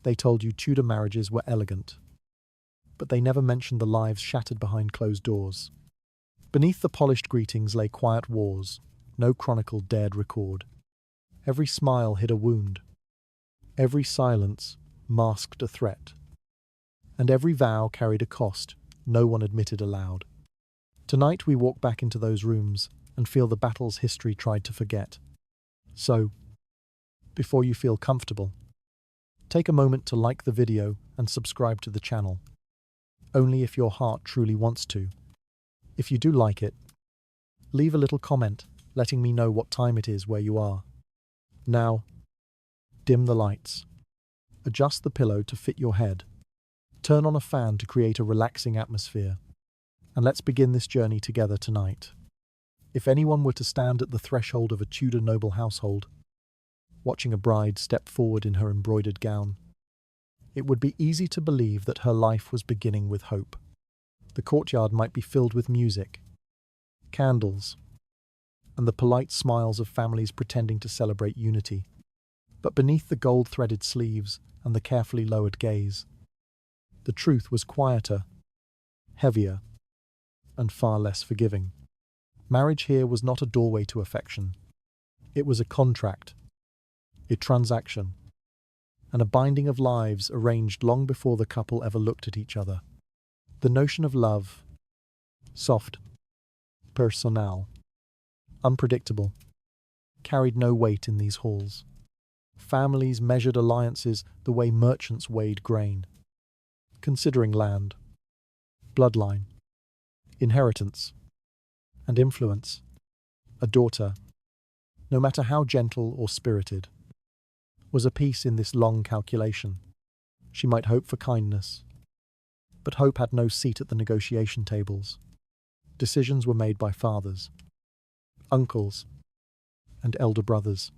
They told you Tudor marriages were elegant, but they never mentioned the lives shattered behind closed doors. Beneath the polished greetings lay quiet wars no chronicle dared record. Every smile hid a wound. Every silence masked a threat. And every vow carried a cost no one admitted aloud. Tonight we walk back into those rooms and feel the battles history tried to forget. So, before you feel comfortable, take a moment to like the video and subscribe to the channel. Only if your heart truly wants to. If you do like it, leave a little comment letting me know what time it is where you are. Now, dim the lights. Adjust the pillow to fit your head. Turn on a fan to create a relaxing atmosphere. And let's begin this journey together tonight. If anyone were to stand at the threshold of a Tudor noble household, watching a bride step forward in her embroidered gown, it would be easy to believe that her life was beginning with hope. The courtyard might be filled with music, candles, and the polite smiles of families pretending to celebrate unity. But beneath the gold-threaded sleeves and the carefully lowered gaze, the truth was quieter, heavier, and far less forgiving. Marriage here was not a doorway to affection. It was a contract, a transaction, and a binding of lives arranged long before the couple ever looked at each other. The notion of love, soft, personal, unpredictable, carried no weight in these halls. Families measured alliances the way merchants weighed grain, considering land, bloodline, inheritance, and influence. A daughter, no matter how gentle or spirited, was a piece in this long calculation. She might hope for kindness, but hope had no seat at the negotiation tables. Decisions were made by fathers, uncles, and elder brothers.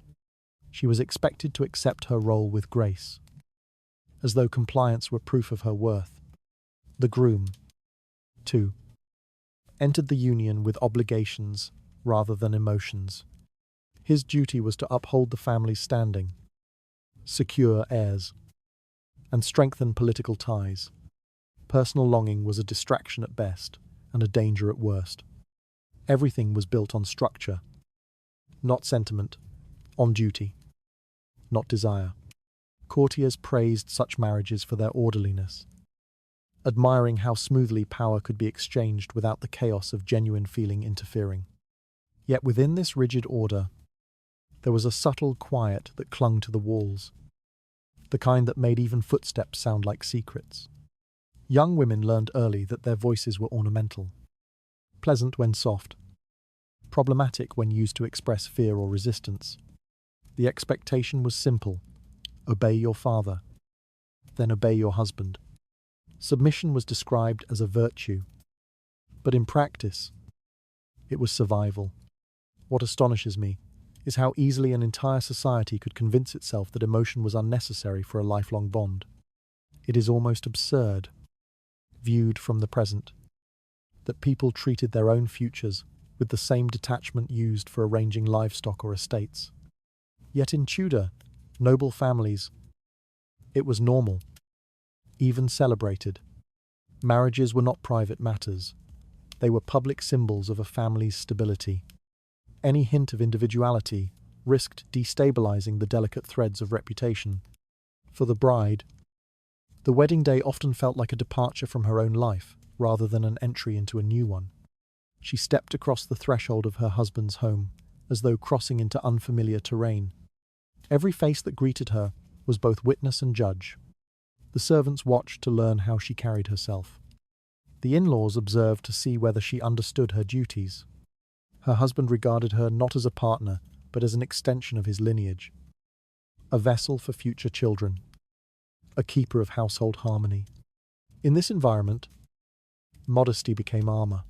She was expected to accept her role with grace, as though compliance were proof of her worth. The groom, too, entered the union with obligations rather than emotions. His duty was to uphold the family's standing, secure heirs, and strengthen political ties. Personal longing was a distraction at best and a danger at worst. Everything was built on structure, not sentiment, on duty, not desire. Courtiers praised such marriages for their orderliness, admiring how smoothly power could be exchanged without the chaos of genuine feeling interfering. Yet within this rigid order, there was a subtle quiet that clung to the walls, the kind that made even footsteps sound like secrets. Young women learned early that their voices were ornamental, pleasant when soft, problematic when used to express fear or resistance. The expectation was simple: obey your father, then obey your husband. Submission was described as a virtue, but in practice, it was survival. What astonishes me is how easily an entire society could convince itself that emotion was unnecessary for a lifelong bond. It is almost absurd, viewed from the present, that people treated their own futures with the same detachment used for arranging livestock or estates. Yet in Tudor, noble families, it was normal, even celebrated. Marriages were not private matters. They were public symbols of a family's stability. Any hint of individuality risked destabilizing the delicate threads of reputation. For the bride, the wedding day often felt like a departure from her own life, rather than an entry into a new one. She stepped across the threshold of her husband's home, as though crossing into unfamiliar terrain. Every face that greeted her was both witness and judge. The servants watched to learn how she carried herself. The in-laws observed to see whether she understood her duties. Her husband regarded her not as a partner, but as an extension of his lineage, a vessel for future children, a keeper of household harmony. In this environment, modesty became armor.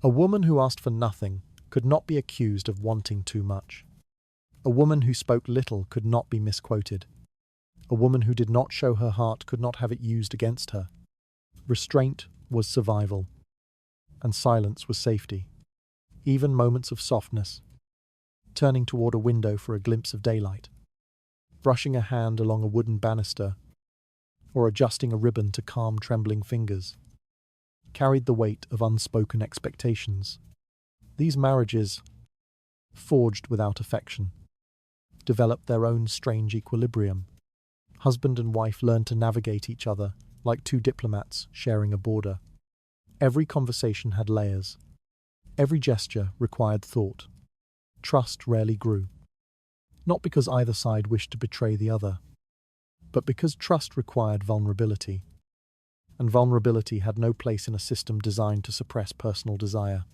A woman who asked for nothing could not be accused of wanting too much. A woman who spoke little could not be misquoted. A woman who did not show her heart could not have it used against her. Restraint was survival, and silence was safety. Even moments of softness, turning toward a window for a glimpse of daylight, brushing a hand along a wooden banister, or adjusting a ribbon to calm trembling fingers, carried the weight of unspoken expectations. These marriages, forged without affection, developed their own strange equilibrium. Husband and wife learned to navigate each other like two diplomats sharing a border. Every conversation had layers. Every gesture required thought. Trust rarely grew. Not because either side wished to betray the other, but because trust required vulnerability. And vulnerability had no place in a system designed to suppress personal desire.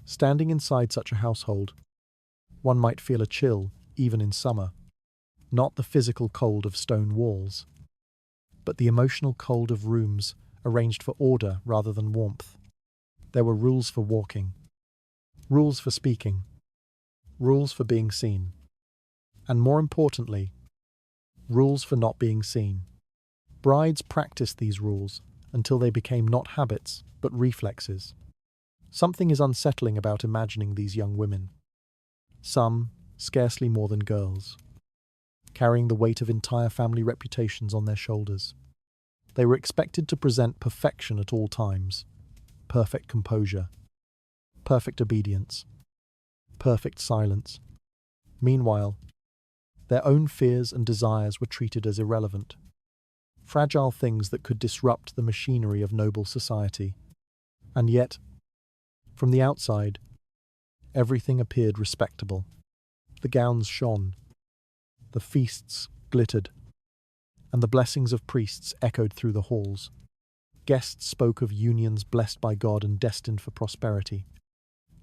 Standing inside such a household, one might feel a chill, even in summer. Not the physical cold of stone walls, but the emotional cold of rooms arranged for order rather than warmth. There were rules for walking, rules for speaking, rules for being seen, and more importantly, rules for not being seen. Brides practiced these rules until they became not habits, but reflexes. Something is unsettling about imagining these young women. Some, scarcely more than girls, carrying the weight of entire family reputations on their shoulders. They were expected to present perfection at all times, perfect composure, perfect obedience, perfect silence. Meanwhile, their own fears and desires were treated as irrelevant, fragile things that could disrupt the machinery of noble society. And yet, from the outside, everything appeared respectable. The gowns shone, the feasts glittered, and the blessings of priests echoed through the halls. Guests spoke of unions blessed by God and destined for prosperity.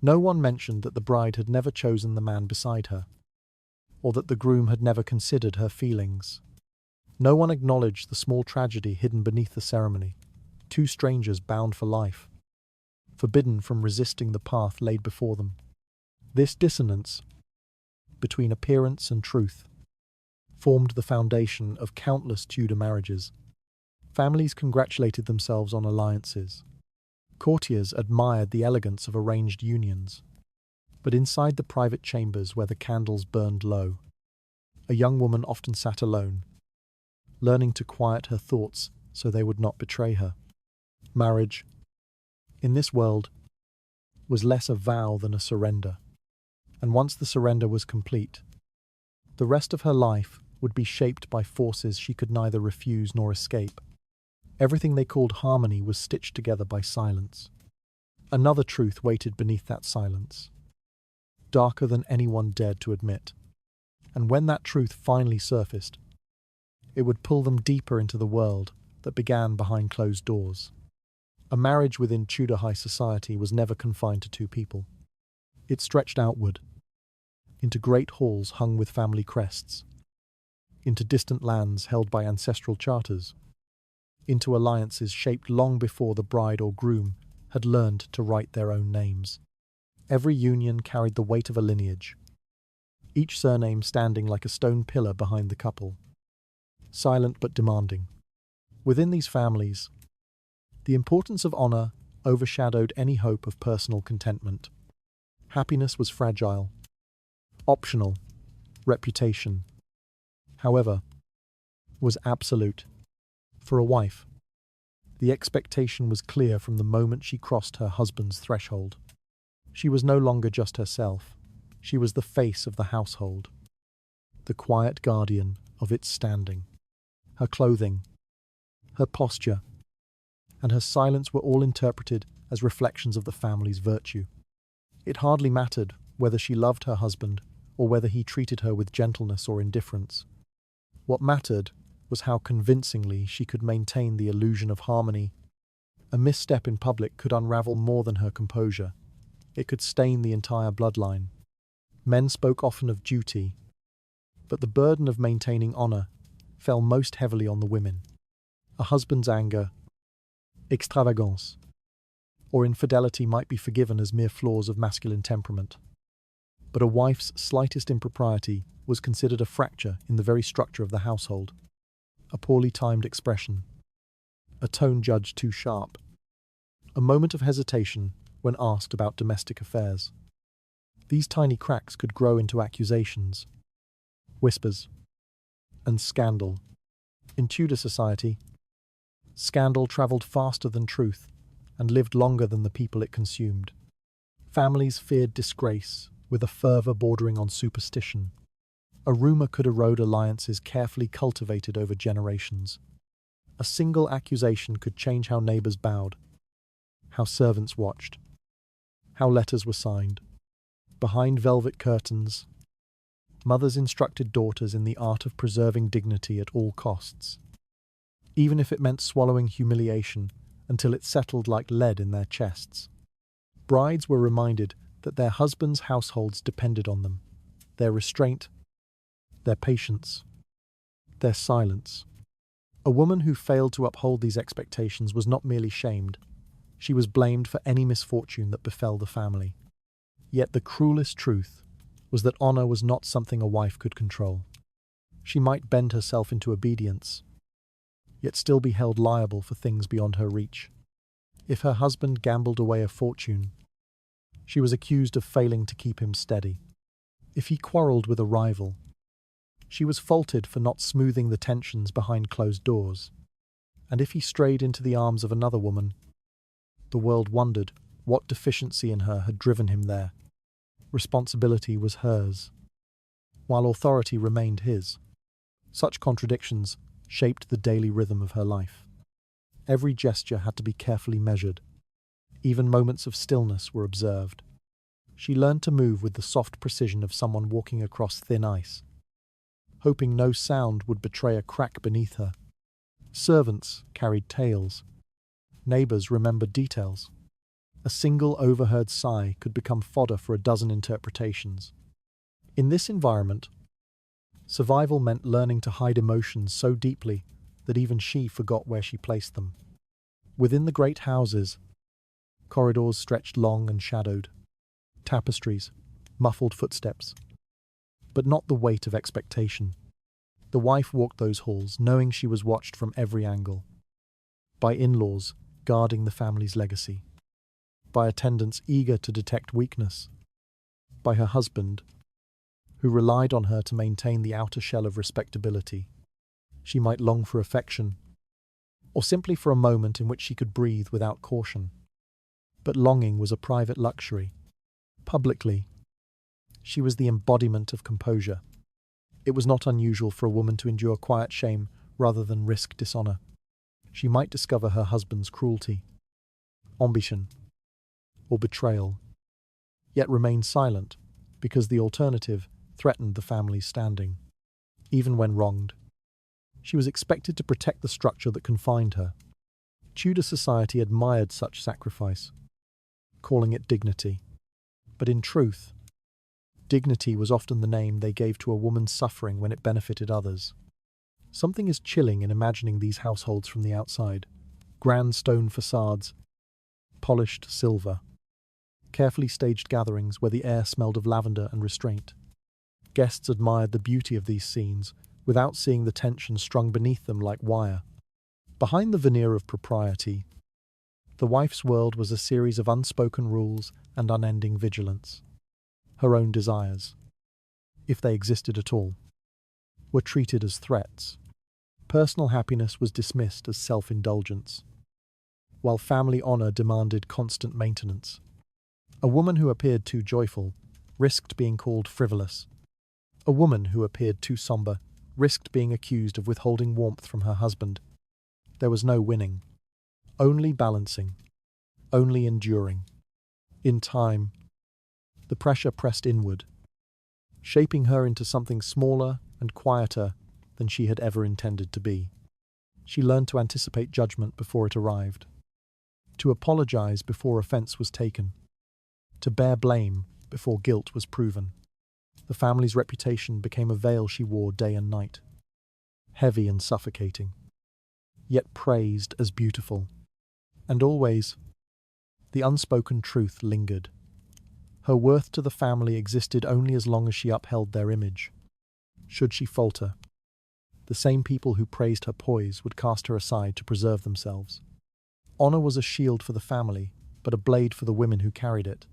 No one mentioned that the bride had never chosen the man beside her, or that the groom had never considered her feelings. No one acknowledged the small tragedy hidden beneath the ceremony. Two strangers bound for life, forbidden from resisting the path laid before them. This dissonance between appearance and truth formed the foundation of countless Tudor marriages. Families congratulated themselves on alliances. Courtiers admired the elegance of arranged unions. But inside the private chambers where the candles burned low, a young woman often sat alone, learning to quiet her thoughts so they would not betray her. Marriage, in this world, was less a vow than a surrender. And once the surrender was complete, the rest of her life would be shaped by forces she could neither refuse nor escape. Everything they called harmony was stitched together by silence. Another truth waited beneath that silence, darker than anyone dared to admit. And when that truth finally surfaced, it would pull them deeper into the world that began behind closed doors. A marriage within Tudor High Society was never confined to two people. It stretched outward, into great halls hung with family crests, into distant lands held by ancestral charters, into alliances shaped long before the bride or groom had learned to write their own names. Every union carried the weight of a lineage, each surname standing like a stone pillar behind the couple, silent but demanding. Within these families, the importance of honor overshadowed any hope of personal contentment. Happiness was fragile, optional. Reputation, however, was absolute. For a wife, the expectation was clear from the moment she crossed her husband's threshold. She was no longer just herself. She was the face of the household, the quiet guardian of its standing. Her clothing, her posture, and her silence were all interpreted as reflections of the family's virtue. It hardly mattered whether she loved her husband or whether he treated her with gentleness or indifference. What mattered was how convincingly she could maintain the illusion of harmony. A misstep in public could unravel more than her composure. It could stain the entire bloodline. Men spoke often of duty, but the burden of maintaining honor fell most heavily on the women. A husband's anger, extravagance, or infidelity might be forgiven as mere flaws of masculine temperament. But a wife's slightest impropriety was considered a fracture in the very structure of the household. A poorly timed expression, a tone judged too sharp, a moment of hesitation when asked about domestic affairs. These tiny cracks could grow into accusations, whispers, and scandal. In Tudor society, Scandal travelled faster than truth and lived longer than the people it consumed. Families feared disgrace, with a fervour bordering on superstition. A rumour could erode alliances carefully cultivated over generations. A single accusation could change how neighbours bowed, how servants watched, how letters were signed. Behind velvet curtains, mothers instructed daughters in the art of preserving dignity at all costs, even if it meant swallowing humiliation until it settled like lead in their chests. Brides were reminded that their husbands' households depended on them, their restraint, their patience, their silence. A woman who failed to uphold these expectations was not merely shamed, she was blamed for any misfortune that befell the family. Yet the cruelest truth was that honour was not something a wife could control. She might bend herself into obedience, yet still be held liable for things beyond her reach. If her husband gambled away a fortune, she was accused of failing to keep him steady. If he quarrelled with a rival, she was faulted for not smoothing the tensions behind closed doors. And if he strayed into the arms of another woman, the world wondered what deficiency in her had driven him there. Responsibility was hers, while authority remained his. Such contradictions shaped the daily rhythm of her life. Every gesture had to be carefully measured. Even moments of stillness were observed. She learned to move with the soft precision of someone walking across thin ice, hoping no sound would betray a crack beneath her. Servants carried tales. Neighbours remembered details. A single overheard sigh could become fodder for a dozen interpretations. In this environment, survival meant learning to hide emotions so deeply that even she forgot where she placed them. Within the great houses, corridors stretched long and shadowed. Tapestries, muffled footsteps, but not the weight of expectation. The wife walked those halls, knowing she was watched from every angle. By in-laws, guarding the family's legacy. By attendants eager to detect weakness. By her husband, who relied on her to maintain the outer shell of respectability. She might long for affection, or simply for a moment in which she could breathe without caution. But longing was a private luxury. Publicly, she was the embodiment of composure. It was not unusual for a woman to endure quiet shame rather than risk dishonour. She might discover her husband's cruelty, ambition, or betrayal, yet remain silent because the alternative threatened the family's standing. Even when wronged, she was expected to protect the structure that confined her. Tudor society admired such sacrifice, calling it dignity. But in truth, dignity was often the name they gave to a woman's suffering when it benefited others. Something is chilling in imagining these households from the outside. Grand stone facades, polished silver, carefully staged gatherings where the air smelled of lavender and restraint. Guests admired the beauty of these scenes without seeing the tension strung beneath them like wire. Behind the veneer of propriety, the wife's world was a series of unspoken rules and unending vigilance. Her own desires, if they existed at all, were treated as threats. Personal happiness was dismissed as self-indulgence, while family honour demanded constant maintenance. A woman who appeared too joyful risked being called frivolous. A woman who appeared too sombre risked being accused of withholding warmth from her husband. There was no winning, only balancing, only enduring. In time, the pressure pressed inward, shaping her into something smaller and quieter than she had ever intended to be. She learned to anticipate judgment before it arrived, to apologize before offense was taken, to bear blame before guilt was proven. The family's reputation became a veil she wore day and night, heavy and suffocating, yet praised as beautiful. And always, the unspoken truth lingered. Her worth to the family existed only as long as she upheld their image. Should she falter, the same people who praised her poise would cast her aside to preserve themselves. Honour was a shield for the family, but a blade for the women who carried it.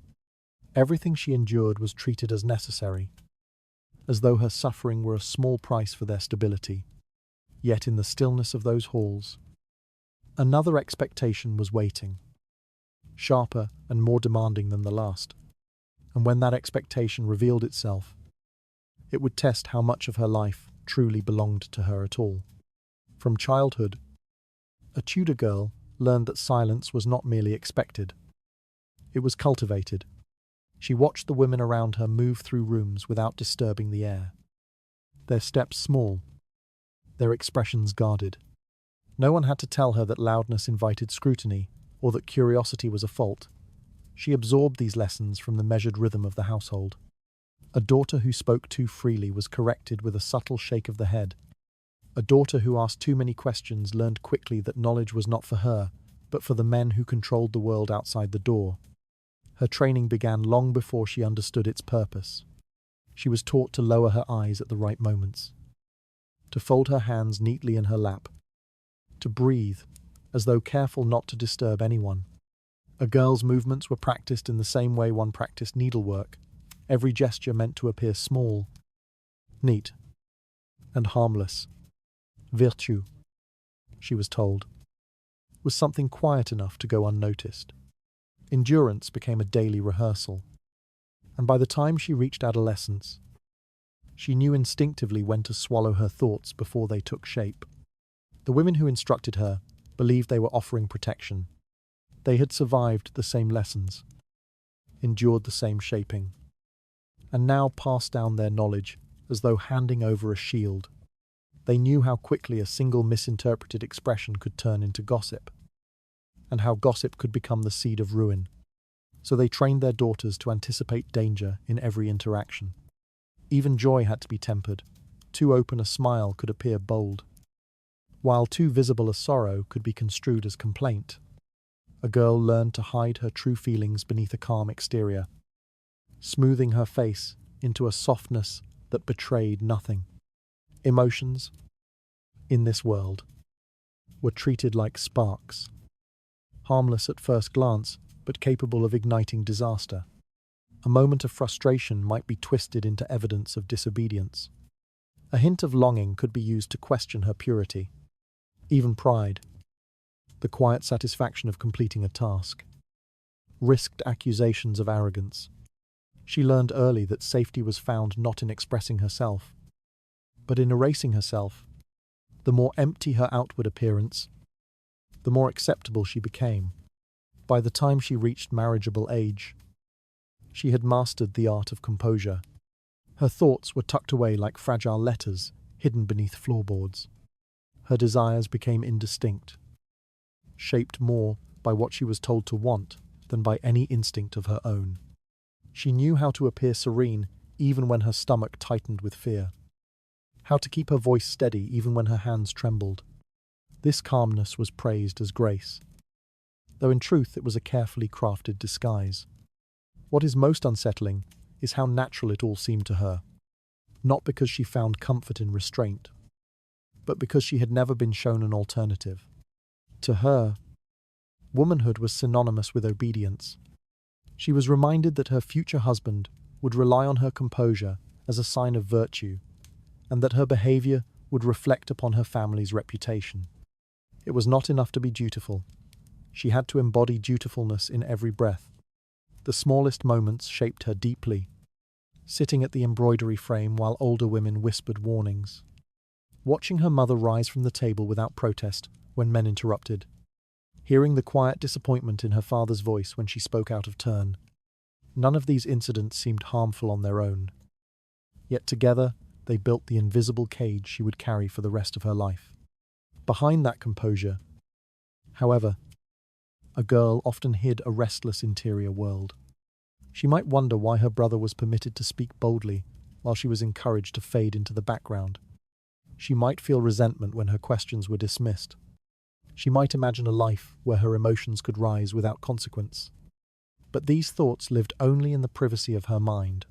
Everything she endured was treated as necessary, as though her suffering were a small price for their stability. Yet in the stillness of those halls, Another expectation was waiting, sharper and more demanding than the last. And when that expectation revealed itself, it would test how much of her life truly belonged to her at all. From childhood, a Tudor girl learned that silence was not merely expected. It was cultivated. She watched the women around her move through rooms without disturbing the air. Their steps small, their expressions guarded. No one had to tell her that loudness invited scrutiny or that curiosity was a fault. She absorbed these lessons from the measured rhythm of the household. A daughter who spoke too freely was corrected with a subtle shake of the head. A daughter who asked too many questions learned quickly that knowledge was not for her, but for the men who controlled the world outside the door. Her training began long before she understood its purpose. She was taught to lower her eyes at the right moments, to fold her hands neatly in her lap, to breathe, as though careful not to disturb anyone. A girl's movements were practiced in the same way one practiced needlework, every gesture meant to appear small, neat, and harmless. Virtue, she was told, was something quiet enough to go unnoticed. Endurance became a daily rehearsal, and by the time she reached adolescence, she knew instinctively when to swallow her thoughts before they took shape. The women who instructed her believed they were offering protection. They had survived the same lessons, endured the same shaping, and now passed down their knowledge as though handing over a shield. They knew how quickly a single misinterpreted expression could turn into gossip, and how gossip could become the seed of ruin. So they trained their daughters to anticipate danger in every interaction. Even joy had to be tempered. Too open a smile could appear bold, while too visible a sorrow could be construed as complaint. A girl learned to hide her true feelings beneath a calm exterior, smoothing her face into a softness that betrayed nothing. Emotions, in this world, were treated like sparks, harmless at first glance, but capable of igniting disaster. A moment of frustration might be twisted into evidence of disobedience. A hint of longing could be used to question her purity. Even pride, the quiet satisfaction of completing a task, risked accusations of arrogance. She learned early that safety was found not in expressing herself, but in erasing herself. The more empty her outward appearance, the more acceptable she became. By the time she reached marriageable age, she had mastered the art of composure. Her thoughts were tucked away like fragile letters hidden beneath floorboards. Her desires became indistinct, shaped more by what she was told to want than by any instinct of her own. She knew how to appear serene even when her stomach tightened with fear, how to keep her voice steady even when her hands trembled. This calmness was praised as grace, though in truth it was a carefully crafted disguise. What is most unsettling is how natural it all seemed to her, not because she found comfort in restraint, but because she had never been shown an alternative. To her, womanhood was synonymous with obedience. She was reminded that her future husband would rely on her composure as a sign of virtue, and that her behavior would reflect upon her family's reputation. It was not enough to be dutiful. She had to embody dutifulness in every breath. The smallest moments shaped her deeply, sitting at the embroidery frame while older women whispered warnings, watching her mother rise from the table without protest when men interrupted, hearing the quiet disappointment in her father's voice when she spoke out of turn. None of these incidents seemed harmful on their own, yet together they built the invisible cage she would carry for the rest of her life. Behind that composure, however, a girl often hid a restless interior world. She might wonder why her brother was permitted to speak boldly while she was encouraged to fade into the background. She might feel resentment when her questions were dismissed. She might imagine a life where her emotions could rise without consequence. But these thoughts lived only in the privacy of her mind,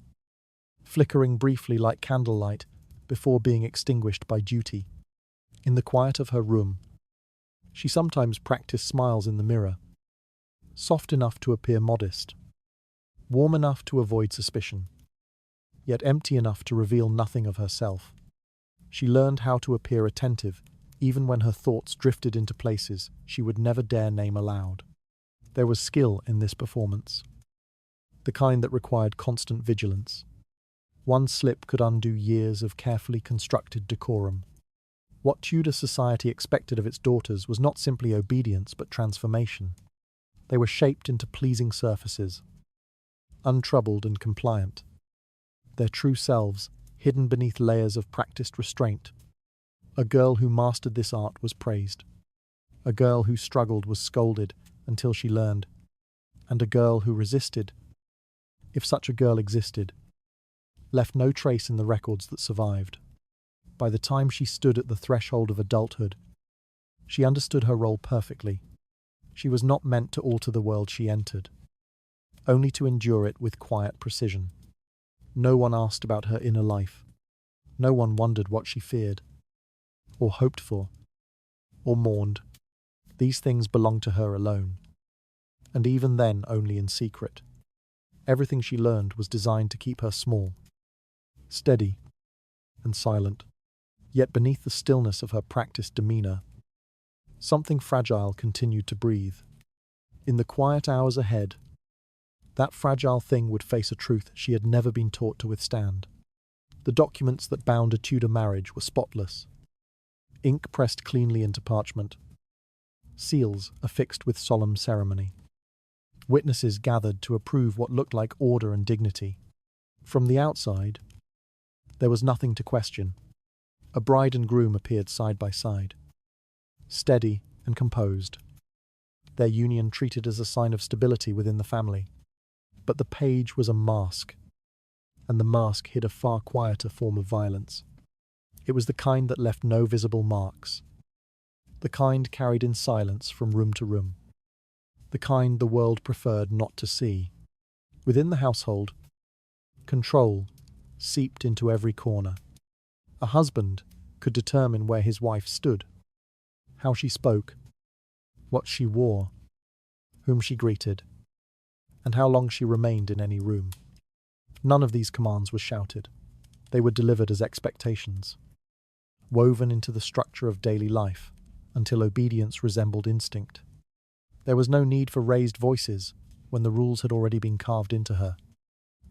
flickering briefly like candlelight before being extinguished by duty. In the quiet of her room, she sometimes practiced smiles in the mirror, soft enough to appear modest, warm enough to avoid suspicion, yet empty enough to reveal nothing of herself. She learned how to appear attentive even when her thoughts drifted into places she would never dare name aloud. There was skill in this performance, the kind that required constant vigilance. One slip could undo years of carefully constructed decorum. What Tudor society expected of its daughters was not simply obedience but transformation. They were shaped into pleasing surfaces, untroubled and compliant, their true selves hidden beneath layers of practiced restraint. A girl who mastered this art was praised. A girl who struggled was scolded until she learned. And a girl who resisted, if such a girl existed, left no trace in the records that survived. By the time she stood at the threshold of adulthood, she understood her role perfectly. She was not meant to alter the world she entered, only to endure it with quiet precision. No one asked about her inner life. No one wondered what she feared, or hoped for, or mourned. These things belonged to her alone, and even then only in secret. Everything she learned was designed to keep her small, steady, and silent. Yet beneath the stillness of her practiced demeanor, something fragile continued to breathe. In the quiet hours ahead, that fragile thing would face a truth she had never been taught to withstand. The documents that bound a Tudor marriage were spotless, ink pressed cleanly into parchment, seals affixed with solemn ceremony. Witnesses gathered to approve what looked like order and dignity. From the outside, there was nothing to question. A bride and groom appeared side by side, steady and composed, their union treated as a sign of stability within the family. But the page was a mask, and the mask hid a far quieter form of violence. It was the kind that left no visible marks, the kind carried in silence from room to room, the kind the world preferred not to see. Within the household, control seeped into every corner. A husband could determine where his wife stood, how she spoke, what she wore, whom she greeted, and how long she remained in any room. None of these commands were shouted. They were delivered as expectations, woven into the structure of daily life, until obedience resembled instinct. There was no need for raised voices when the rules had already been carved into her.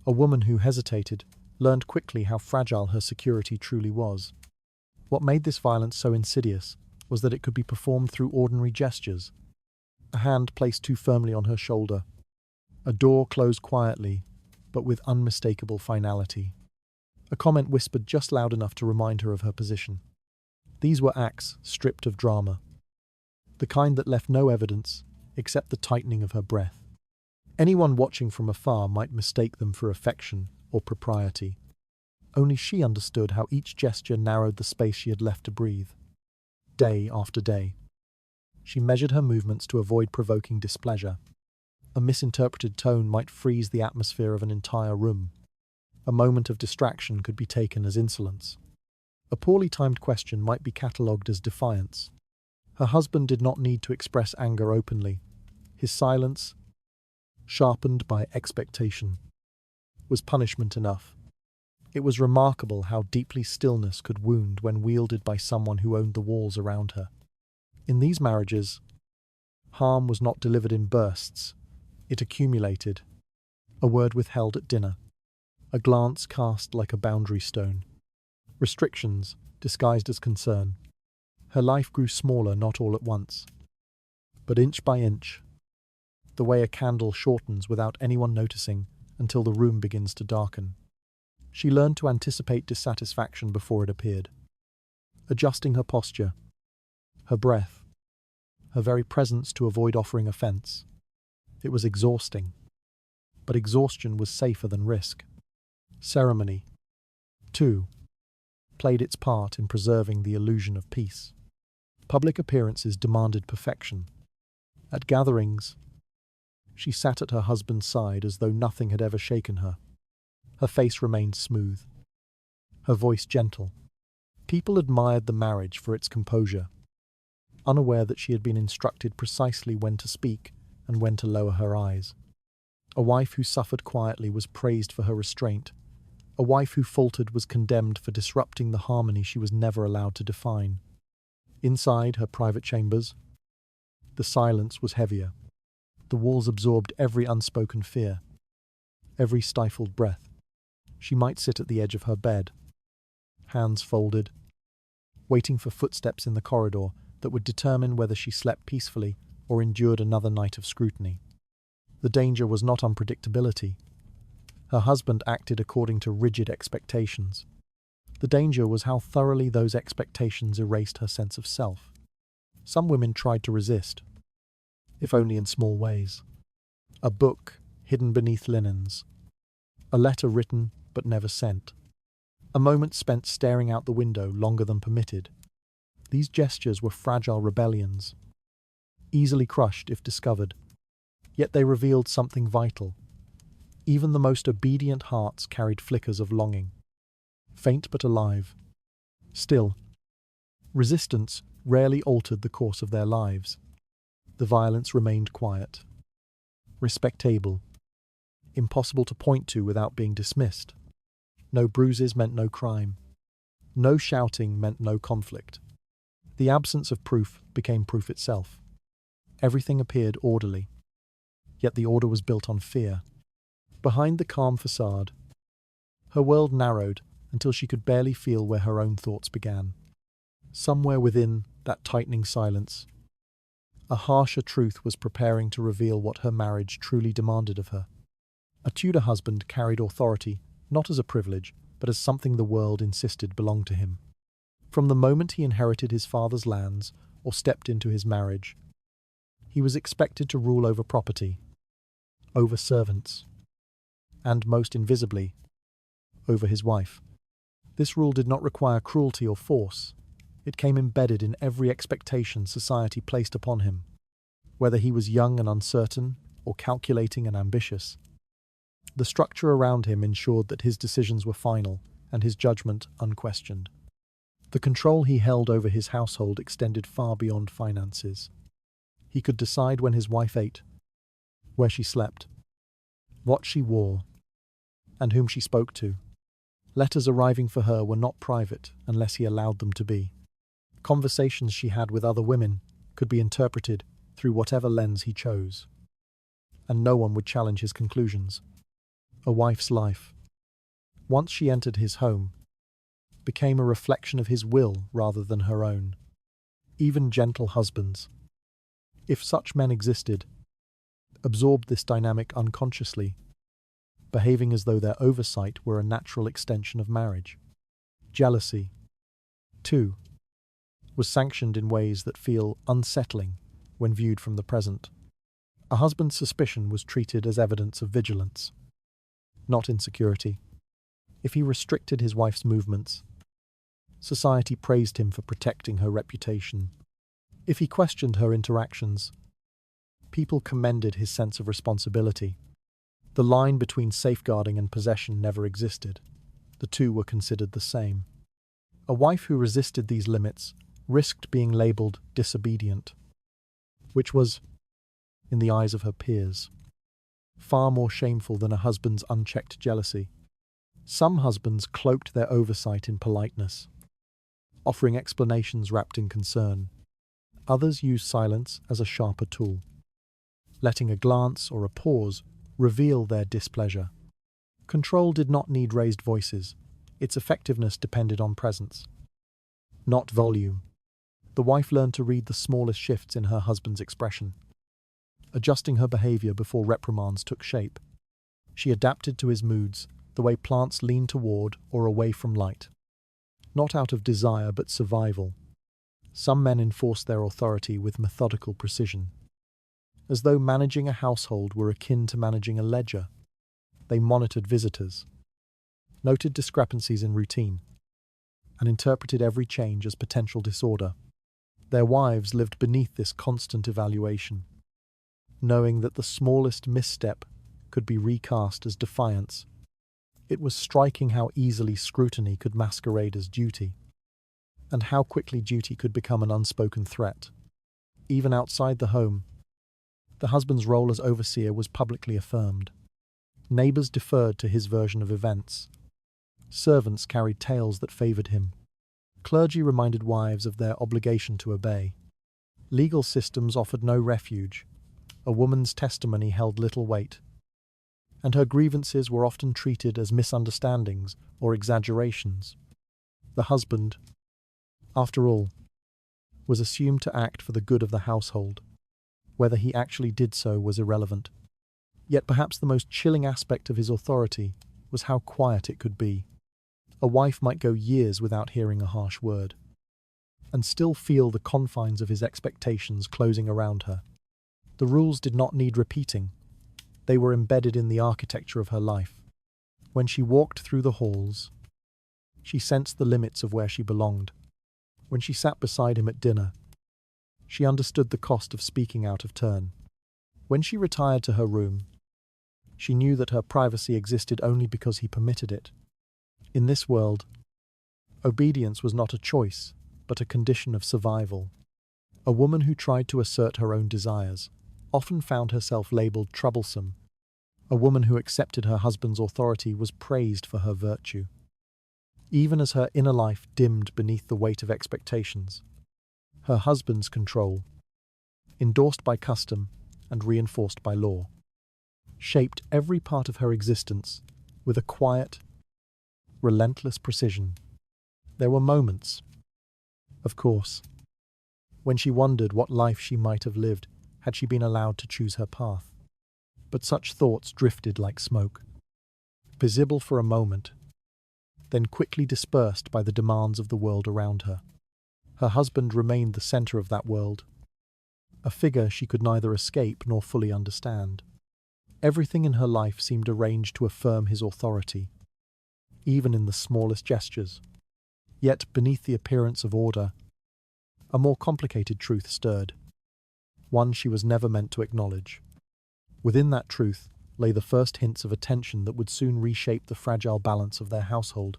A woman who hesitated learned quickly how fragile her security truly was. What made this violence so insidious was that it could be performed through ordinary gestures. A hand placed too firmly on her shoulder, a door closed quietly, but with unmistakable finality. A comment whispered just loud enough to remind her of her position. These were acts stripped of drama, the kind that left no evidence except the tightening of her breath. Anyone watching from afar might mistake them for affection or propriety. Only she understood how each gesture narrowed the space she had left to breathe. Day after day, she measured her movements to avoid provoking displeasure. A misinterpreted tone might freeze the atmosphere of an entire room. A moment of distraction could be taken as insolence. A poorly timed question might be catalogued as defiance. Her husband did not need to express anger openly. His silence, sharpened by expectation, was punishment enough. It was remarkable how deeply stillness could wound when wielded by someone who owned the walls around her. In these marriages, harm was not delivered in bursts. It accumulated. A word withheld at dinner, a glance cast like a boundary stone, restrictions disguised as concern. Her life grew smaller not all at once, but inch by inch, the way a candle shortens without anyone noticing until the room begins to darken. She learned to anticipate dissatisfaction before it appeared, adjusting her posture, her breath, her very presence to avoid offering offense. It was exhausting, but exhaustion was safer than risk. Ceremony, too, played its part in preserving the illusion of peace. Public appearances demanded perfection. At gatherings, she sat at her husband's side as though nothing had ever shaken her. Her face remained smooth, her voice gentle. People admired the marriage for its composure, unaware that she had been instructed precisely when to speak and when to lower her eyes. A wife who suffered quietly was praised for her restraint. A wife who faltered was condemned for disrupting the harmony she was never allowed to define. Inside her private chambers, the silence was heavier. The walls absorbed every unspoken fear, every stifled breath. She might sit at the edge of her bed, hands folded, waiting for footsteps in the corridor that would determine whether she slept peacefully or endured another night of scrutiny. The danger was not unpredictability. Her husband acted according to rigid expectations. The danger was how thoroughly those expectations erased her sense of self. Some women tried to resist, if only in small ways. A book hidden beneath linens, a letter written but never sent, a moment spent staring out the window longer than permitted. These gestures were fragile rebellions, easily crushed if discovered, yet they revealed something vital. Even the most obedient hearts carried flickers of longing, faint but alive. Still, resistance rarely altered the course of their lives. The violence remained quiet, respectable, impossible to point to without being dismissed. No bruises meant no crime. No shouting meant no conflict. The absence of proof became proof itself. Everything appeared orderly, yet the order was built on fear. Behind the calm facade, her world narrowed until she could barely feel where her own thoughts began. Somewhere within that tightening silence, a harsher truth was preparing to reveal what her marriage truly demanded of her. A Tudor husband carried authority not as a privilege, but as something the world insisted belonged to him. From the moment he inherited his father's lands or stepped into his marriage, he was expected to rule over property, over servants, and, most invisibly, over his wife. This rule did not require cruelty or force. It came embedded in every expectation society placed upon him, whether he was young and uncertain or calculating and ambitious. The structure around him ensured that his decisions were final and his judgment unquestioned. The control he held over his household extended far beyond finances. He could decide when his wife ate, where she slept, what she wore, and whom she spoke to. Letters arriving for her were not private unless he allowed them to be. Conversations she had with other women could be interpreted through whatever lens he chose, and no one would challenge his conclusions. A wife's life, once she entered his home, became a reflection of his will rather than her own. Even gentle husbands, if such men existed, absorbed this dynamic unconsciously, behaving as though their oversight were a natural extension of marriage. Jealousy, too, was sanctioned in ways that feel unsettling when viewed from the present. A husband's suspicion was treated as evidence of vigilance, not insecurity. If he restricted his wife's movements, society praised him for protecting her reputation. If he questioned her interactions, people commended his sense of responsibility. The line between safeguarding and possession never existed. The two were considered the same. A wife who resisted these limits risked being labelled disobedient, which was, in the eyes of her peers, far more shameful than a husband's unchecked jealousy. Some husbands cloaked their oversight in politeness, offering explanations wrapped in concern. Others used silence as a sharper tool, letting a glance or a pause reveal their displeasure. Control did not need raised voices. Its effectiveness depended on presence, not volume. The wife learned to read the smallest shifts in her husband's expression, adjusting her behavior before reprimands took shape. She adapted to his moods, the way plants lean toward or away from light, not out of desire but survival. Some men enforced their authority with methodical precision, as though managing a household were akin to managing a ledger. They monitored visitors, noted discrepancies in routine, and interpreted every change as potential disorder. Their wives lived beneath this constant evaluation, knowing that the smallest misstep could be recast as defiance. It was striking how easily scrutiny could masquerade as duty, and how quickly duty could become an unspoken threat. Even outside the home, the husband's role as overseer was publicly affirmed. Neighbours deferred to his version of events. Servants carried tales that favoured him, Clergy reminded wives of their obligation to obey. Legal systems offered no refuge. A woman's testimony held little weight, and her grievances were often treated as misunderstandings or exaggerations. The husband, after all, was assumed to act for the good of the household. Whether he actually did so was irrelevant. Yet perhaps the most chilling aspect of his authority was how quiet it could be. A wife might go years without hearing a harsh word, and still feel the confines of his expectations closing around her. The rules did not need repeating. They were embedded in the architecture of her life. When she walked through the halls, she sensed the limits of where she belonged. When she sat beside him at dinner, she understood the cost of speaking out of turn. When she retired to her room, she knew that her privacy existed only because he permitted it. In this world, obedience was not a choice, but a condition of survival. A woman who tried to assert her own desires often found herself labelled troublesome. A woman who accepted her husband's authority was praised for her virtue. Even as her inner life dimmed beneath the weight of expectations, her husband's control, endorsed by custom and reinforced by law, shaped every part of her existence with a quiet, relentless precision. There were moments, of course, when she wondered what life she might have lived had she been allowed to choose her path. But such thoughts drifted like smoke, visible for a moment, then quickly dispersed by the demands of the world around her. Her husband remained the center of that world, a figure she could neither escape nor fully understand. Everything in her life seemed arranged to affirm his authority, even in the smallest gestures. Yet beneath the appearance of order, a more complicated truth stirred, one she was never meant to acknowledge. Within that truth lay the first hints of a tension that would soon reshape the fragile balance of their household.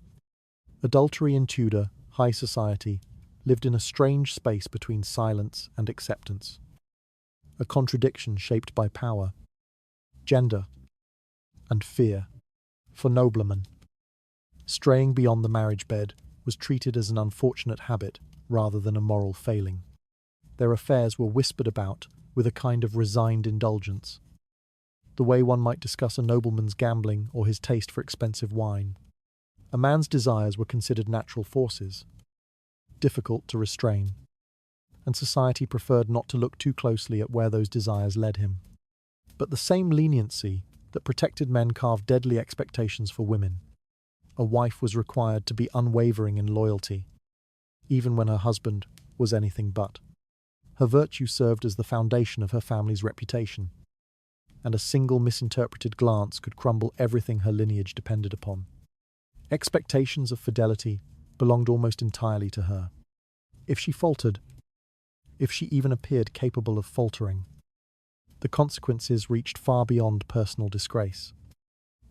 Adultery in Tudor High Society lived in a strange space between silence and acceptance, a contradiction shaped by power, gender, and fear. For noblemen, straying beyond the marriage bed was treated as an unfortunate habit rather than a moral failing. Their affairs were whispered about with a kind of resigned indulgence, the way one might discuss a nobleman's gambling or his taste for expensive wine. A man's desires were considered natural forces, difficult to restrain, and society preferred not to look too closely at where those desires led him. But the same leniency that protected men carved deadly expectations for women. A wife was required to be unwavering in loyalty, even when her husband was anything but. Her virtue served as the foundation of her family's reputation, and a single misinterpreted glance could crumble everything her lineage depended upon. Expectations of fidelity belonged almost entirely to her. If she faltered, if she even appeared capable of faltering, the consequences reached far beyond personal disgrace.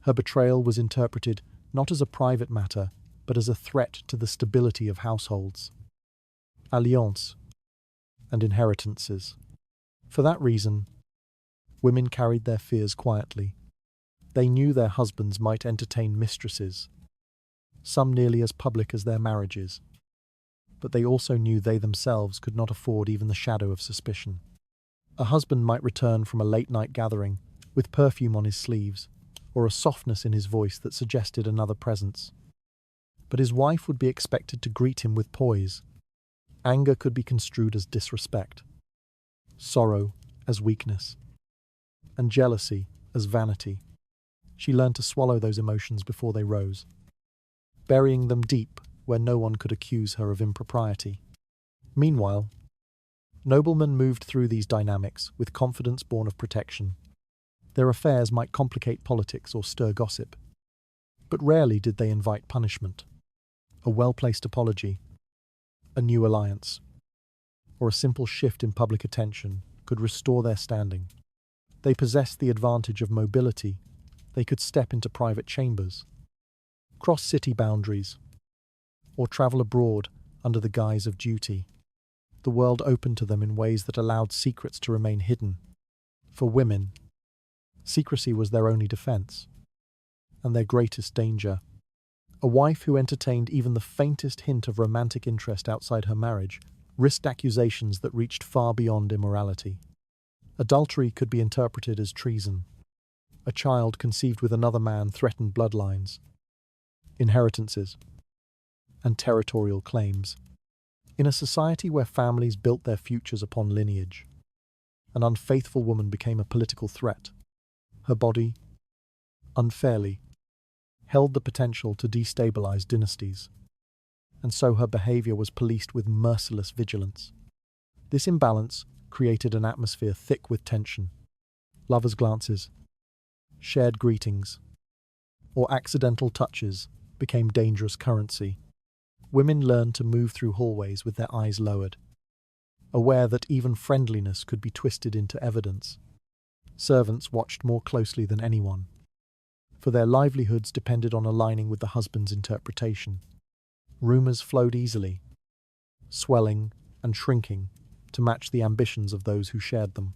Her betrayal was interpreted not as a private matter, but as a threat to the stability of households, alliances, and inheritances. For that reason, women carried their fears quietly. They knew their husbands might entertain mistresses, some nearly as public as their marriages, but they also knew they themselves could not afford even the shadow of suspicion. A husband might return from a late-night gathering with perfume on his sleeves, or a softness in his voice that suggested another presence. But his wife would be expected to greet him with poise. Anger could be construed as disrespect, sorrow as weakness, and jealousy as vanity. She learned to swallow those emotions before they rose, burying them deep where no one could accuse her of impropriety. Meanwhile, noblemen moved through these dynamics with confidence born of protection. Their affairs might complicate politics or stir gossip, but rarely did they invite punishment. A well-placed apology, a new alliance, or a simple shift in public attention could restore their standing. They possessed the advantage of mobility. They could step into private chambers, cross city boundaries, or travel abroad under the guise of duty. The world opened to them in ways that allowed secrets to remain hidden. For women, secrecy was their only defense, and their greatest danger. A wife who entertained even the faintest hint of romantic interest outside her marriage risked accusations that reached far beyond immorality. Adultery could be interpreted as treason. A child conceived with another man threatened bloodlines, inheritances, and territorial claims. In a society where families built their futures upon lineage, an unfaithful woman became a political threat. Her body, unfairly, held the potential to destabilize dynasties, and so her behavior was policed with merciless vigilance. This imbalance created an atmosphere thick with tension. Lovers' glances, shared greetings, or accidental touches became dangerous currency. Women learned to move through hallways with their eyes lowered, aware that even friendliness could be twisted into evidence. Servants watched more closely than anyone, for their livelihoods depended on aligning with the husband's interpretation. Rumors flowed easily, swelling and shrinking to match the ambitions of those who shared them.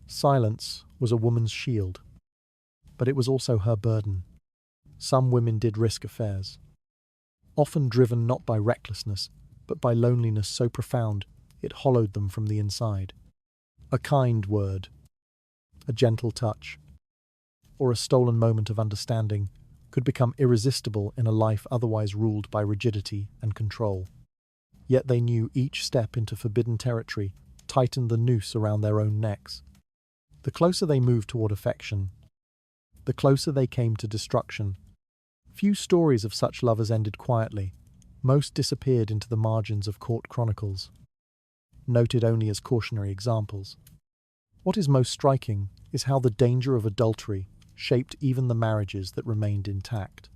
Silence was a woman's shield, but it was also her burden. Some women did risk affairs, often driven not by recklessness, but by loneliness so profound it hollowed them from the inside. A kind word, a gentle touch, or a stolen moment of understanding could become irresistible in a life otherwise ruled by rigidity and control. Yet they knew each step into forbidden territory tightened the noose around their own necks. The closer they moved toward affection, the closer they came to destruction. Few stories of such lovers ended quietly. Most disappeared into the margins of court chronicles, noted only as cautionary examples. What is most striking is how the danger of adultery shaped even the marriages that remained intact.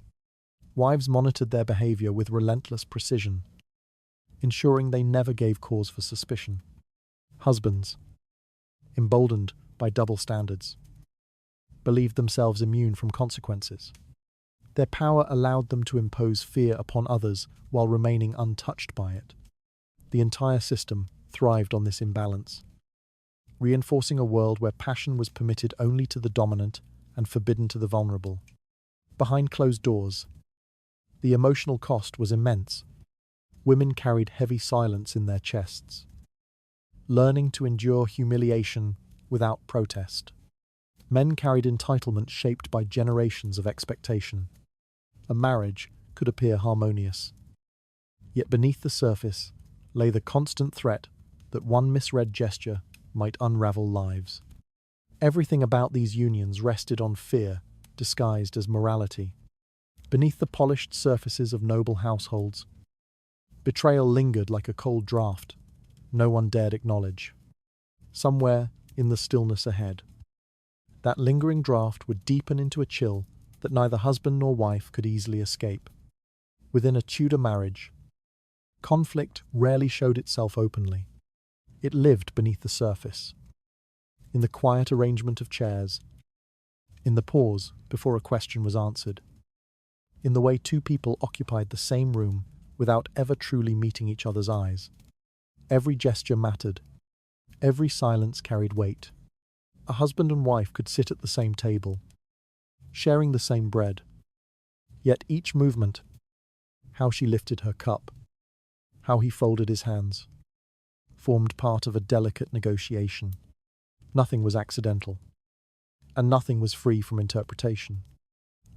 Wives monitored their behavior with relentless precision, ensuring they never gave cause for suspicion. Husbands, emboldened by double standards, believed themselves immune from consequences. Their power allowed them to impose fear upon others while remaining untouched by it. The entire system thrived on this imbalance, reinforcing a world where passion was permitted only to the dominant and forbidden to the vulnerable. Behind closed doors, the emotional cost was immense. Women carried heavy silence in their chests, learning to endure humiliation without protest. Men carried entitlement shaped by generations of expectation. A marriage could appear harmonious, yet beneath the surface lay the constant threat that one misread gesture might unravel lives. Everything about these unions rested on fear, disguised as morality. Beneath the polished surfaces of noble households, betrayal lingered like a cold draught no one dared acknowledge. Somewhere in the stillness ahead, that lingering draught would deepen into a chill that neither husband nor wife could easily escape. Within a Tudor marriage, conflict rarely showed itself openly. It lived beneath the surface, in the quiet arrangement of chairs, in the pause before a question was answered, in the way two people occupied the same room without ever truly meeting each other's eyes. Every gesture mattered. Every silence carried weight. A husband and wife could sit at the same table, sharing the same bread. Yet each movement, how she lifted her cup, how he folded his hands, formed part of a delicate negotiation. Nothing was accidental, and nothing was free from interpretation.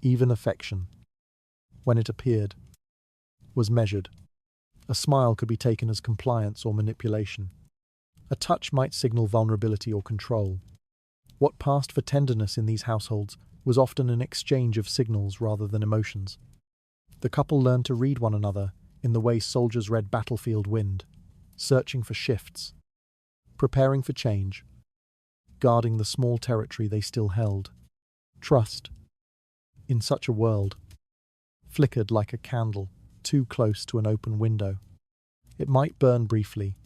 Even affection, when it appeared, was measured. A smile could be taken as compliance or manipulation. A touch might signal vulnerability or control. What passed for tenderness in these households was often an exchange of signals rather than emotions. The couple learned to read one another in the way soldiers read battlefield wind, searching for shifts, preparing for change, guarding the small territory they still held. Trust, in such a world, flickered like a candle too close to an open window. It might burn briefly,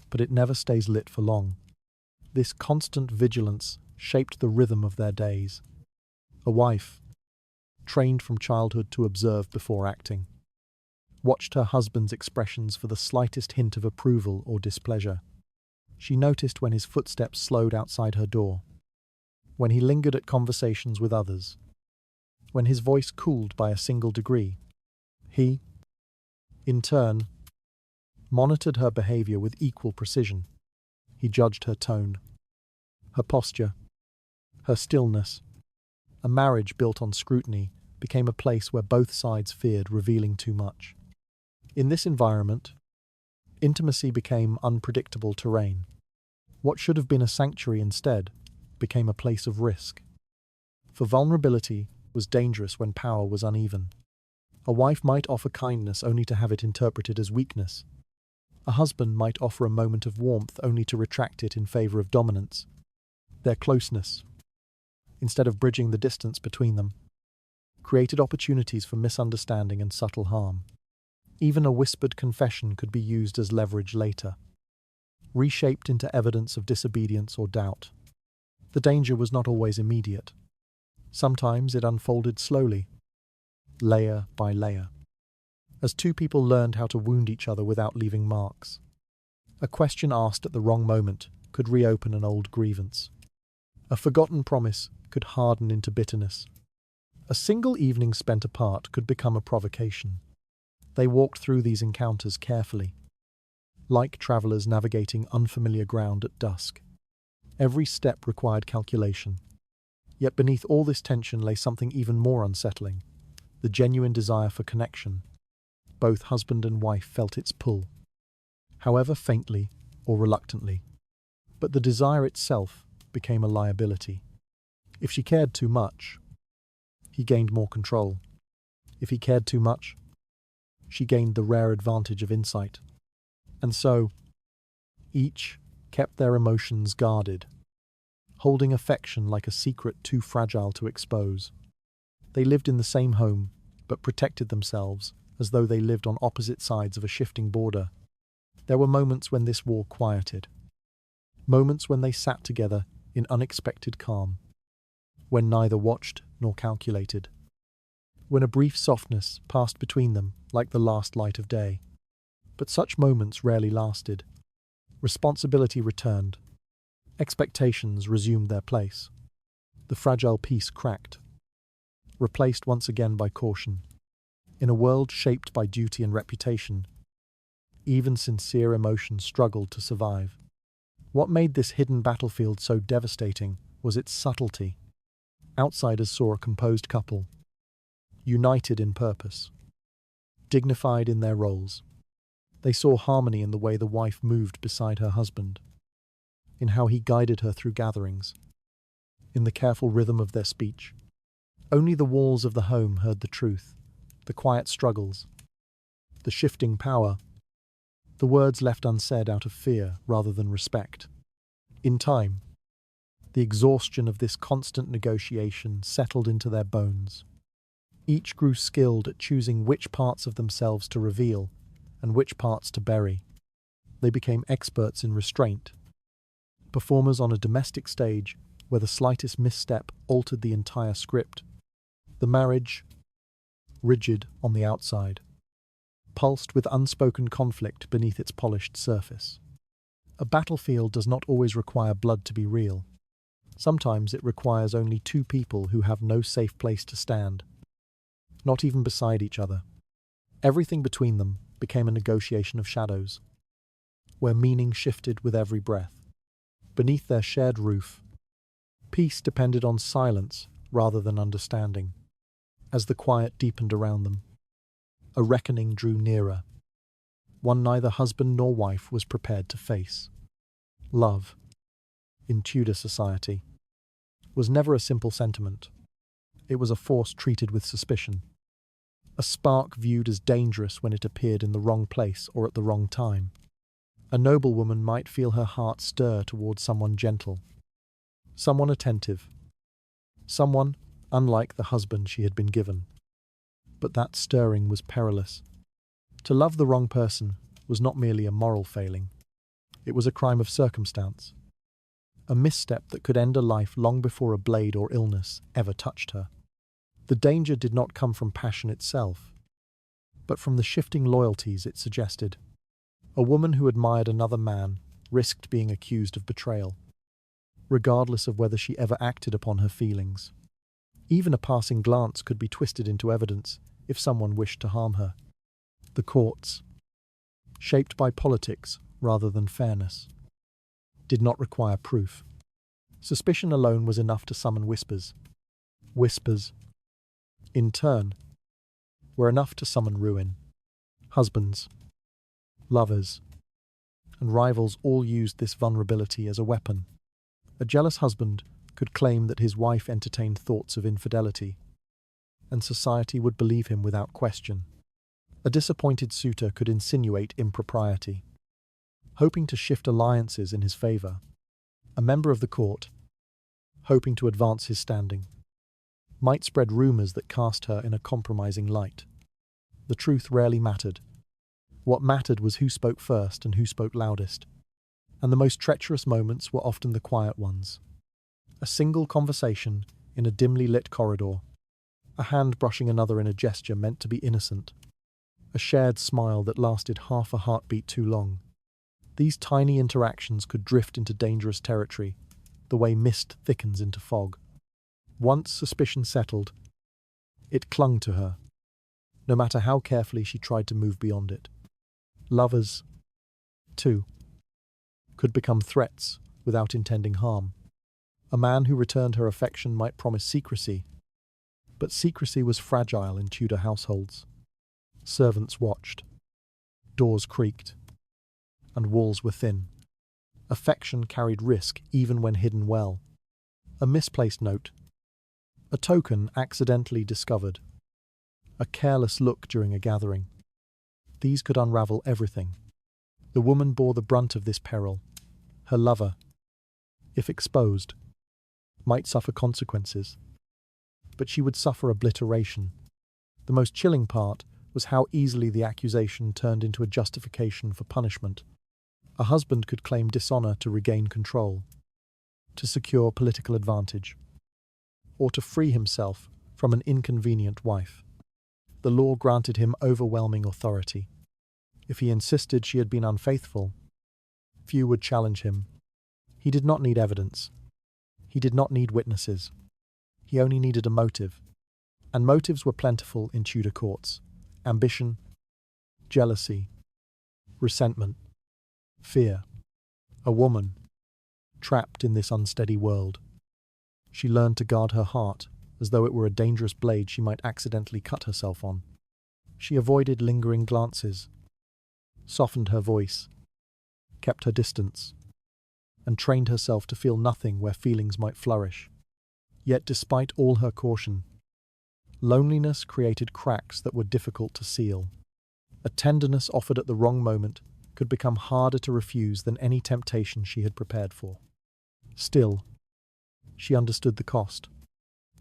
but it never stays lit for long. This constant vigilance shaped the rhythm of their days. A wife, trained from childhood to observe before acting, watched her husband's expressions for the slightest hint of approval or displeasure. She noticed when his footsteps slowed outside her door, when he lingered at conversations with others, when his voice cooled by a single degree. He, in turn, monitored her behavior with equal precision. He judged her tone, her posture, her stillness. A marriage built on scrutiny became a place where both sides feared revealing too much. In this environment, intimacy became unpredictable terrain. What should have been a sanctuary instead became a place of risk. For vulnerability was dangerous when power was uneven. A wife might offer kindness only to have it interpreted as weakness. A husband might offer a moment of warmth only to retract it in favor of dominance. Their closeness, instead of bridging the distance between them, created opportunities for misunderstanding and subtle harm. Even a whispered confession could be used as leverage later, reshaped into evidence of disobedience or doubt. The danger was not always immediate. Sometimes it unfolded slowly, layer by layer, as two people learned how to wound each other without leaving marks. A question asked at the wrong moment could reopen an old grievance. A forgotten promise could harden into bitterness. A single evening spent apart could become a provocation. They walked through these encounters carefully, like travelers navigating unfamiliar ground at dusk. Every step required calculation. Yet beneath all this tension lay something even more unsettling: the genuine desire for connection. Both husband and wife felt its pull, however faintly or reluctantly. But the desire itself became a liability. If she cared too much, he gained more control. If he cared too much, she gained the rare advantage of insight. And so, each kept their emotions guarded, holding affection like a secret too fragile to expose. They lived in the same home, but protected themselves as though they lived on opposite sides of a shifting border. There were moments when this war quieted, moments when they sat together in unexpected calm, when neither watched nor calculated, when a brief softness passed between them like the last light of day. But such moments rarely lasted. Responsibility returned. Expectations resumed their place. The fragile peace cracked, replaced once again by caution. In a world shaped by duty and reputation, even sincere emotion struggled to survive. What made this hidden battlefield so devastating was its subtlety. Outsiders saw a composed couple, united in purpose, dignified in their roles. They saw harmony in the way the wife moved beside her husband, in how he guided her through gatherings, in the careful rhythm of their speech. Only the walls of the home heard the truth, the quiet struggles, the shifting power, the words left unsaid out of fear rather than respect. In time, the exhaustion of this constant negotiation settled into their bones. Each grew skilled at choosing which parts of themselves to reveal and which parts to bury. They became experts in restraint, performers on a domestic stage where the slightest misstep altered the entire script. The marriage, rigid on the outside, pulsed with unspoken conflict beneath its polished surface. A battlefield does not always require blood to be real. Sometimes it requires only two people who have no safe place to stand, not even beside each other. Everything between them became a negotiation of shadows, where meaning shifted with every breath. Beneath their shared roof, peace depended on silence rather than understanding. As the quiet deepened around them, a reckoning drew nearer, one neither husband nor wife was prepared to face. Love, in Tudor society, was never a simple sentiment. It was a force treated with suspicion, a spark viewed as dangerous when it appeared in the wrong place or at the wrong time. A noblewoman might feel her heart stir towards someone gentle, someone attentive, someone unlike the husband she had been given. But that stirring was perilous. To love the wrong person was not merely a moral failing. It was a crime of circumstance, a misstep that could end a life long before a blade or illness ever touched her. The danger did not come from passion itself, but from the shifting loyalties it suggested. A woman who admired another man risked being accused of betrayal, regardless of whether she ever acted upon her feelings. Even a passing glance could be twisted into evidence if someone wished to harm her. The courts, shaped by politics rather than fairness, did not require proof. Suspicion alone was enough to summon whispers. Whispers, in turn, were enough to summon ruin. Husbands, lovers, and rivals all used this vulnerability as a weapon. A jealous husband could claim that his wife entertained thoughts of infidelity, and society would believe him without question. A disappointed suitor could insinuate impropriety, hoping to shift alliances in his favor. A member of the court, hoping to advance his standing, might spread rumors that cast her in a compromising light. The truth rarely mattered. What mattered was who spoke first and who spoke loudest. And the most treacherous moments were often the quiet ones. A single conversation in a dimly lit corridor, a hand brushing another in a gesture meant to be innocent, a shared smile that lasted half a heartbeat too long. These tiny interactions could drift into dangerous territory, the way mist thickens into fog. Once suspicion settled, it clung to her, no matter how carefully she tried to move beyond it. Lovers, too, could become threats without intending harm. A man who returned her affection might promise secrecy, but secrecy was fragile in Tudor households. Servants watched, doors creaked, and walls were thin. Affection carried risk even when hidden well. A misplaced note, a token accidentally discovered, a careless look during a gathering. These could unravel everything. The woman bore the brunt of this peril. Her lover, if exposed, might suffer consequences, but she would suffer obliteration. The most chilling part was how easily the accusation turned into a justification for punishment. A husband could claim dishonor to regain control, to secure political advantage, or to free himself from an inconvenient wife. The law granted him overwhelming authority. If he insisted she had been unfaithful, few would challenge him. He did not need evidence. He did not need witnesses. He only needed a motive. And motives were plentiful in Tudor courts. Ambition, jealousy, resentment, fear. A woman, trapped in this unsteady world. She learned to guard her heart as though it were a dangerous blade she might accidentally cut herself on. She avoided lingering glances, softened her voice, kept her distance, and trained herself to feel nothing where feelings might flourish. Yet despite all her caution, loneliness created cracks that were difficult to seal. A tenderness offered at the wrong moment could become harder to refuse than any temptation she had prepared for. Still, she understood the cost.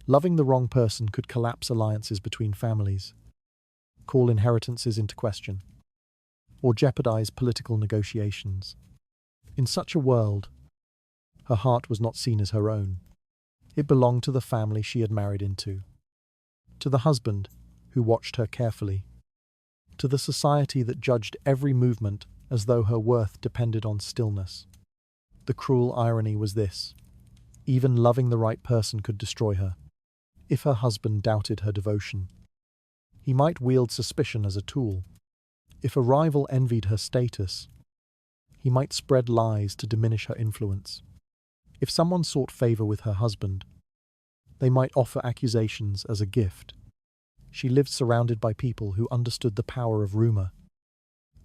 Loving the wrong person could collapse alliances between families, call inheritances into question, or jeopardize political negotiations. In such a world, her heart was not seen as her own. It belonged to the family she had married into, to the husband who watched her carefully, to the society that judged every movement as though her worth depended on stillness. The cruel irony was this: even loving the right person could destroy her. If her husband doubted her devotion, he might wield suspicion as a tool. If a rival envied her status, he might spread lies to diminish her influence. If someone sought favor with her husband, they might offer accusations as a gift. She lived surrounded by people who understood the power of rumor,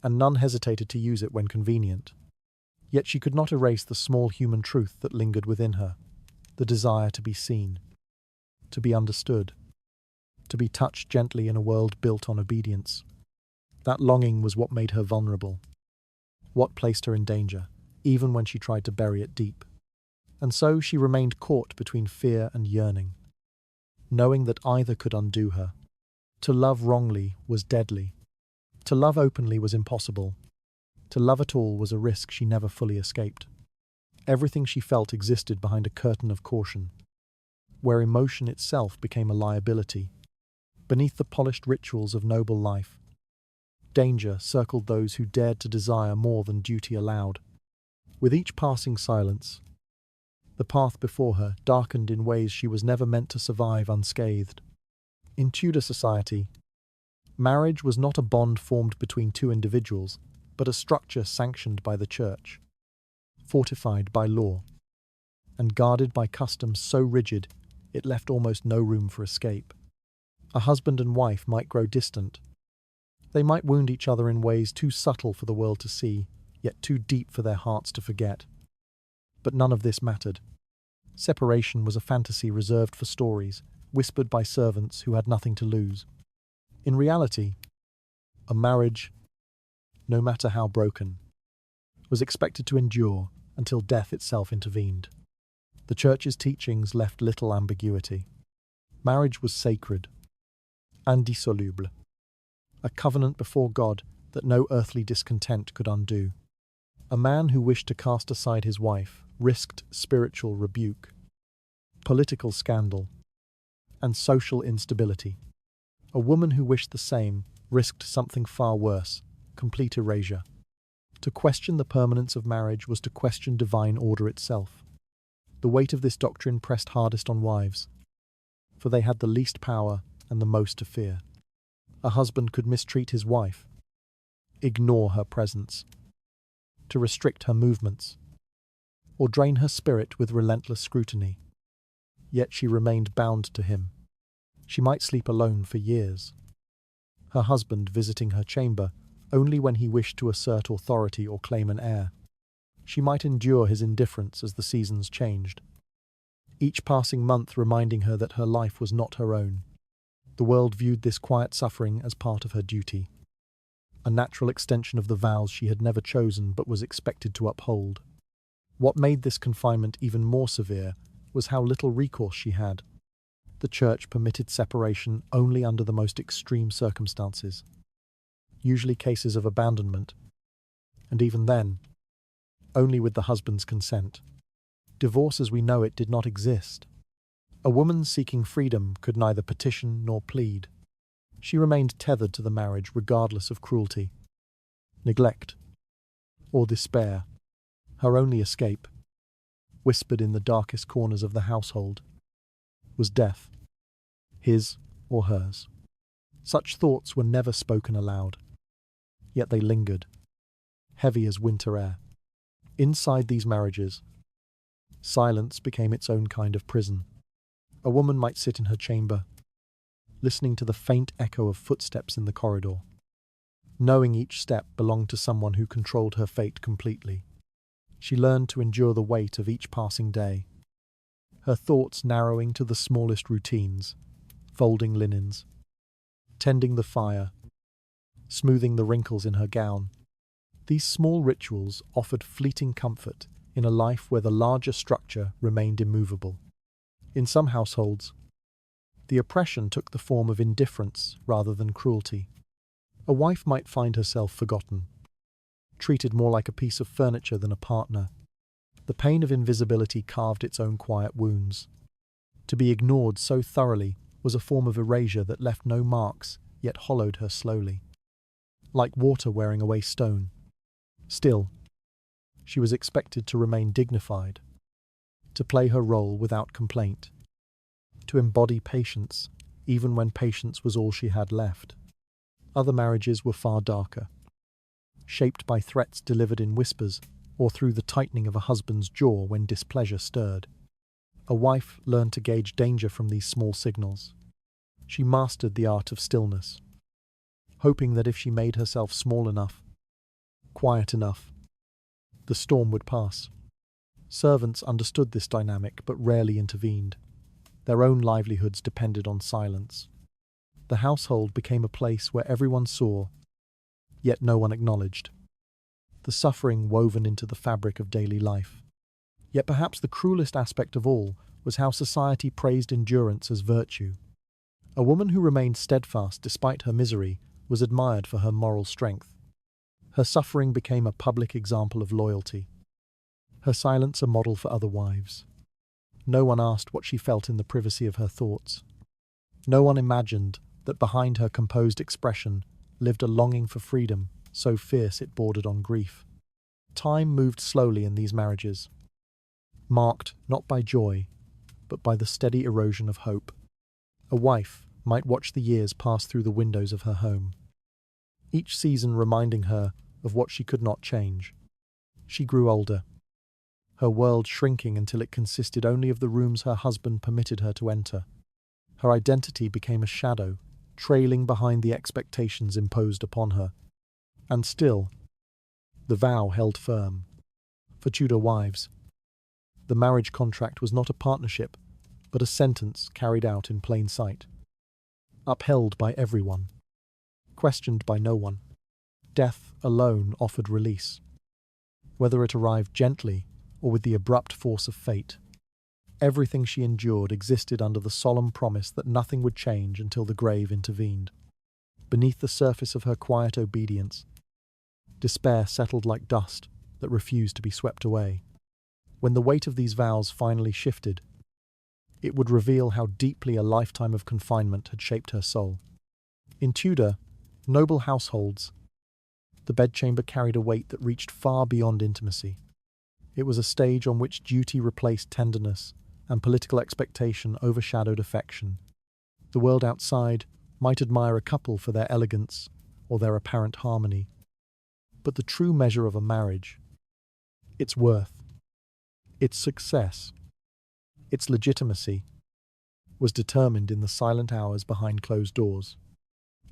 and none hesitated to use it when convenient. Yet she could not erase the small human truth that lingered within her, the desire to be seen, to be understood, to be touched gently in a world built on obedience. That longing was what made her vulnerable, what placed her in danger, even when she tried to bury it deep. And so she remained caught between fear and yearning, knowing that either could undo her. To love wrongly was deadly. To love openly was impossible. To love at all was a risk she never fully escaped. Everything she felt existed behind a curtain of caution, where emotion itself became a liability. Beneath the polished rituals of noble life, danger circled those who dared to desire more than duty allowed. With each passing silence, the path before her darkened in ways she was never meant to survive unscathed. In Tudor society, Marriage was not a bond formed between two individuals, but a structure sanctioned by the church, fortified by law, and guarded by customs so rigid it left almost no room for escape. A husband and wife might grow distant. They might wound each other in ways too subtle for the world to see, yet too deep for their hearts to forget. But none of this mattered. Separation was a fantasy reserved for stories, whispered by servants who had nothing to lose. In reality, a marriage, no matter how broken, was expected to endure until death itself intervened. The Church's teachings left little ambiguity. Marriage was sacred, indissoluble, a covenant before God that no earthly discontent could undo. A man who wished to cast aside his wife risked spiritual rebuke, political scandal, and social instability. A woman who wished the same risked something far worse, complete erasure. To question the permanence of marriage was to question divine order itself. The weight of this doctrine pressed hardest on wives, for they had the least power and the most to fear. A husband could mistreat his wife, ignore her presence, to restrict her movements, or drain her spirit with relentless scrutiny. Yet she remained bound to him. She might sleep alone for years, her husband visiting her chamber only when he wished to assert authority or claim an heir. She might endure his indifference as the seasons changed, each passing month reminding her that her life was not her own. The world viewed this quiet suffering as part of her duty, a natural extension of the vows she had never chosen but was expected to uphold. What made this confinement even more severe was how little recourse she had. The Church permitted separation only under the most extreme circumstances, usually cases of abandonment, and even then, only with the husband's consent. Divorce as we know it did not exist. A woman seeking freedom could neither petition nor plead. She remained tethered to the marriage regardless of cruelty, neglect, or despair. Her only escape, whispered in the darkest corners of the household, was death, his or hers. Such thoughts were never spoken aloud, yet they lingered, heavy as winter air. Inside these marriages, silence became its own kind of prison. A woman might sit in her chamber, listening to the faint echo of footsteps in the corridor, knowing each step belonged to someone who controlled her fate completely. She learned to endure the weight of each passing day, her thoughts narrowing to the smallest routines, folding linens, tending the fire, smoothing the wrinkles in her gown. These small rituals offered fleeting comfort in a life where the larger structure remained immovable. In some households, the oppression took the form of indifference rather than cruelty. A wife might find herself forgotten, treated more like a piece of furniture than a partner. The pain of invisibility carved its own quiet wounds. To be ignored so thoroughly was a form of erasure that left no marks, yet hollowed her slowly, like water wearing away stone. Still, she was expected to remain dignified, to play her role without complaint, to embody patience, even when patience was all she had left. Other marriages were far darker, shaped by threats delivered in whispers or through the tightening of a husband's jaw when displeasure stirred. A wife learned to gauge danger from these small signals. She mastered the art of stillness, hoping that if she made herself small enough, quiet enough, the storm would pass. Servants understood this dynamic but rarely intervened. Their own livelihoods depended on silence. The household became a place where everyone saw, yet no one acknowledged, the suffering woven into the fabric of daily life. Yet perhaps the cruelest aspect of all was how society praised endurance as virtue. A woman who remained steadfast despite her misery was admired for her moral strength. Her suffering became a public example of loyalty, her silence a model for other wives. No one asked what she felt in the privacy of her thoughts. No one imagined that behind her composed expression lived a longing for freedom so fierce it bordered on grief. Time moved slowly in these marriages, marked not by joy, but by the steady erosion of hope. A wife might watch the years pass through the windows of her home, each season reminding her of what she could not change. She grew older, her world shrinking until it consisted only of the rooms her husband permitted her to enter. Her identity became a shadow, trailing behind the expectations imposed upon her. And still, the vow held firm. For Tudor wives, the marriage contract was not a partnership, but a sentence carried out in plain sight. Upheld by everyone, questioned by no one. Death alone offered release. Whether it arrived gently or with the abrupt force of fate, everything she endured existed under the solemn promise that nothing would change until the grave intervened. Beneath the surface of her quiet obedience, despair settled like dust that refused to be swept away. When the weight of these vows finally shifted, it would reveal how deeply a lifetime of confinement had shaped her soul. In Tudor, noble households, the bedchamber carried a weight that reached far beyond intimacy. It was a stage on which duty replaced tenderness and political expectation overshadowed affection. The world outside might admire a couple for their elegance or their apparent harmony, but the true measure of a marriage, its worth, its success, its legitimacy, was determined in the silent hours behind closed doors.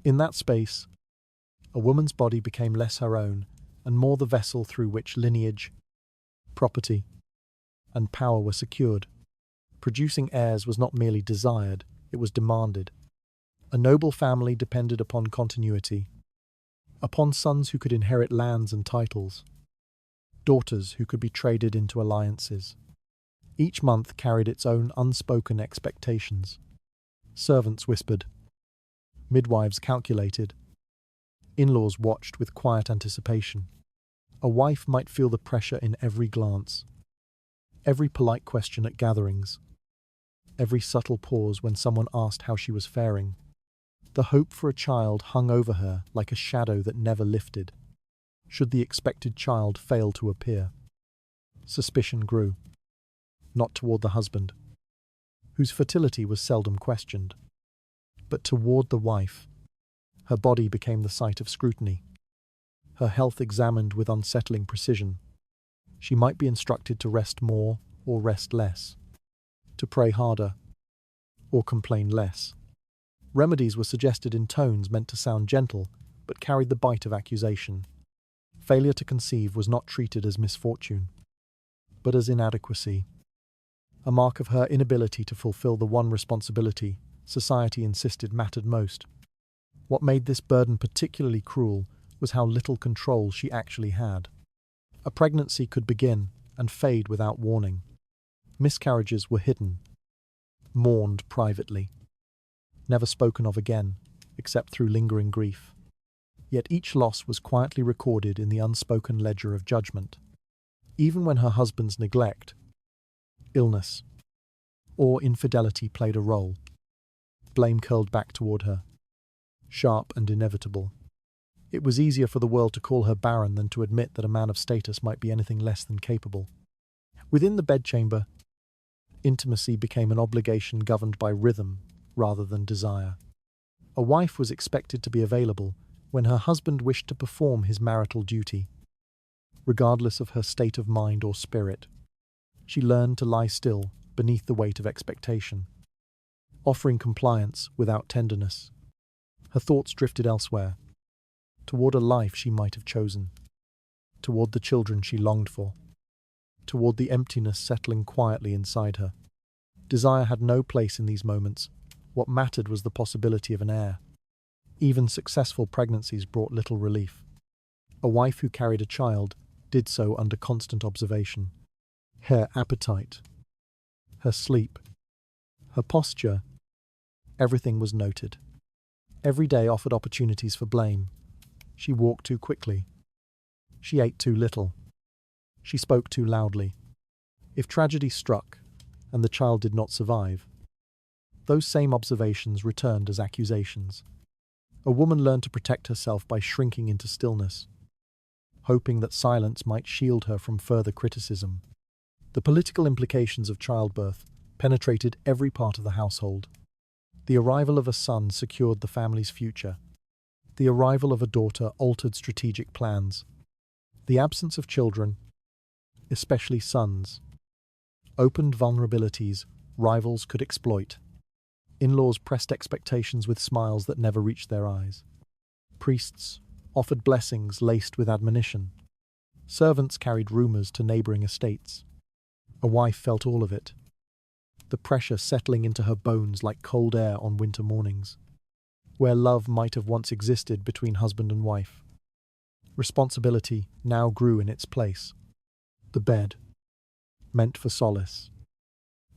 In that space, a woman's body became less her own and more the vessel through which lineage, property, and power were secured. Producing heirs was not merely desired, it was demanded. A noble family depended upon continuity, upon sons who could inherit lands and titles, daughters who could be traded into alliances. Each month carried its own unspoken expectations. Servants whispered, midwives calculated, in-laws watched with quiet anticipation. A wife might feel the pressure in every glance, every polite question at gatherings, every subtle pause when someone asked how she was faring. The hope for a child hung over her like a shadow that never lifted. Should the expected child fail to appear, suspicion grew, not toward the husband, whose fertility was seldom questioned, but toward the wife. Her body became the site of scrutiny, her health examined with unsettling precision. She might be instructed to rest more or rest less, to pray harder or complain less. Remedies were suggested in tones meant to sound gentle, but carried the bite of accusation. Failure to conceive was not treated as misfortune, but as inadequacy, a mark of her inability to fulfill the one responsibility society insisted mattered most. What made this burden particularly cruel was how little control she actually had. A pregnancy could begin and fade without warning. Miscarriages were hidden, mourned privately, never spoken of again, except through lingering grief. Yet each loss was quietly recorded in the unspoken ledger of judgment. Even when her husband's neglect, illness, or infidelity played a role, blame curled back toward her, sharp and inevitable. It was easier for the world to call her barren than to admit that a man of status might be anything less than capable. Within the bedchamber, intimacy became an obligation governed by rhythm rather than desire. A wife was expected to be available when her husband wished to perform his marital duty, regardless of her state of mind or spirit. She learned to lie still beneath the weight of expectation, offering compliance without tenderness. Her thoughts drifted elsewhere, toward a life she might have chosen, toward the children she longed for, toward the emptiness settling quietly inside her. Desire had no place in these moments. What mattered was the possibility of an heir. Even successful pregnancies brought little relief. A wife who carried a child did so under constant observation. Her appetite, her sleep, her posture, everything was noted. Every day offered opportunities for blame. She walked too quickly. She ate too little. She spoke too loudly. If tragedy struck, and the child did not survive, those same observations returned as accusations. A woman learned to protect herself by shrinking into stillness, hoping that silence might shield her from further criticism. The political implications of childbirth penetrated every part of the household. The arrival of a son secured the family's future. The arrival of a daughter altered strategic plans. The absence of children, especially sons, opened vulnerabilities rivals could exploit. In-laws pressed expectations with smiles that never reached their eyes. Priests offered blessings laced with admonition. Servants carried rumors to neighboring estates. A wife felt all of it, the pressure settling into her bones like cold air on winter mornings, where love might have once existed between husband and wife. Responsibility now grew in its place. The bed, meant for solace,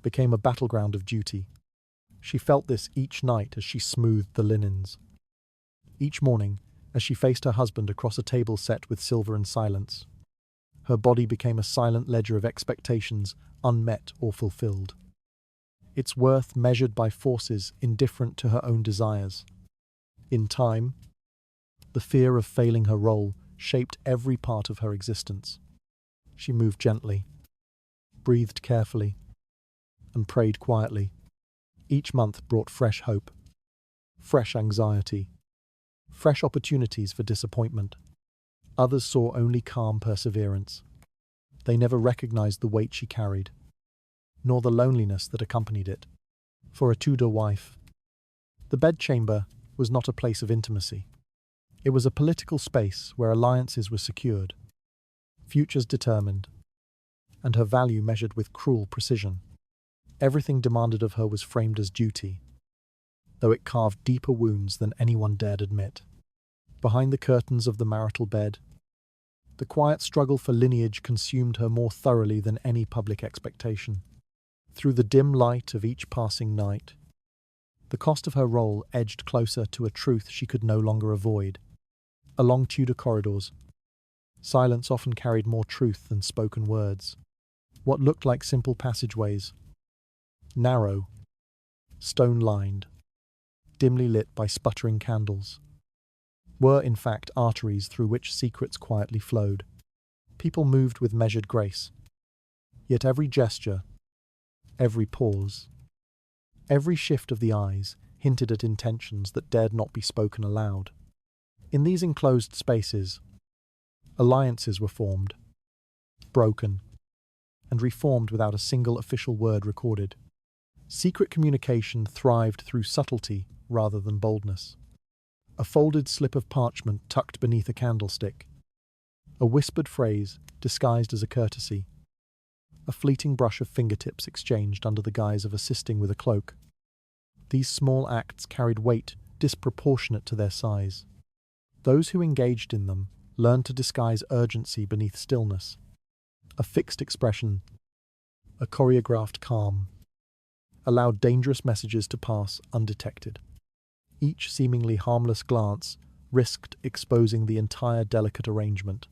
became a battleground of duty. She felt this each night as she smoothed the linens. Each morning, as she faced her husband across a table set with silver and silence, her body became a silent ledger of expectations unmet or fulfilled. Its worth measured by forces indifferent to her own desires. In time, the fear of failing her role shaped every part of her existence. She moved gently, breathed carefully, and prayed quietly. Each month brought fresh hope, fresh anxiety, fresh opportunities for disappointment. Others saw only calm perseverance. They never recognized the weight she carried, nor the loneliness that accompanied it. For a Tudor wife, the bedchamber was not a place of intimacy. It was a political space where alliances were secured, futures determined, and her value measured with cruel precision. Everything demanded of her was framed as duty, though it carved deeper wounds than anyone dared admit. Behind the curtains of the marital bed, the quiet struggle for lineage consumed her more thoroughly than any public expectation. Through the dim light of each passing night, the cost of her role edged closer to a truth she could no longer avoid. Along Tudor corridors, silence often carried more truth than spoken words. What looked like simple passageways, narrow, stone-lined, dimly lit by sputtering candles, were in fact arteries through which secrets quietly flowed. People moved with measured grace, yet every gesture, every pause, every shift of the eyes hinted at intentions that dared not be spoken aloud. In these enclosed spaces, alliances were formed, broken, and reformed without a single official word recorded. Secret communication thrived through subtlety rather than boldness. A folded slip of parchment tucked beneath a candlestick, a whispered phrase disguised as a courtesy, a fleeting brush of fingertips exchanged under the guise of assisting with a cloak. These small acts carried weight disproportionate to their size. Those who engaged in them learned to disguise urgency beneath stillness, a fixed expression, a choreographed calm, allowed dangerous messages to pass undetected. Each seemingly harmless glance risked exposing the entire delicate arrangement.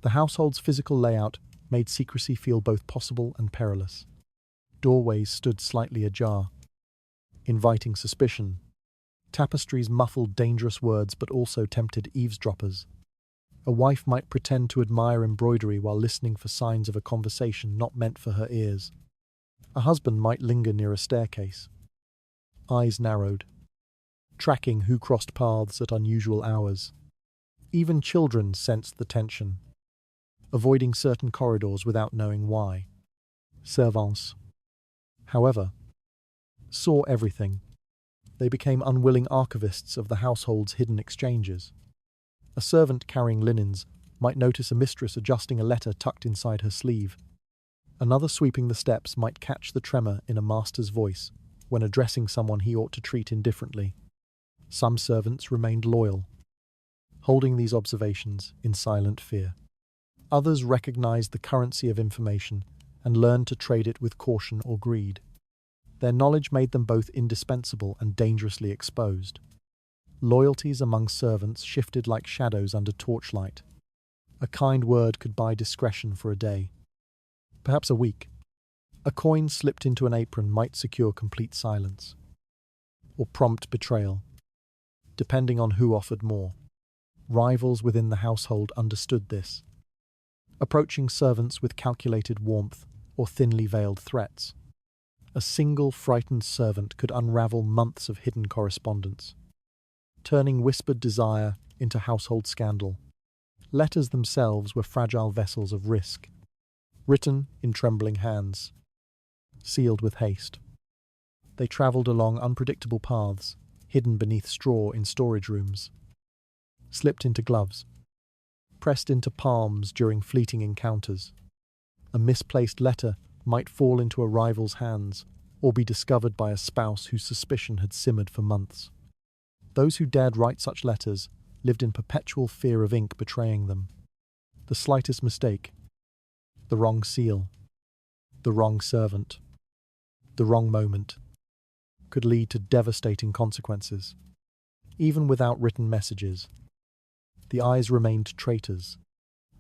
The household's physical layout made secrecy feel both possible and perilous. Doorways stood slightly ajar, inviting suspicion. Tapestries muffled dangerous words but also tempted eavesdroppers. A wife might pretend to admire embroidery while listening for signs of a conversation not meant for her ears. A husband might linger near a staircase, eyes narrowed, tracking who crossed paths at unusual hours. Even children sensed the tension, avoiding certain corridors without knowing why. Servants, however, saw everything. They became unwilling archivists of the household's hidden exchanges. A servant carrying linens might notice a mistress adjusting a letter tucked inside her sleeve. Another sweeping the steps might catch the tremor in a master's voice when addressing someone he ought to treat indifferently. Some servants remained loyal, holding these observations in silent fear. Others recognized the currency of information and learned to trade it with caution or greed. Their knowledge made them both indispensable and dangerously exposed. Loyalties among servants shifted like shadows under torchlight. A kind word could buy discretion for a day, perhaps a week. A coin slipped into an apron might secure complete silence, or prompt betrayal, depending on who offered more. Rivals within the household understood this, approaching servants with calculated warmth or thinly veiled threats. A single frightened servant could unravel months of hidden correspondence, turning whispered desire into household scandal. Letters themselves were fragile vessels of risk, written in trembling hands, sealed with haste. They travelled along unpredictable paths, hidden beneath straw in storage rooms, slipped into gloves, pressed into palms during fleeting encounters. A misplaced letter might fall into a rival's hands or be discovered by a spouse whose suspicion had simmered for months. Those who dared write such letters lived in perpetual fear of ink betraying them. The slightest mistake, the wrong seal, the wrong servant, the wrong moment, could lead to devastating consequences. Even without written messages, the eyes remained traitors.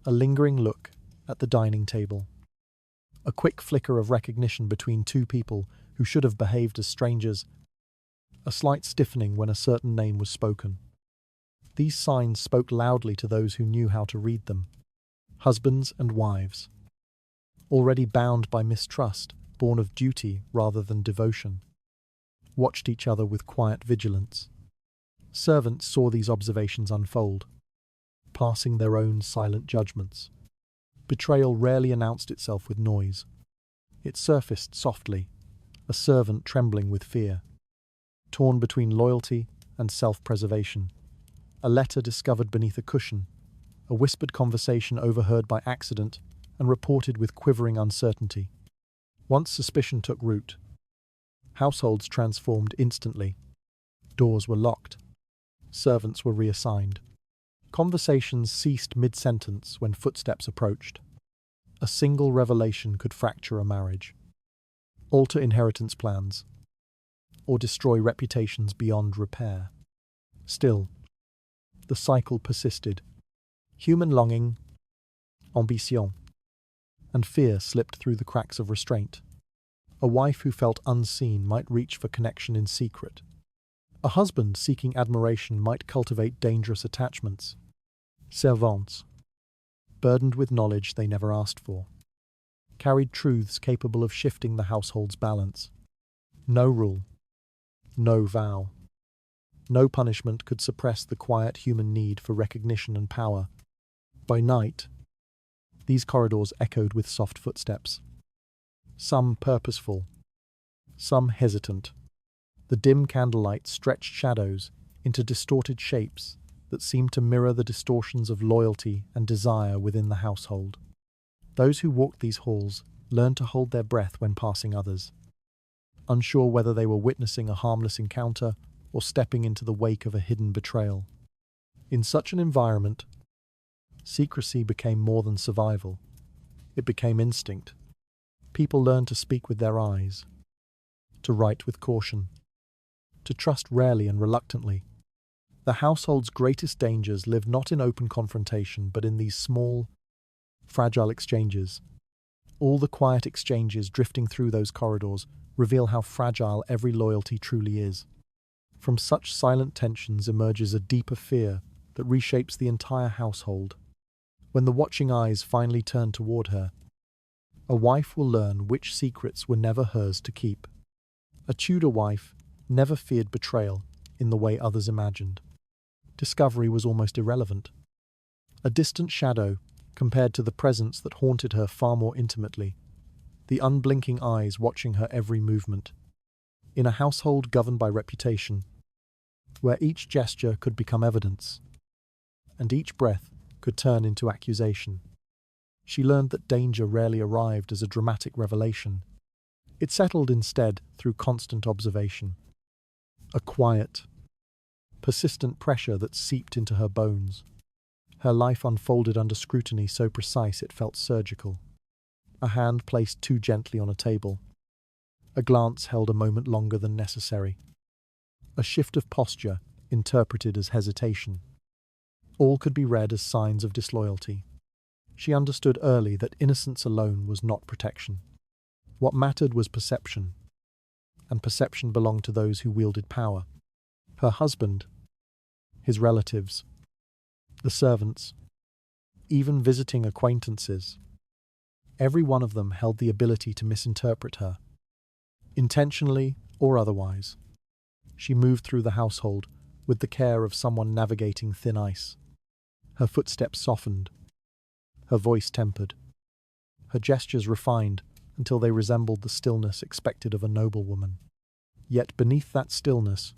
A lingering look at the dining table, a quick flicker of recognition between two people who should have behaved as strangers, a slight stiffening when a certain name was spoken. These signs spoke loudly to those who knew how to read them. Husbands and wives, already bound by mistrust, born of duty rather than devotion, watched each other with quiet vigilance. Servants saw these observations unfold, passing their own silent judgments. Betrayal rarely announced itself with noise. It surfaced softly, a servant trembling with fear, torn between loyalty and self-preservation. A letter discovered beneath a cushion, a whispered conversation overheard by accident and reported with quivering uncertainty. Once suspicion took root, households transformed instantly. Doors were locked. Servants were reassigned. Conversations ceased mid-sentence when footsteps approached. A single revelation could fracture a marriage, alter inheritance plans, or destroy reputations beyond repair. Still, the cycle persisted. Human longing, ambition, and fear slipped through the cracks of restraint. A wife who felt unseen might reach for connection in secret. A husband seeking admiration might cultivate dangerous attachments. Servants, burdened with knowledge they never asked for, carried truths capable of shifting the household's balance. No rule, no vow, no punishment could suppress the quiet human need for recognition and power. By night, these corridors echoed with soft footsteps, some purposeful, some hesitant. The dim candlelight stretched shadows into distorted shapes that seemed to mirror the distortions of loyalty and desire within the household. Those who walked these halls learned to hold their breath when passing others, unsure whether they were witnessing a harmless encounter or stepping into the wake of a hidden betrayal. In such an environment, secrecy became more than survival. It became instinct. People learned to speak with their eyes, to write with caution, to trust rarely and reluctantly. The household's greatest dangers lived not in open confrontation, but in these small, fragile exchanges. All the quiet exchanges drifting through those corridors reveal how fragile every loyalty truly is. From such silent tensions emerges a deeper fear that reshapes the entire household. When the watching eyes finally turn toward her, a wife will learn which secrets were never hers to keep. A Tudor wife never feared betrayal in the way others imagined. Discovery was almost irrelevant, a distant shadow compared to the presence that haunted her far more intimately, the unblinking eyes watching her every movement. In a household governed by reputation, where each gesture could become evidence, and each breath could turn into accusation, she learned that danger rarely arrived as a dramatic revelation. It settled instead through constant observation, a quiet, persistent pressure that seeped into her bones. Her life unfolded under scrutiny so precise it felt surgical. A hand placed too gently on a table. A glance held a moment longer than necessary. A shift of posture interpreted as hesitation. All could be read as signs of disloyalty. She understood early that innocence alone was not protection. What mattered was perception, and perception belonged to those who wielded power. Her husband, his relatives, the servants, even visiting acquaintances. Every one of them held the ability to misinterpret her. Intentionally or otherwise, she moved through the household with the care of someone navigating thin ice. Her footsteps softened, her voice tempered, her gestures refined until they resembled the stillness expected of a noblewoman. Yet beneath that stillness,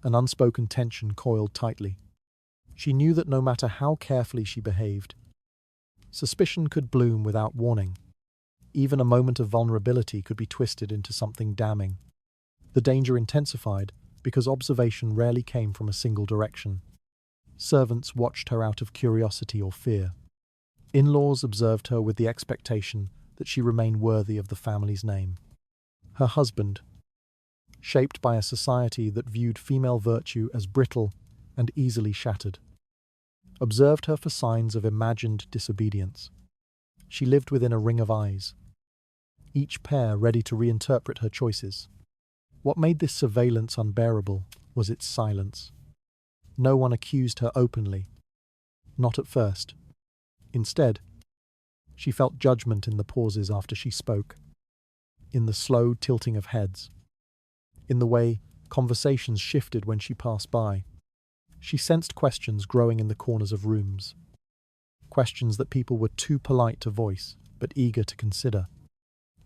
an unspoken tension coiled tightly. She knew that no matter how carefully she behaved, suspicion could bloom without warning. Even a moment of vulnerability could be twisted into something damning. The danger intensified because observation rarely came from a single direction. Servants watched her out of curiosity or fear. In-laws observed her with the expectation that she remain worthy of the family's name. Her husband, shaped by a society that viewed female virtue as brittle and easily shattered, observed her for signs of imagined disobedience. She lived within a ring of eyes, each pair ready to reinterpret her choices. What made this surveillance unbearable was its silence. No one accused her openly, not at first. Instead, she felt judgment in the pauses after she spoke, in the slow tilting of heads, in the way conversations shifted when she passed by. She sensed questions growing in the corners of rooms, questions that people were too polite to voice but eager to consider.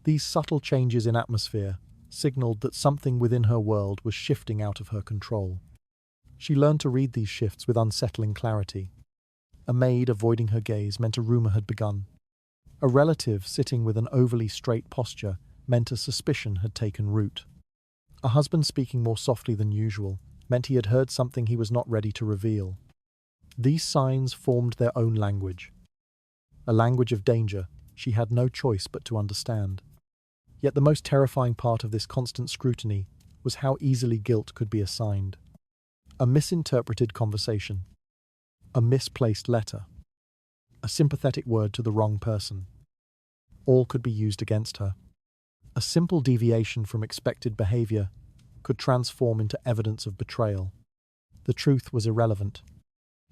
These subtle changes in atmosphere signaled that something within her world was shifting out of her control. She learned to read these shifts with unsettling clarity. A maid avoiding her gaze meant a rumor had begun. A relative sitting with an overly straight posture meant a suspicion had taken root. A husband speaking more softly than usual meant he had heard something he was not ready to reveal. These signs formed their own language, a language of danger she had no choice but to understand. Yet the most terrifying part of this constant scrutiny was how easily guilt could be assigned. A misinterpreted conversation, a misplaced letter, a sympathetic word to the wrong person, all could be used against her. A simple deviation from expected behavior could transform into evidence of betrayal. The truth was irrelevant.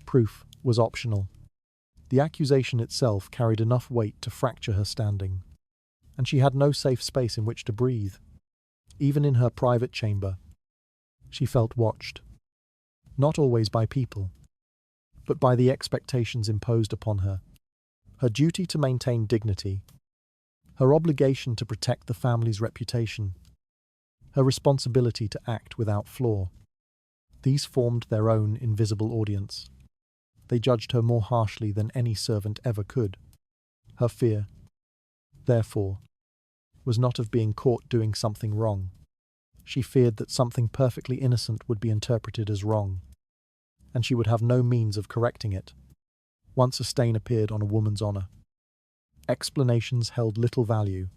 Proof was optional. The accusation itself carried enough weight to fracture her standing, and she had no safe space in which to breathe. Even in her private chamber, she felt watched, not always by people, but by the expectations imposed upon her. Her duty to maintain dignity, her obligation to protect the family's reputation, her responsibility to act without flaw. These formed their own invisible audience. They judged her more harshly than any servant ever could. Her fear, therefore, was not of being caught doing something wrong. She feared that something perfectly innocent would be interpreted as wrong, and she would have no means of correcting it once a stain appeared on a woman's honor. Explanations held little value.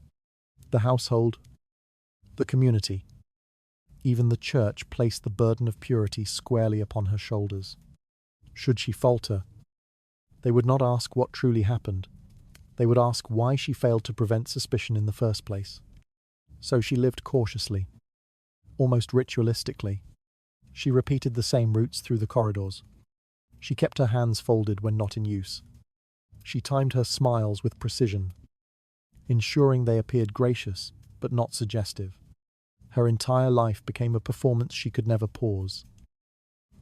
The household, the community, even the church placed the burden of purity squarely upon her shoulders. Should she falter, they would not ask what truly happened. They would ask why she failed to prevent suspicion in the first place. So she lived cautiously, almost ritualistically. She repeated the same routes through the corridors. She kept her hands folded when not in use. She timed her smiles with precision, ensuring they appeared gracious but not suggestive. Her entire life became a performance she could never pause,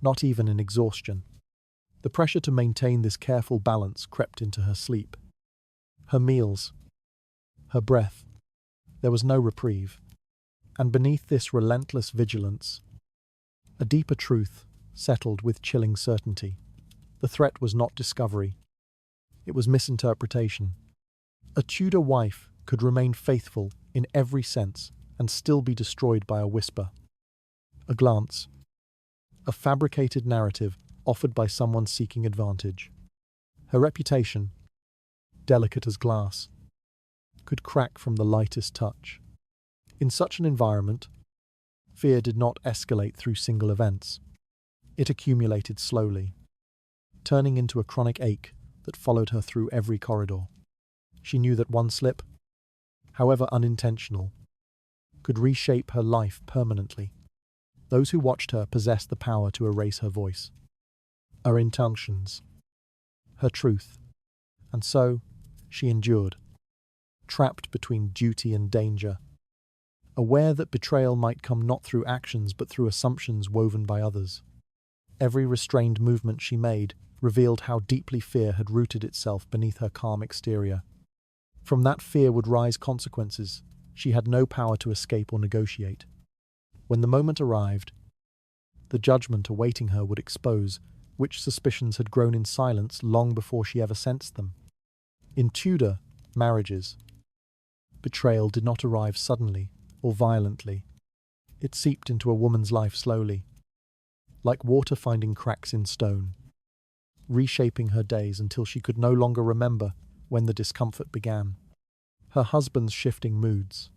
not even in exhaustion. The pressure to maintain this careful balance crept into her sleep, her meals, her breath. There was no reprieve. And beneath this relentless vigilance, a deeper truth settled with chilling certainty. The threat was not discovery. It was misinterpretation. A Tudor wife could remain faithful in every sense and still be destroyed by a whisper, a glance, a fabricated narrative offered by someone seeking advantage. Her reputation, delicate as glass, could crack from the lightest touch. In such an environment, fear did not escalate through single events. It accumulated slowly, turning into a chronic ache that followed her through every corridor. She knew that one slip, however unintentional, could reshape her life permanently. Those who watched her possessed the power to erase her voice, her intentions, her truth, and so she endured, trapped between duty and danger, aware that betrayal might come not through actions but through assumptions woven by others. Every restrained movement she made revealed how deeply fear had rooted itself beneath her calm exterior. From that fear would rise consequences she had no power to escape or negotiate. When the moment arrived, the judgment awaiting her would expose which suspicions had grown in silence long before she ever sensed them. In Tudor marriages, betrayal did not arrive suddenly or violently. It seeped into a woman's life slowly, like water finding cracks in stone, reshaping her days until she could no longer remember when the discomfort began. Her husband's shifting moods,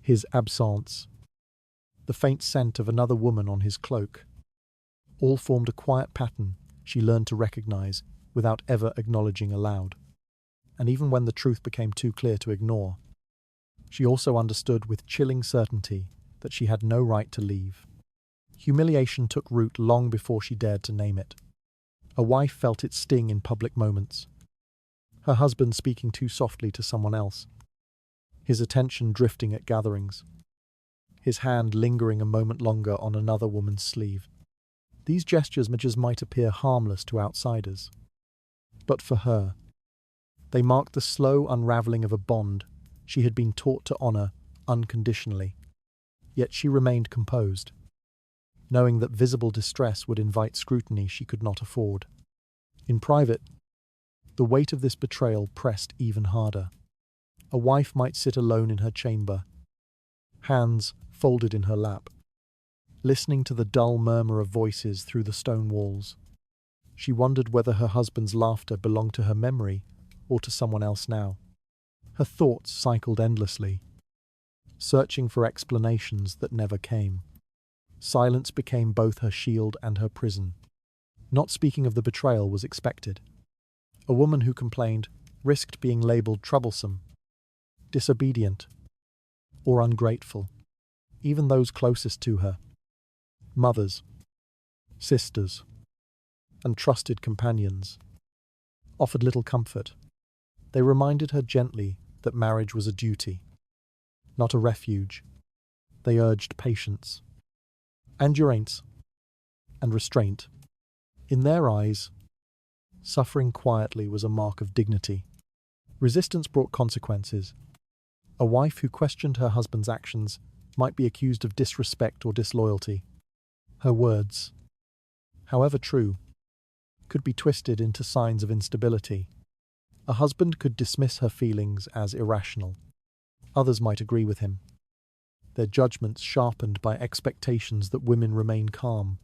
his absence, the faint scent of another woman on his cloak, all formed a quiet pattern she learned to recognize without ever acknowledging aloud. And even when the truth became too clear to ignore, she also understood with chilling certainty that she had no right to leave. Humiliation took root long before she dared to name it. A wife felt its sting in public moments, her husband speaking too softly to someone else, his attention drifting at gatherings, his hand lingering a moment longer on another woman's sleeve. These gestures might appear harmless to outsiders, but for her, they marked the slow unraveling of a bond she had been taught to honor unconditionally. Yet she remained composed, knowing that visible distress would invite scrutiny she could not afford. In private, the weight of this betrayal pressed even harder. A wife might sit alone in her chamber, hands folded in her lap, listening to the dull murmur of voices through the stone walls. She wondered whether her husband's laughter belonged to her memory or to someone else now. Her thoughts cycled endlessly, searching for explanations that never came. Silence became both her shield and her prison. Not speaking of the betrayal was expected. A woman who complained risked being labelled troublesome, disobedient, or ungrateful. Even those closest to her, mothers, sisters, and trusted companions, offered little comfort. They reminded her gently that marriage was a duty, not a refuge. They urged patience, endurance, and restraint. In their eyes, suffering quietly was a mark of dignity. Resistance brought consequences. A wife who questioned her husband's actions might be accused of disrespect or disloyalty. Her words, however true, could be twisted into signs of instability. A husband could dismiss her feelings as irrational. Others might agree with him, their judgments sharpened by expectations that women remain calm,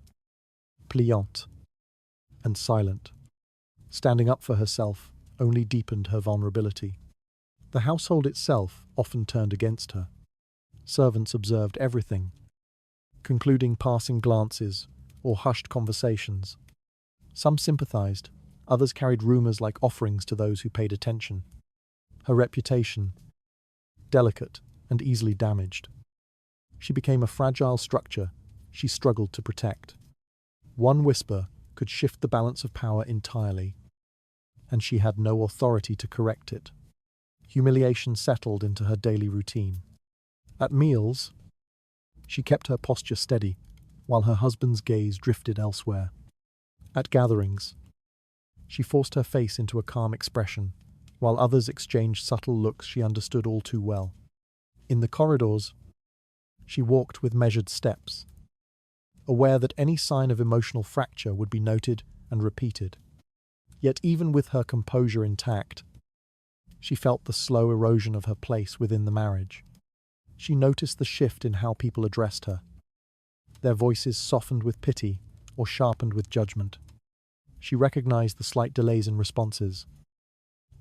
pliant, and silent. Standing up for herself only deepened her vulnerability. The household itself often turned against her. Servants observed everything, concluding passing glances or hushed conversations. Some sympathized, others carried rumors like offerings to those who paid attention. Her reputation, delicate and easily damaged. She became a fragile structure she struggled to protect. One whisper could shift the balance of power entirely, and she had no authority to correct it. Humiliation settled into her daily routine. At meals, she kept her posture steady, while her husband's gaze drifted elsewhere. At gatherings, she forced her face into a calm expression, while others exchanged subtle looks she understood all too well. In the corridors, she walked with measured steps, aware that any sign of emotional fracture would be noted and repeated. Yet even with her composure intact, she felt the slow erosion of her place within the marriage. She noticed the shift in how people addressed her. Their voices softened with pity or sharpened with judgment. She recognized the slight delays in responses,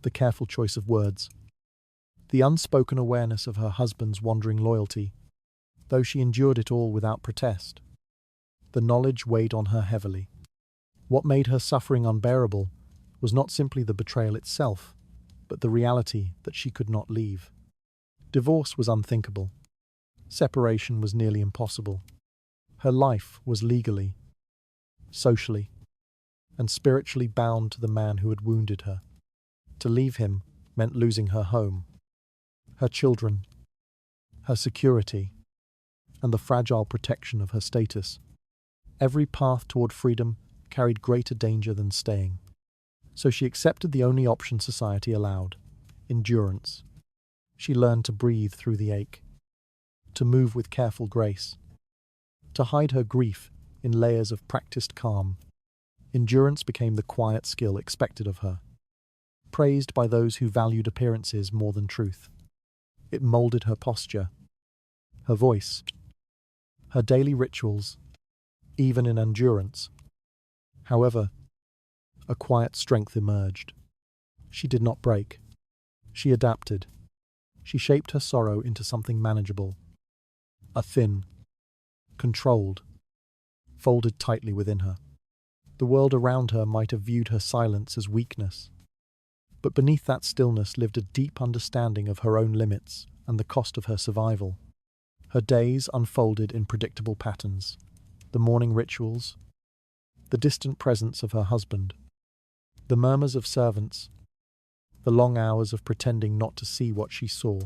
the careful choice of words, the unspoken awareness of her husband's wandering loyalty, though she endured it all without protest. The knowledge weighed on her heavily. What made her suffering unbearable was not simply the betrayal itself, but the reality that she could not leave. Divorce was unthinkable. Separation was nearly impossible. Her life was legally, socially, and spiritually bound to the man who had wounded her. To leave him meant losing her home, her children, her security, and the fragile protection of her status. Every path toward freedom carried greater danger than staying. So she accepted the only option society allowed: endurance. She learned to breathe through the ache, to move with careful grace, to hide her grief in layers of practiced calm. Endurance became the quiet skill expected of her, praised by those who valued appearances more than truth. It molded her posture, her voice, her daily rituals, even in endurance. However, a quiet strength emerged. She did not break. She adapted. She shaped her sorrow into something manageable. A thin, controlled, folded tightly within her. The world around her might have viewed her silence as weakness, but beneath that stillness lived a deep understanding of her own limits and the cost of her survival. Her days unfolded in predictable patterns: the morning rituals, the distant presence of her husband, the murmurs of servants, the long hours of pretending not to see what she saw.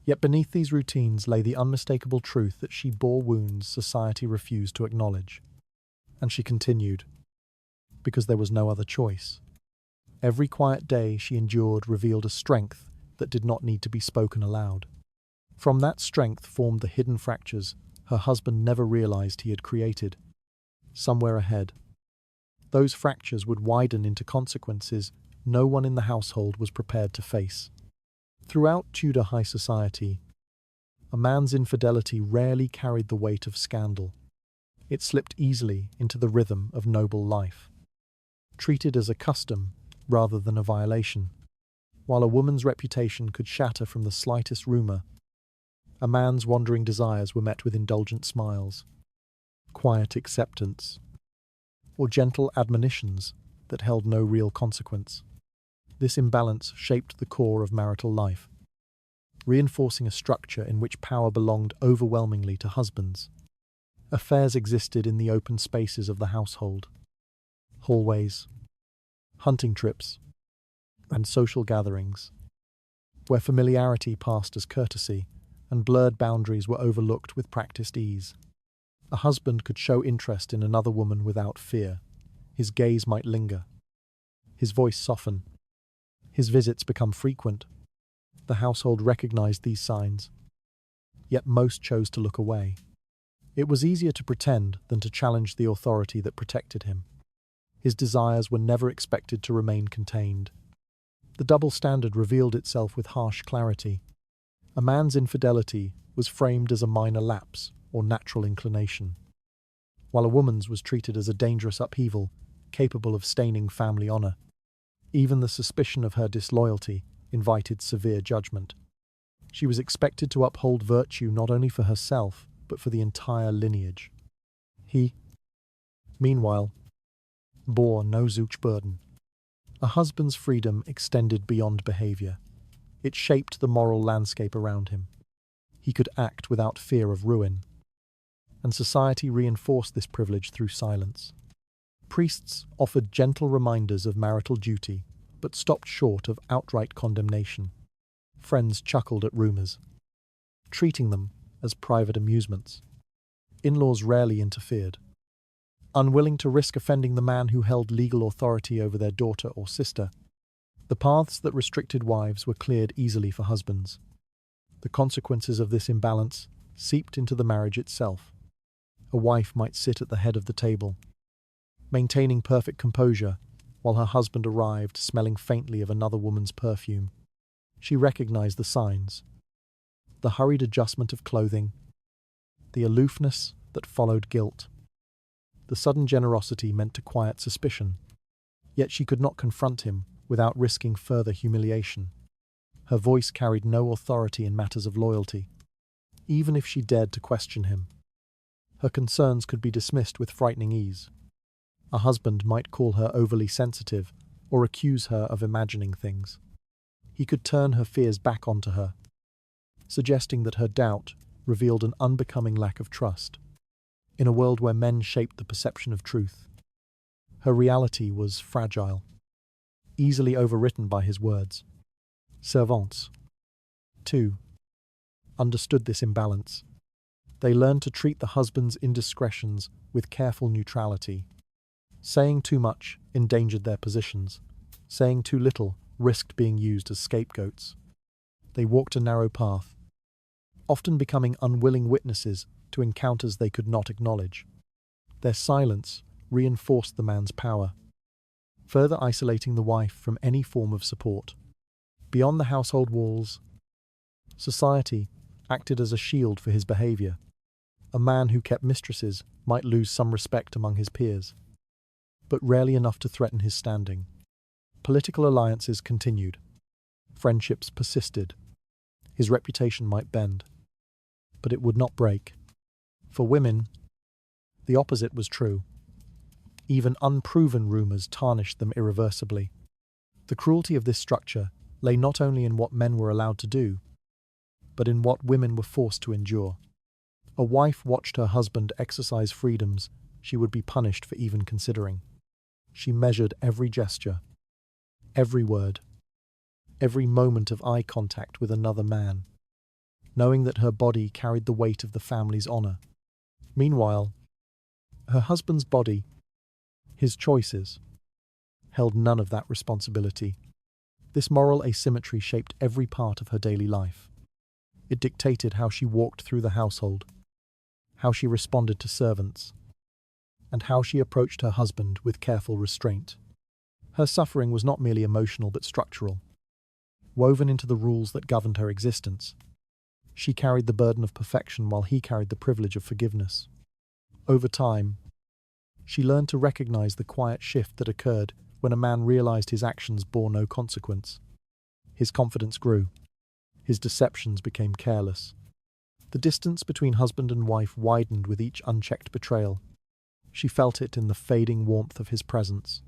Yet beneath these routines lay the unmistakable truth that she bore wounds society refused to acknowledge. And she continued, because there was no other choice. Every quiet day she endured revealed a strength that did not need to be spoken aloud. From that strength formed the hidden fractures her husband never realized he had created. Somewhere ahead, those fractures would widen into consequences no one in the household was prepared to face. Throughout Tudor High Society, a man's infidelity rarely carried the weight of scandal. It slipped easily into the rhythm of noble life, treated as a custom rather than a violation. While a woman's reputation could shatter from the slightest rumor, a man's wandering desires were met with indulgent smiles, quiet acceptance, or gentle admonitions that held no real consequence. This imbalance shaped the core of marital life, reinforcing a structure in which power belonged overwhelmingly to husbands. Affairs existed in the open spaces of the household: hallways, hunting trips, and social gatherings, where familiarity passed as courtesy and blurred boundaries were overlooked with practiced ease. A husband could show interest in another woman without fear. His gaze might linger, his voice soften, his visits become frequent. The household recognized these signs, yet most chose to look away. It was easier to pretend than to challenge the authority that protected him. His desires were never expected to remain contained. The double standard revealed itself with harsh clarity. A man's infidelity was framed as a minor lapse or natural inclination, while a woman's was treated as a dangerous upheaval capable of staining family honor. Even the suspicion of her disloyalty invited severe judgment. She was expected to uphold virtue not only for herself, but for the entire lineage. He, meanwhile, bore no such burden. A husband's freedom extended beyond behavior. It shaped the moral landscape around him. He could act without fear of ruin, and society reinforced this privilege through silence. Priests offered gentle reminders of marital duty, but stopped short of outright condemnation. Friends chuckled at rumors, treating them as private amusements. In-laws rarely interfered, unwilling to risk offending the man who held legal authority over their daughter or sister. The paths that restricted wives were cleared easily for husbands. The consequences of this imbalance seeped into the marriage itself. A wife might sit at the head of the table, maintaining perfect composure, while her husband arrived smelling faintly of another woman's perfume. She recognized the signs: the hurried adjustment of clothing, the aloofness that followed guilt, the sudden generosity meant to quiet suspicion. Yet she could not confront him without risking further humiliation. Her voice carried no authority in matters of loyalty. Even if she dared to question him, her concerns could be dismissed with frightening ease. A husband might call her overly sensitive or accuse her of imagining things. He could turn her fears back onto her, suggesting that her doubt revealed an unbecoming lack of trust. In a world where men shaped the perception of truth, her reality was fragile, easily overwritten by his words. Servants, too, understood this imbalance. They learned to treat the husband's indiscretions with careful neutrality. Saying too much endangered their positions. Saying too little risked being used as scapegoats. They walked a narrow path, often becoming unwilling witnesses to encounters they could not acknowledge. Their silence reinforced the man's power, further isolating the wife from any form of support. Beyond the household walls, society acted as a shield for his behavior. A man who kept mistresses might lose some respect among his peers, but rarely enough to threaten his standing. Political alliances continued. Friendships persisted. His reputation might bend, but it would not break. For women, the opposite was true. Even unproven rumors tarnished them irreversibly. The cruelty of this structure lay not only in what men were allowed to do, but in what women were forced to endure. A wife watched her husband exercise freedoms she would be punished for even considering. She measured every gesture, every word, every moment of eye contact with another man, knowing that her body carried the weight of the family's honor. Meanwhile, her husband's body, his choices, held none of that responsibility. This moral asymmetry shaped every part of her daily life. It dictated how she walked through the household, how she responded to servants, and how she approached her husband with careful restraint. Her suffering was not merely emotional but structural. Woven into the rules that governed her existence, she carried the burden of perfection while he carried the privilege of forgiveness. Over time, she learned to recognize the quiet shift that occurred when a man realized his actions bore no consequence. His confidence grew. His deceptions became careless. The distance between husband and wife widened with each unchecked betrayal. She felt it in the fading warmth of his presence,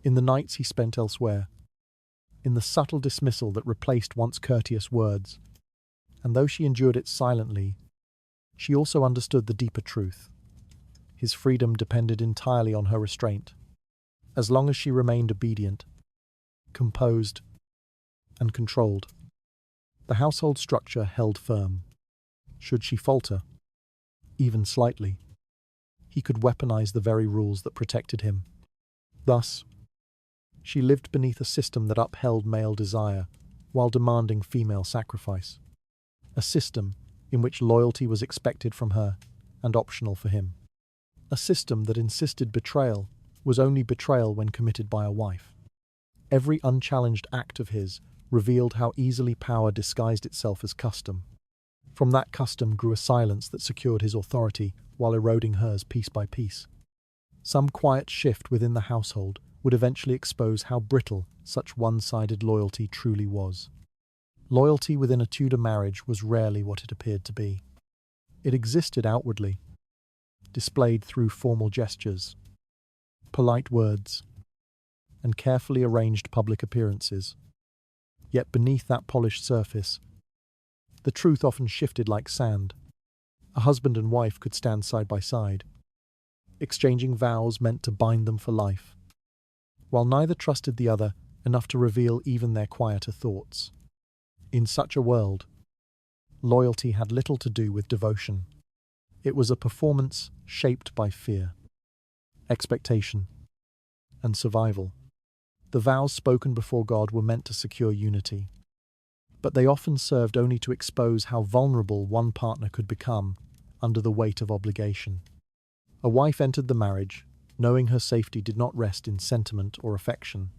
in the nights he spent elsewhere, in the subtle dismissal that replaced once courteous words. And though she endured it silently, she also understood the deeper truth. His freedom depended entirely on her restraint. As long as she remained obedient, composed, and controlled, the household structure held firm. Should she falter, even slightly, he could weaponize the very rules that protected him. Thus, she lived beneath a system that upheld male desire while demanding female sacrifice. A system in which loyalty was expected from her and optional for him. A system that insisted betrayal was only betrayal when committed by a wife. Every unchallenged act of his revealed how easily power disguised itself as custom. From that custom grew a silence that secured his authority while eroding hers piece by piece. Some quiet shift within the household would eventually expose how brittle such one-sided loyalty truly was. Loyalty within a Tudor marriage was rarely what it appeared to be. It existed outwardly, displayed through formal gestures, polite words, and carefully arranged public appearances. Yet beneath that polished surface, the truth often shifted like sand. A husband and wife could stand side by side, exchanging vows meant to bind them for life, while neither trusted the other enough to reveal even their quieter thoughts. In such a world, loyalty had little to do with devotion. It was a performance shaped by fear, expectation, and survival. The vows spoken before God were meant to secure unity, but they often served only to expose how vulnerable one partner could become under the weight of obligation. A wife entered the marriage, knowing her safety did not rest in sentiment or affection.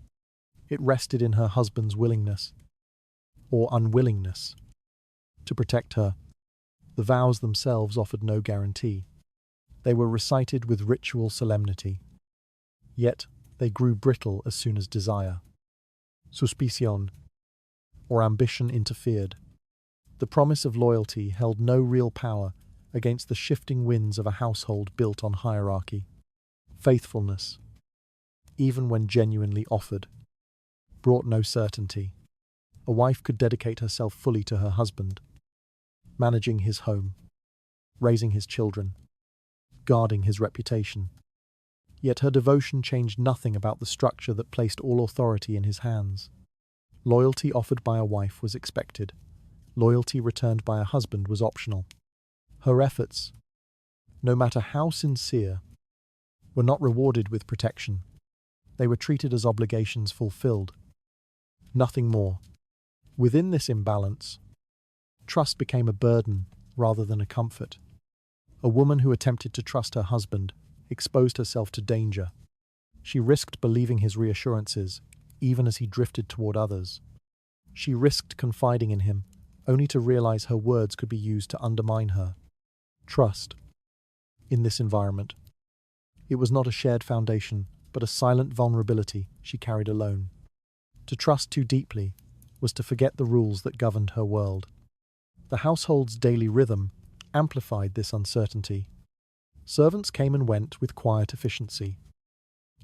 It rested in her husband's willingness, or unwillingness, to protect her. The vows themselves offered no guarantee. They were recited with ritual solemnity. Yet they grew brittle as soon as desire, suspicion, or ambition interfered. The promise of loyalty held no real power against the shifting winds of a household built on hierarchy. Faithfulness, even when genuinely offered, brought no certainty. A wife could dedicate herself fully to her husband, managing his home, raising his children, guarding his reputation. Yet her devotion changed nothing about the structure that placed all authority in his hands. Loyalty offered by a wife was expected, loyalty returned by a husband was optional. Her efforts, no matter how sincere, were not rewarded with protection. They were treated as obligations fulfilled. Nothing more. Within this imbalance, trust became a burden rather than a comfort. A woman who attempted to trust her husband exposed herself to danger. She risked believing his reassurances, even as he drifted toward others. She risked confiding in him, only to realize her words could be used to undermine her. Trust. In this environment, it was not a shared foundation, but a silent vulnerability she carried alone. To trust too deeply was to forget the rules that governed her world. The household's daily rhythm amplified this uncertainty. Servants came and went with quiet efficiency,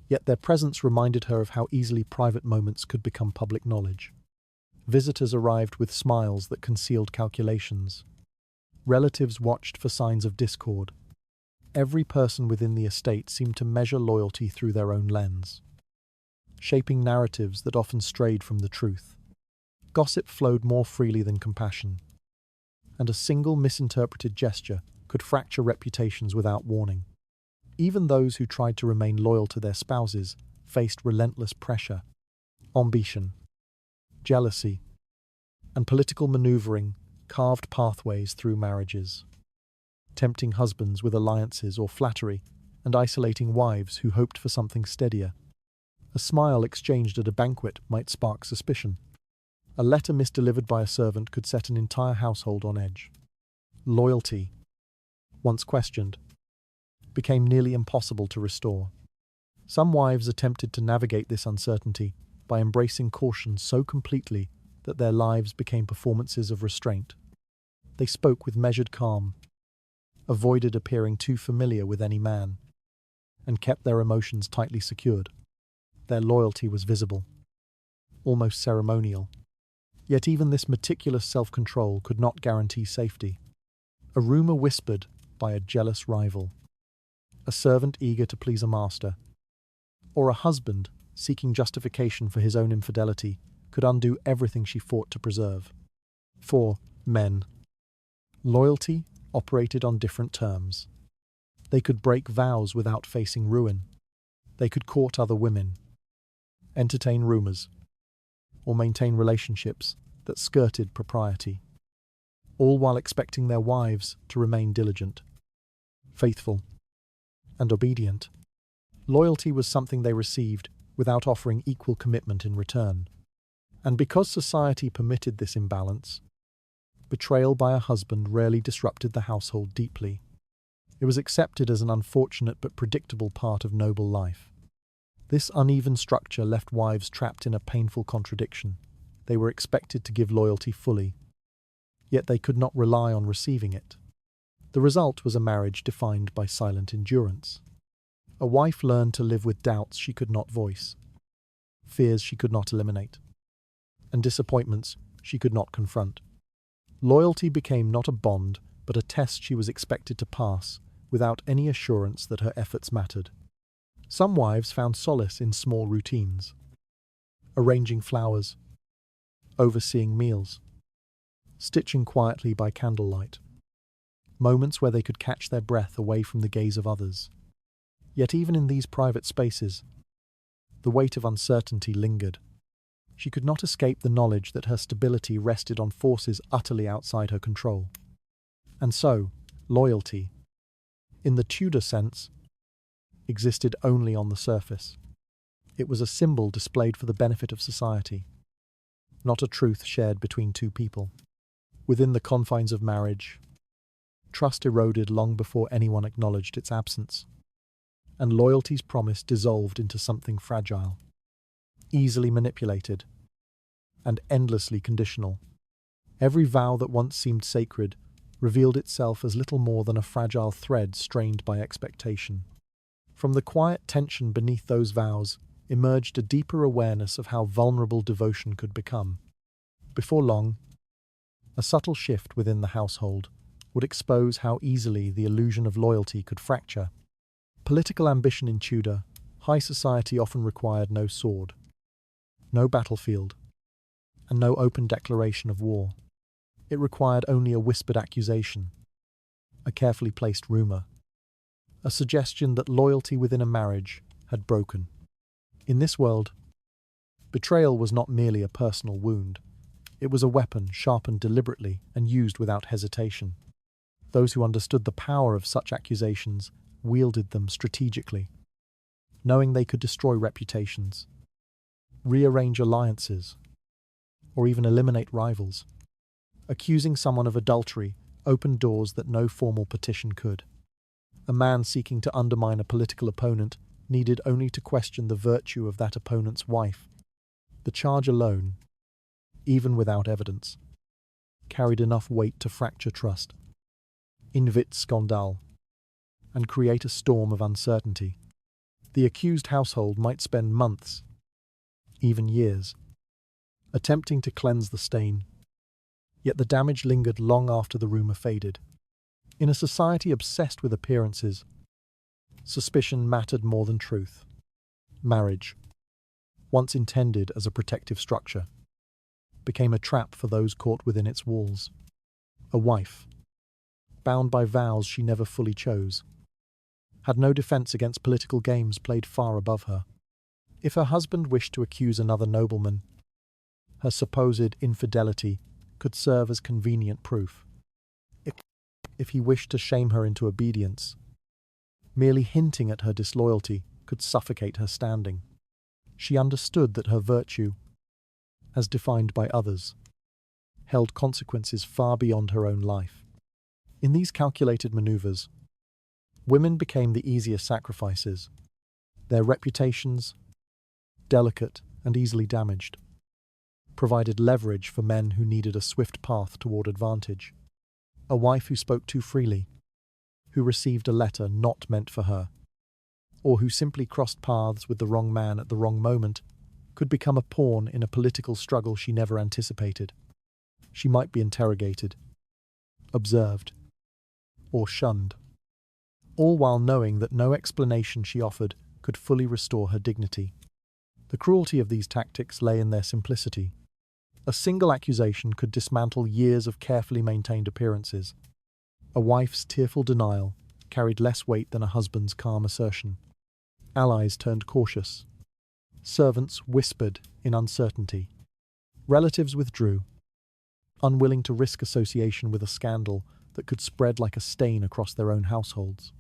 yet their presence reminded her of how easily private moments could become public knowledge. Visitors arrived with smiles that concealed calculations. Relatives watched for signs of discord. Every person within the estate seemed to measure loyalty through their own lens, shaping narratives that often strayed from the truth. Gossip flowed more freely than compassion, and a single misinterpreted gesture could fracture reputations without warning. Even those who tried to remain loyal to their spouses faced relentless pressure. Ambition, jealousy, and political maneuvering carved pathways through marriages, tempting husbands with alliances or flattery and isolating wives who hoped for something steadier. A smile exchanged at a banquet might spark suspicion. A letter misdelivered by a servant could set an entire household on edge. Loyalty, once questioned, became nearly impossible to restore. Some wives attempted to navigate this uncertainty by embracing caution so completely that their lives became performances of restraint. They spoke with measured calm, avoided appearing too familiar with any man, and kept their emotions tightly secured. Their loyalty was visible, almost ceremonial. Yet even this meticulous self-control could not guarantee safety. A rumor whispered by a jealous rival, a servant eager to please a master, or a husband seeking justification for his own infidelity could undo everything she fought to preserve. For men, loyalty operated on different terms. They could break vows without facing ruin. They could court other women, entertain rumors, or maintain relationships that skirted propriety, all while expecting their wives to remain diligent, faithful, and obedient. Loyalty was something they received without offering equal commitment in return. And because society permitted this imbalance, betrayal by a husband rarely disrupted the household deeply. It was accepted as an unfortunate but predictable part of noble life. This uneven structure left wives trapped in a painful contradiction. They were expected to give loyalty fully, yet they could not rely on receiving it. The result was a marriage defined by silent endurance. A wife learned to live with doubts she could not voice, fears she could not eliminate, and disappointments she could not confront. Loyalty became not a bond, but a test she was expected to pass, without any assurance that her efforts mattered. Some wives found solace in small routines, arranging flowers, overseeing meals, stitching quietly by candlelight, moments where they could catch their breath away from the gaze of others. Yet even in these private spaces, the weight of uncertainty lingered. She could not escape the knowledge that her stability rested on forces utterly outside her control. And so, loyalty, in the Tudor sense, existed only on the surface. It was a symbol displayed for the benefit of society, not a truth shared between two people. Within the confines of marriage, trust eroded long before anyone acknowledged its absence, and loyalty's promise dissolved into something fragile, easily manipulated, and endlessly conditional. Every vow that once seemed sacred revealed itself as little more than a fragile thread strained by expectation. From the quiet tension beneath those vows emerged a deeper awareness of how vulnerable devotion could become. Before long, a subtle shift within the household would expose how easily the illusion of loyalty could fracture. Political ambition in Tudor High Society often required no sword, no battlefield, and no open declaration of war. It required only a whispered accusation, a carefully placed rumor, a suggestion that loyalty within a marriage had broken. In this world, betrayal was not merely a personal wound. It was a weapon sharpened deliberately and used without hesitation. Those who understood the power of such accusations wielded them strategically, knowing they could destroy reputations, rearrange alliances, or even eliminate rivals. Accusing someone of adultery opened doors that no formal petition could. A man seeking to undermine a political opponent needed only to question the virtue of that opponent's wife. The charge alone, even without evidence, carried enough weight to fracture trust, invite scandale, and create a storm of uncertainty. The accused household might spend months, even years, attempting to cleanse the stain, yet the damage lingered long after the rumor faded. In a society obsessed with appearances, suspicion mattered more than truth. Marriage, once intended as a protective structure, became a trap for those caught within its walls. A wife, bound by vows she never fully chose, had no defense against political games played far above her. If her husband wished to accuse another nobleman, her supposed infidelity could serve as convenient proof. If he wished to shame her into obedience, merely hinting at her disloyalty could suffocate her standing. She understood that her virtue, as defined by others, held consequences far beyond her own life. In these calculated maneuvers, women became the easier sacrifices, their reputations, delicate and easily damaged, provided leverage for men who needed a swift path toward advantage. A wife who spoke too freely, who received a letter not meant for her, or who simply crossed paths with the wrong man at the wrong moment, could become a pawn in a political struggle she never anticipated. She might be interrogated, observed, or shunned, all while knowing that no explanation she offered could fully restore her dignity. The cruelty of these tactics lay in their simplicity. A single accusation could dismantle years of carefully maintained appearances. A wife's tearful denial carried less weight than a husband's calm assertion. Allies turned cautious. Servants whispered in uncertainty. Relatives withdrew, unwilling to risk association with a scandal that could spread like a stain across their own households.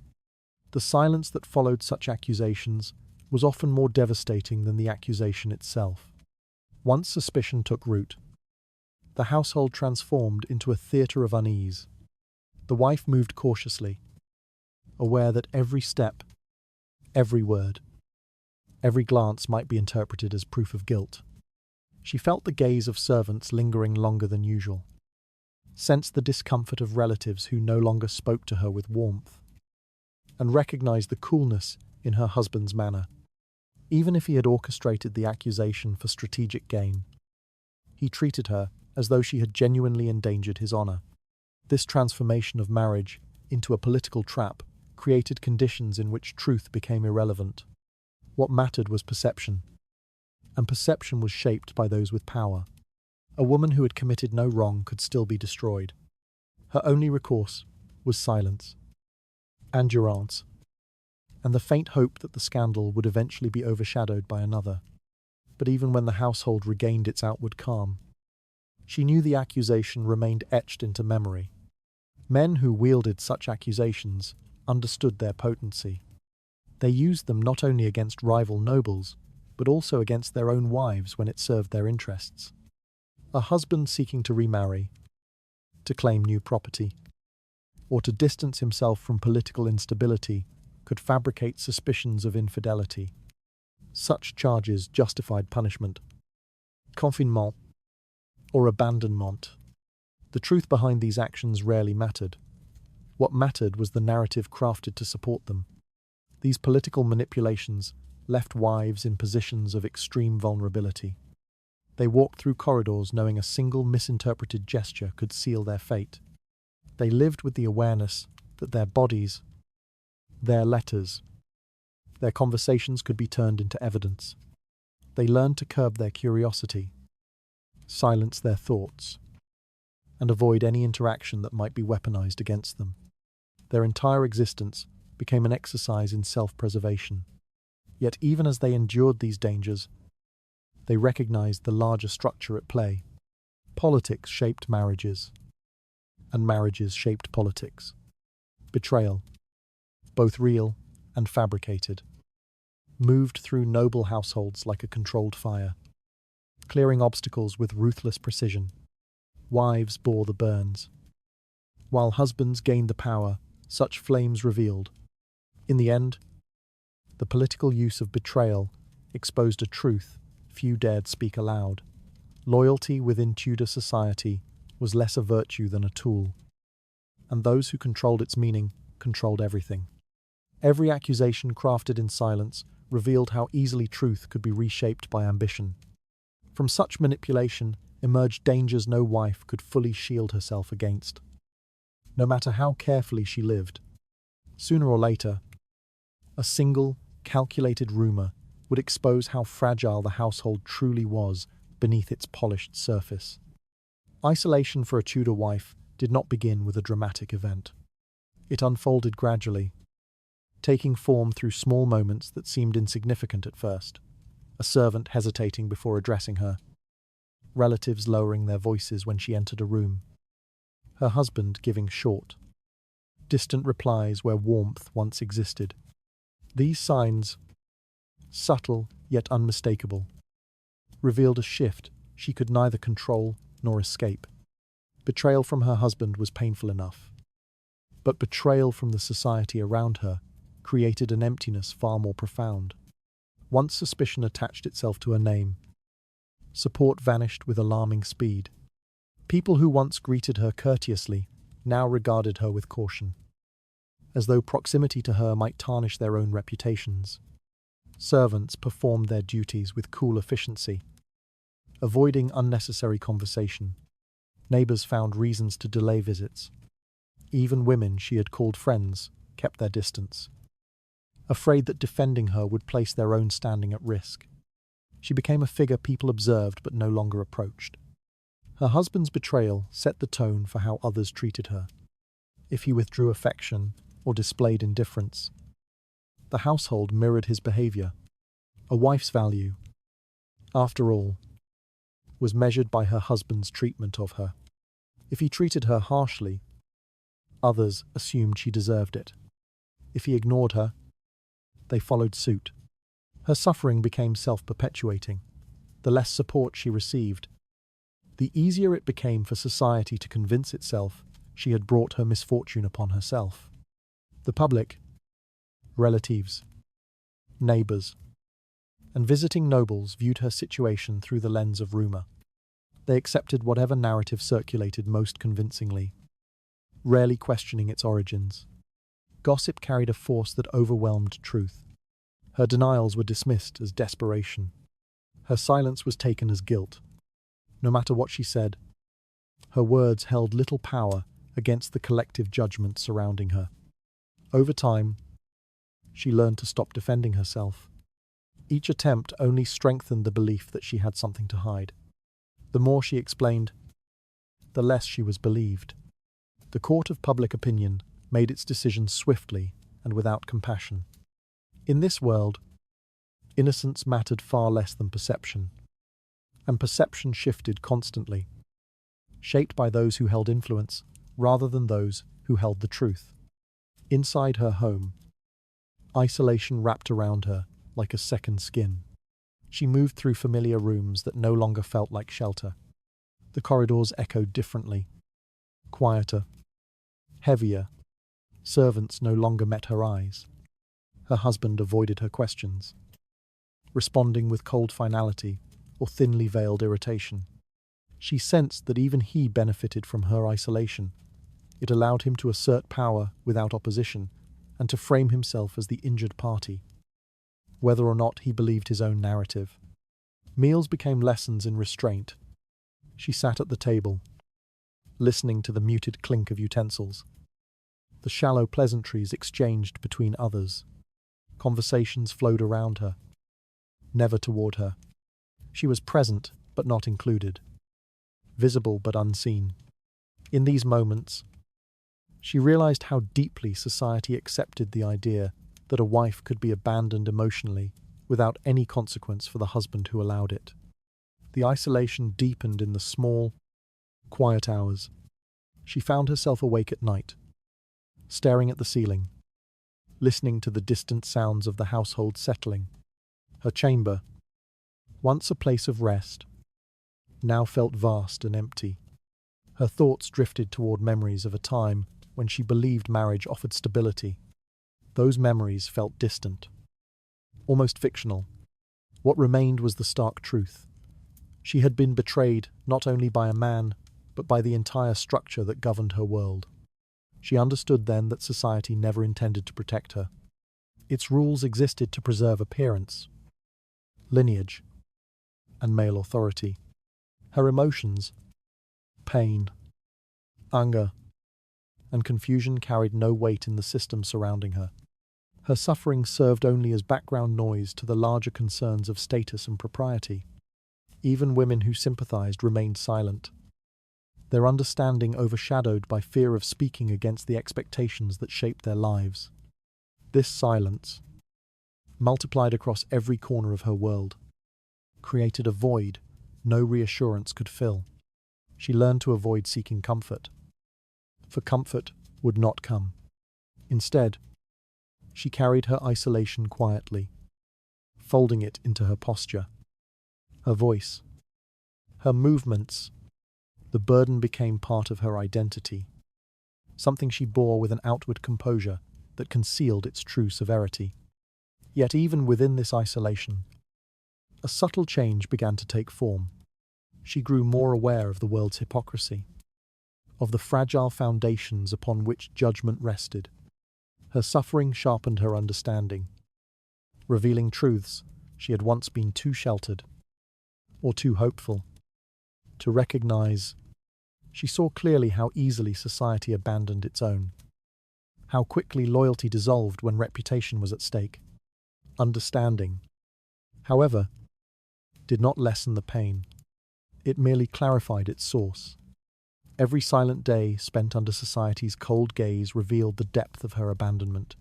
The silence that followed such accusations was often more devastating than the accusation itself. Once suspicion took root, the household transformed into a theatre of unease. The wife moved cautiously, aware that every step, every word, every glance might be interpreted as proof of guilt. She felt the gaze of servants lingering longer than usual, sensed the discomfort of relatives who no longer spoke to her with warmth, and recognized the coolness in her husband's manner. Even if he had orchestrated the accusation for strategic gain, he treated her as though she had genuinely endangered his honor. This transformation of marriage into a political trap created conditions in which truth became irrelevant. What mattered was perception, and perception was shaped by those with power. A woman who had committed no wrong could still be destroyed. Her only recourse was silence, endurance, and the faint hope that the scandal would eventually be overshadowed by another. But even when the household regained its outward calm, she knew the accusation remained etched into memory. Men who wielded such accusations understood their potency. They used them not only against rival nobles, but also against their own wives when it served their interests. A husband seeking to remarry, to claim new property, or to distance himself from political instability could fabricate suspicions of infidelity. Such charges justified punishment, confinement, or abandonment. The truth behind these actions rarely mattered. What mattered was the narrative crafted to support them. These political manipulations left wives in positions of extreme vulnerability. They walked through corridors knowing a single misinterpreted gesture could seal their fate. They lived with the awareness that their bodies, their letters, their conversations could be turned into evidence. They learned to curb their curiosity, silence their thoughts, and avoid any interaction that might be weaponized against them. Their entire existence became an exercise in self-preservation. Yet even as they endured these dangers, they recognized the larger structure at play. Politics shaped marriages, and marriages shaped politics. Betrayal, both real and fabricated, moved through noble households like a controlled fire, clearing obstacles with ruthless precision. Wives bore the burns, while husbands gained the power such flames revealed. In the end, the political use of betrayal exposed a truth few dared speak aloud. Loyalty within Tudor society was less a virtue than a tool, and those who controlled its meaning controlled everything. Every accusation crafted in silence revealed how easily truth could be reshaped by ambition. From such manipulation emerged dangers no wife could fully shield herself against. No matter how carefully she lived, sooner or later, a single, calculated rumor would expose how fragile the household truly was beneath its polished surface. Isolation for a Tudor wife did not begin with a dramatic event. It unfolded gradually, taking form through small moments that seemed insignificant at first. A servant hesitating before addressing her, relatives lowering their voices when she entered a room, her husband giving short, distant replies where warmth once existed. These signs, subtle yet unmistakable, revealed a shift she could neither control nor escape. Betrayal from her husband was painful enough, but betrayal from the society around her created an emptiness far more profound. Once suspicion attached itself to her name, support vanished with alarming speed. People who once greeted her courteously now regarded her with caution, as though proximity to her might tarnish their own reputations. Servants performed their duties with cool efficiency, avoiding unnecessary conversation. Neighbors found reasons to delay visits. Even women she had called friends kept their distance, afraid that defending her would place their own standing at risk. She became a figure people observed but no longer approached. Her husband's betrayal set the tone for how others treated her. If he withdrew affection or displayed indifference, the household mirrored his behavior. A wife's value, after all, was measured by her husband's treatment of her. If he treated her harshly, others assumed she deserved it. If he ignored her, they followed suit. Her suffering became self-perpetuating. The less support she received, the easier it became for society to convince itself she had brought her misfortune upon herself. The public, relatives, neighbors, and visiting nobles viewed her situation through the lens of rumor. They accepted whatever narrative circulated most convincingly, rarely questioning its origins. Gossip carried a force that overwhelmed truth. Her denials were dismissed as desperation. Her silence was taken as guilt. No matter what she said, her words held little power against the collective judgment surrounding her. Over time, she learned to stop defending herself. Each attempt only strengthened the belief that she had something to hide. The more she explained, the less she was believed. The court of public opinion made its decisions swiftly and without compassion. In this world, innocence mattered far less than perception, and perception shifted constantly, shaped by those who held influence rather than those who held the truth. Inside her home, isolation wrapped around her like a second skin. She moved through familiar rooms that no longer felt like shelter. The corridors echoed differently, quieter, heavier. Servants no longer met her eyes. Her husband avoided her questions, responding with cold finality or thinly veiled irritation. She sensed that even he benefited from her isolation. It allowed him to assert power without opposition and to frame himself as the injured party, whether or not he believed his own narrative. Meals became lessons in restraint. She sat at the table, listening to the muted clink of utensils, the shallow pleasantries exchanged between others. Conversations flowed around her, never toward her. She was present but not included, visible but unseen. In these moments, she realized how deeply society accepted the idea that a wife could be abandoned emotionally without any consequence for the husband who allowed it. The isolation deepened in the small, quiet hours. She found herself awake at night, staring at the ceiling, listening to the distant sounds of the household settling. Her chamber, once a place of rest, now felt vast and empty. Her thoughts drifted toward memories of a time when she believed marriage offered stability. Those memories felt distant, almost fictional. What remained was the stark truth. She had been betrayed not only by a man, but by the entire structure that governed her world. She understood then that society never intended to protect her. Its rules existed to preserve appearance, lineage, and male authority. Her emotions, pain, anger, and confusion carried no weight in the system surrounding her. Her suffering served only as background noise to the larger concerns of status and propriety. Even women who sympathized remained silent, their understanding overshadowed by fear of speaking against the expectations that shaped their lives. This silence, multiplied across every corner of her world, created a void no reassurance could fill. She learned to avoid seeking comfort, for comfort would not come. Instead, she carried her isolation quietly, folding it into her posture, her voice, her movements. The burden became part of her identity, something she bore with an outward composure that concealed its true severity. Yet even within this isolation, a subtle change began to take form. She grew more aware of the world's hypocrisy, of the fragile foundations upon which judgment rested. Her suffering sharpened her understanding, revealing truths she had once been too sheltered or too hopeful to recognize. She saw clearly how easily society abandoned its own, how quickly loyalty dissolved when reputation was at stake. Understanding, however, did not lessen the pain. It merely clarified its source. Every silent day spent under society's cold gaze revealed the depth of her abandonment.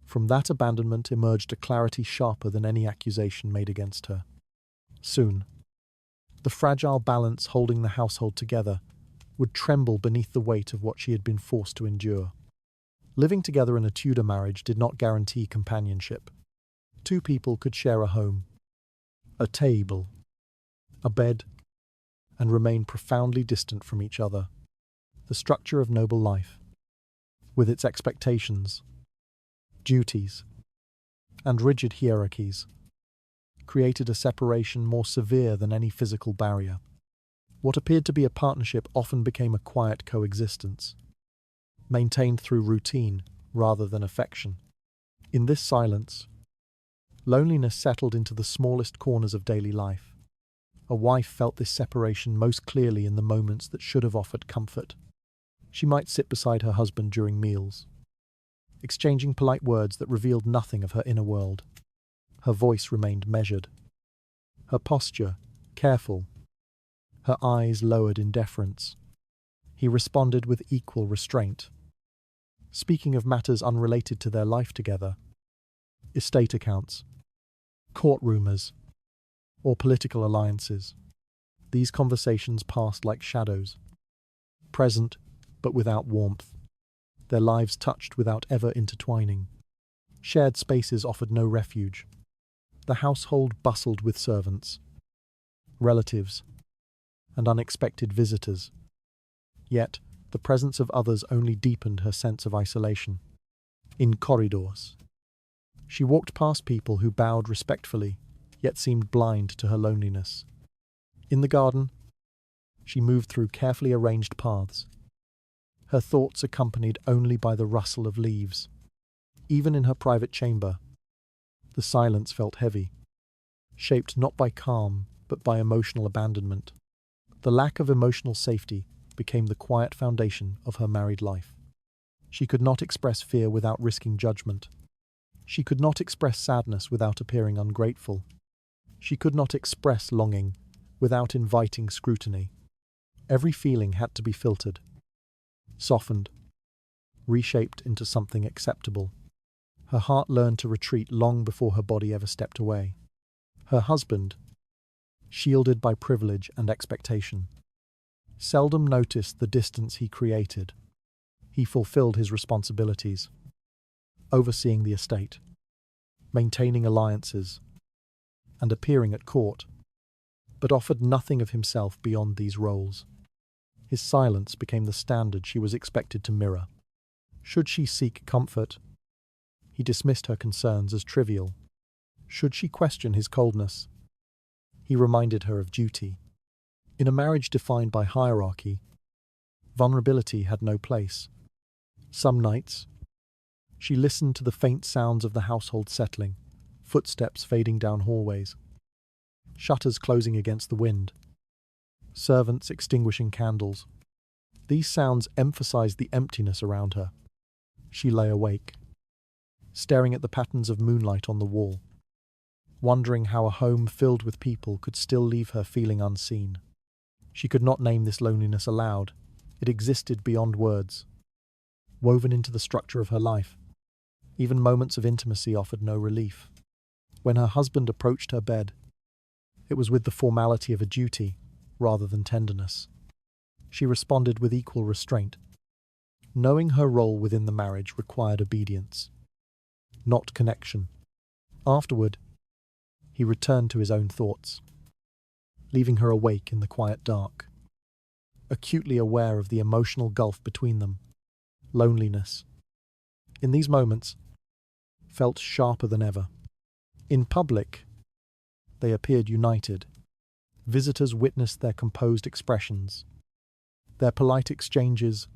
From that abandonment emerged a clarity sharper than any accusation made against her. Soon, the fragile balance holding the household together would tremble beneath the weight of what she had been forced to endure. Living together in a Tudor marriage did not guarantee companionship. Two people could share a home, a table, a bed, and remain profoundly distant from each other. The structure of noble life, with its expectations, duties, and rigid hierarchies, created a separation more severe than any physical barrier. What appeared to be a partnership often became a quiet coexistence, maintained through routine rather than affection. In this silence, loneliness settled into the smallest corners of daily life. A wife felt this separation most clearly in the moments that should have offered comfort. She might sit beside her husband during meals, exchanging polite words that revealed nothing of her inner world. Her voice remained measured, her posture careful, her eyes lowered in deference. He responded with equal restraint, speaking of matters unrelated to their life together, estate accounts, court rumors, or political alliances. These conversations passed like shadows, present but without warmth, their lives touched without ever intertwining. Shared spaces offered no refuge. The household bustled with servants, relatives, and unexpected visitors. Yet, the presence of others only deepened her sense of isolation. In corridors, she walked past people who bowed respectfully, yet seemed blind to her loneliness. In the garden, she moved through carefully arranged paths, her thoughts accompanied only by the rustle of leaves. Even in her private chamber, the silence felt heavy, shaped not by calm, but by emotional abandonment. The lack of emotional safety became the quiet foundation of her married life. She could not express fear without risking judgment. She could not express sadness without appearing ungrateful. She could not express longing without inviting scrutiny. Every feeling had to be filtered, softened, reshaped into something acceptable. Her heart learned to retreat long before her body ever stepped away. Her husband, shielded by privilege and expectation, seldom noticed the distance he created. He fulfilled his responsibilities, overseeing the estate, maintaining alliances, and appearing at court, but offered nothing of himself beyond these roles. His silence became the standard she was expected to mirror. Should she seek comfort, he dismissed her concerns as trivial. Should she question his coldness, he reminded her of duty. In a marriage defined by hierarchy, vulnerability had no place. Some nights, she listened to the faint sounds of the household settling, footsteps fading down hallways, shutters closing against the wind, servants extinguishing candles. These sounds emphasized the emptiness around her. She lay awake, staring at the patterns of moonlight on the wall, wondering how a home filled with people could still leave her feeling unseen. She could not name this loneliness aloud. It existed beyond words, woven into the structure of her life. Even moments of intimacy offered no relief. When her husband approached her bed, it was with the formality of a duty rather than tenderness. She responded with equal restraint, knowing her role within the marriage required obedience, not connection. Afterward, he returned to his own thoughts, leaving her awake in the quiet dark, acutely aware of the emotional gulf between them. Loneliness, in these moments, felt sharper than ever. In public, they appeared united. Visitors witnessed their composed expressions, their polite exchanges,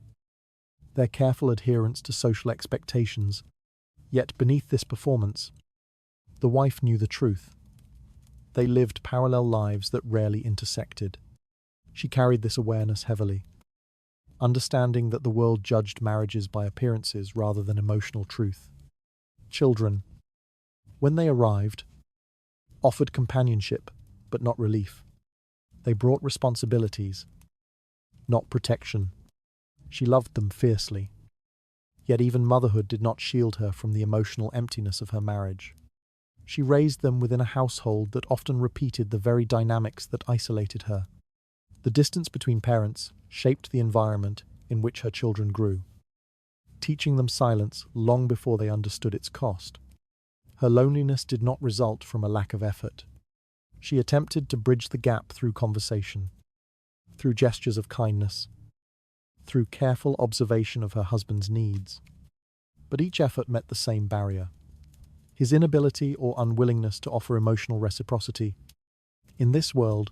their careful adherence to social expectations. Yet beneath this performance, the wife knew the truth. They lived parallel lives that rarely intersected. She carried this awareness heavily, understanding that the world judged marriages by appearances rather than emotional truth. Children, when they arrived, offered companionship but not relief. They brought responsibilities, not protection. She loved them fiercely. Yet even motherhood did not shield her from the emotional emptiness of her marriage. She raised them within a household that often repeated the very dynamics that isolated her. The distance between parents shaped the environment in which her children grew, teaching them silence long before they understood its cost. Her loneliness did not result from a lack of effort. She attempted to bridge the gap through conversation, through gestures of kindness, through careful observation of her husband's needs. But each effort met the same barrier: his inability or unwillingness to offer emotional reciprocity. In this world,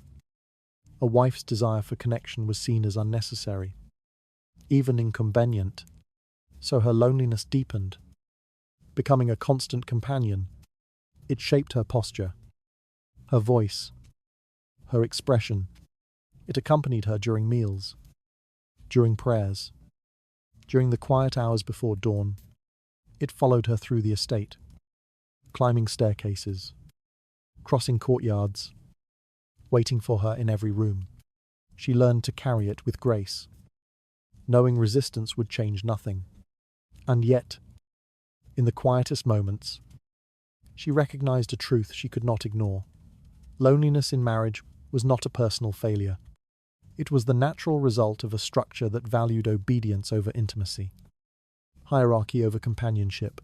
a wife's desire for connection was seen as unnecessary, even inconvenient, so her loneliness deepened, becoming a constant companion. It shaped her posture, her voice, her expression. It accompanied her during meals, during prayers, during the quiet hours before dawn. It followed her through the estate, climbing staircases, crossing courtyards, waiting for her in every room. She learned to carry it with grace, knowing resistance would change nothing. And yet, in the quietest moments, she recognized a truth she could not ignore. Loneliness in marriage was not a personal failure. It was the natural result of a structure that valued obedience over intimacy, hierarchy over companionship,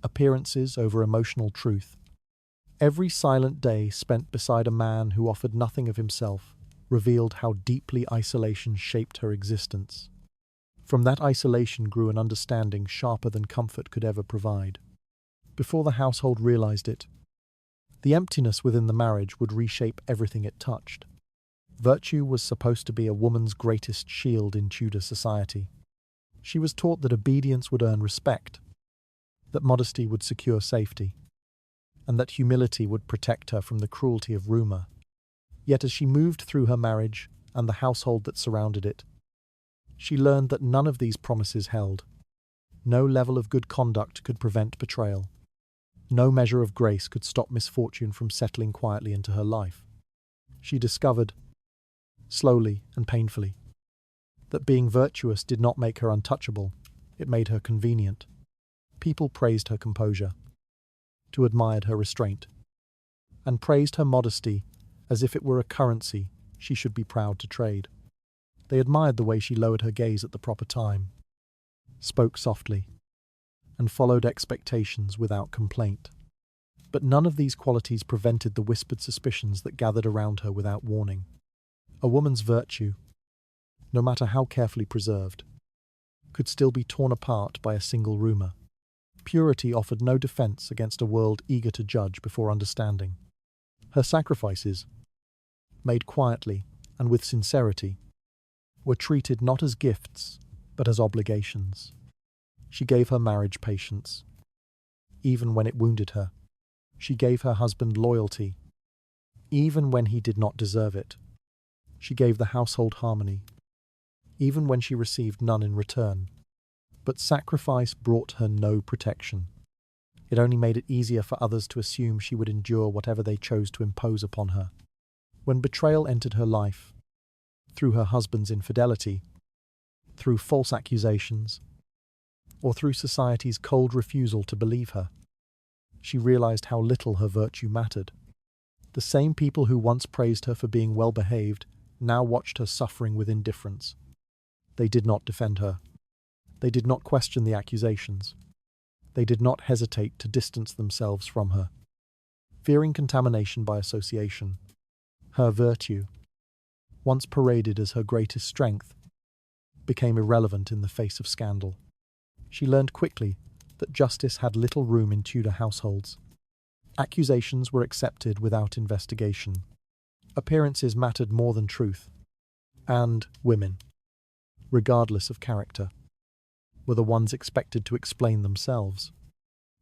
appearances over emotional truth. Every silent day spent beside a man who offered nothing of himself revealed how deeply isolation shaped her existence. From that isolation grew an understanding sharper than comfort could ever provide. Before the household realized it, the emptiness within the marriage would reshape everything it touched. Virtue was supposed to be a woman's greatest shield in Tudor society. She was taught that obedience would earn respect, that modesty would secure safety, and that humility would protect her from the cruelty of rumor. Yet as she moved through her marriage and the household that surrounded it, she learned that none of these promises held. No level of good conduct could prevent betrayal. No measure of grace could stop misfortune from settling quietly into her life. She discovered, slowly and painfully, that being virtuous did not make her untouchable, it made her convenient. People praised her composure, admired her restraint, and praised her modesty as if it were a currency she should be proud to trade. They admired the way she lowered her gaze at the proper time, spoke softly, and followed expectations without complaint. But none of these qualities prevented the whispered suspicions that gathered around her without warning. A woman's virtue, no matter how carefully preserved, could still be torn apart by a single rumour. Purity offered no defence against a world eager to judge before understanding. Her sacrifices, made quietly and with sincerity, were treated not as gifts, but as obligations. She gave her marriage patience, even when it wounded her. She gave her husband loyalty, even when he did not deserve it. She gave the household harmony, even when she received none in return. But sacrifice brought her no protection. It only made it easier for others to assume she would endure whatever they chose to impose upon her. When betrayal entered her life, through her husband's infidelity, through false accusations, or through society's cold refusal to believe her, she realized how little her virtue mattered. The same people who once praised her for being well-behaved now watched her suffering with indifference. They did not defend her. They did not question the accusations. They did not hesitate to distance themselves from her. Fearing contamination by association, her virtue, once paraded as her greatest strength, became irrelevant in the face of scandal. She learned quickly that justice had little room in Tudor households. Accusations were accepted without investigation. Appearances mattered more than truth. And women, regardless of character, were the ones expected to explain themselves.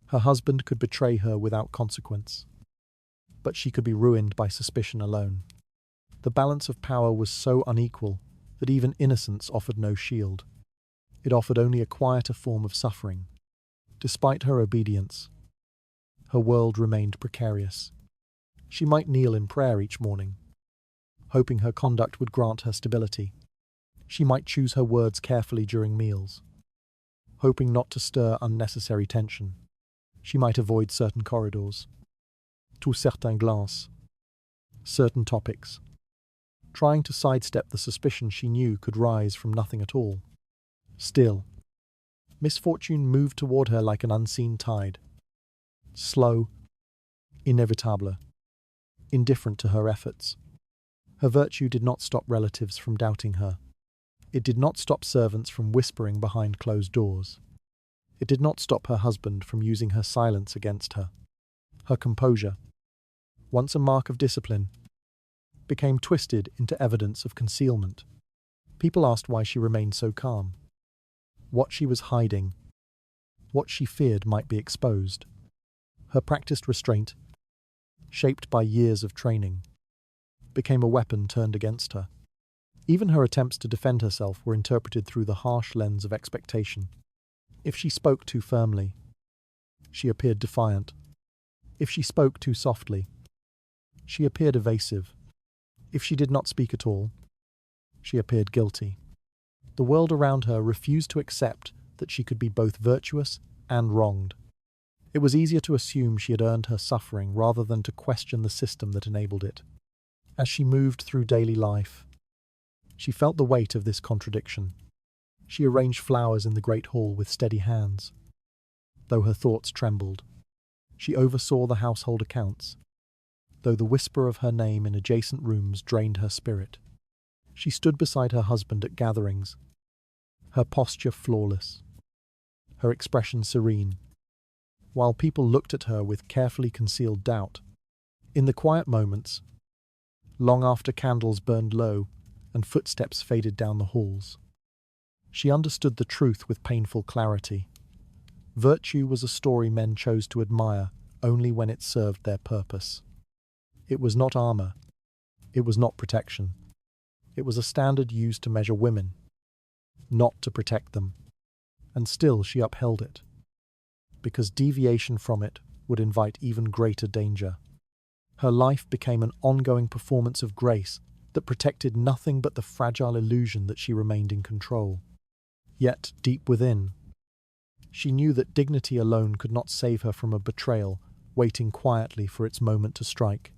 Her husband could betray her without consequence, but she could be ruined by suspicion alone. The balance of power was so unequal that even innocence offered no shield. It offered only a quieter form of suffering. Despite her obedience, her world remained precarious. She might kneel in prayer each morning, hoping her conduct would grant her stability. She might choose her words carefully during meals, hoping not to stir unnecessary tension. She might avoid certain corridors, tout certains glances, certain topics, trying to sidestep the suspicion she knew could rise from nothing at all. Still, misfortune moved toward her like an unseen tide, slow, inevitable, indifferent to her efforts. Her virtue did not stop relatives from doubting her. It did not stop servants from whispering behind closed doors. It did not stop her husband from using her silence against her. Her composure, once a mark of discipline, became twisted into evidence of concealment. People asked why she remained so calm, what she was hiding, what she feared might be exposed. Her practiced restraint, shaped by years of training, became a weapon turned against her. Even her attempts to defend herself were interpreted through the harsh lens of expectation. If she spoke too firmly, she appeared defiant. If she spoke too softly, she appeared evasive. If she did not speak at all, she appeared guilty. The world around her refused to accept that she could be both virtuous and wronged. It was easier to assume she had earned her suffering rather than to question the system that enabled it. As she moved through daily life, she felt the weight of this contradiction. She arranged flowers in the great hall with steady hands, though her thoughts trembled. She oversaw the household accounts, though the whisper of her name in adjacent rooms drained her spirit. She stood beside her husband at gatherings, her posture flawless, her expression serene, while people looked at her with carefully concealed doubt. In the quiet moments, long after candles burned low and footsteps faded down the halls, she understood the truth with painful clarity. Virtue was a story men chose to admire only when it served their purpose. It was not armor. It was not protection. It was a standard used to measure women, not to protect them. And still she upheld it, because deviation from it would invite even greater danger. Her life became an ongoing performance of grace that protected nothing but the fragile illusion that she remained in control. Yet, deep within, she knew that dignity alone could not save her from a betrayal waiting quietly for its moment to strike.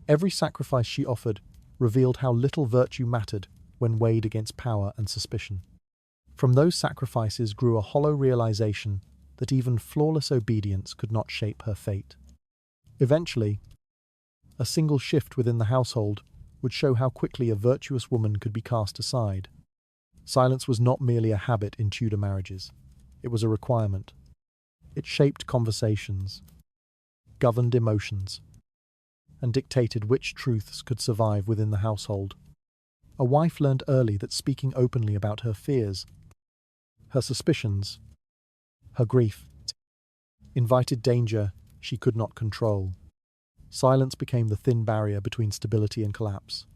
Every sacrifice she offered revealed how little virtue mattered when weighed against power and suspicion. From those sacrifices grew a hollow realization that even flawless obedience could not shape her fate. Eventually, a single shift within the household would show how quickly a virtuous woman could be cast aside. Silence was not merely a habit in Tudor marriages. It was a requirement. It shaped conversations, governed emotions, and dictated which truths could survive within the household. A wife learned early that speaking openly about her fears, her suspicions, her grief, invited danger she could not control. Silence became the thin barrier between stability and collapse.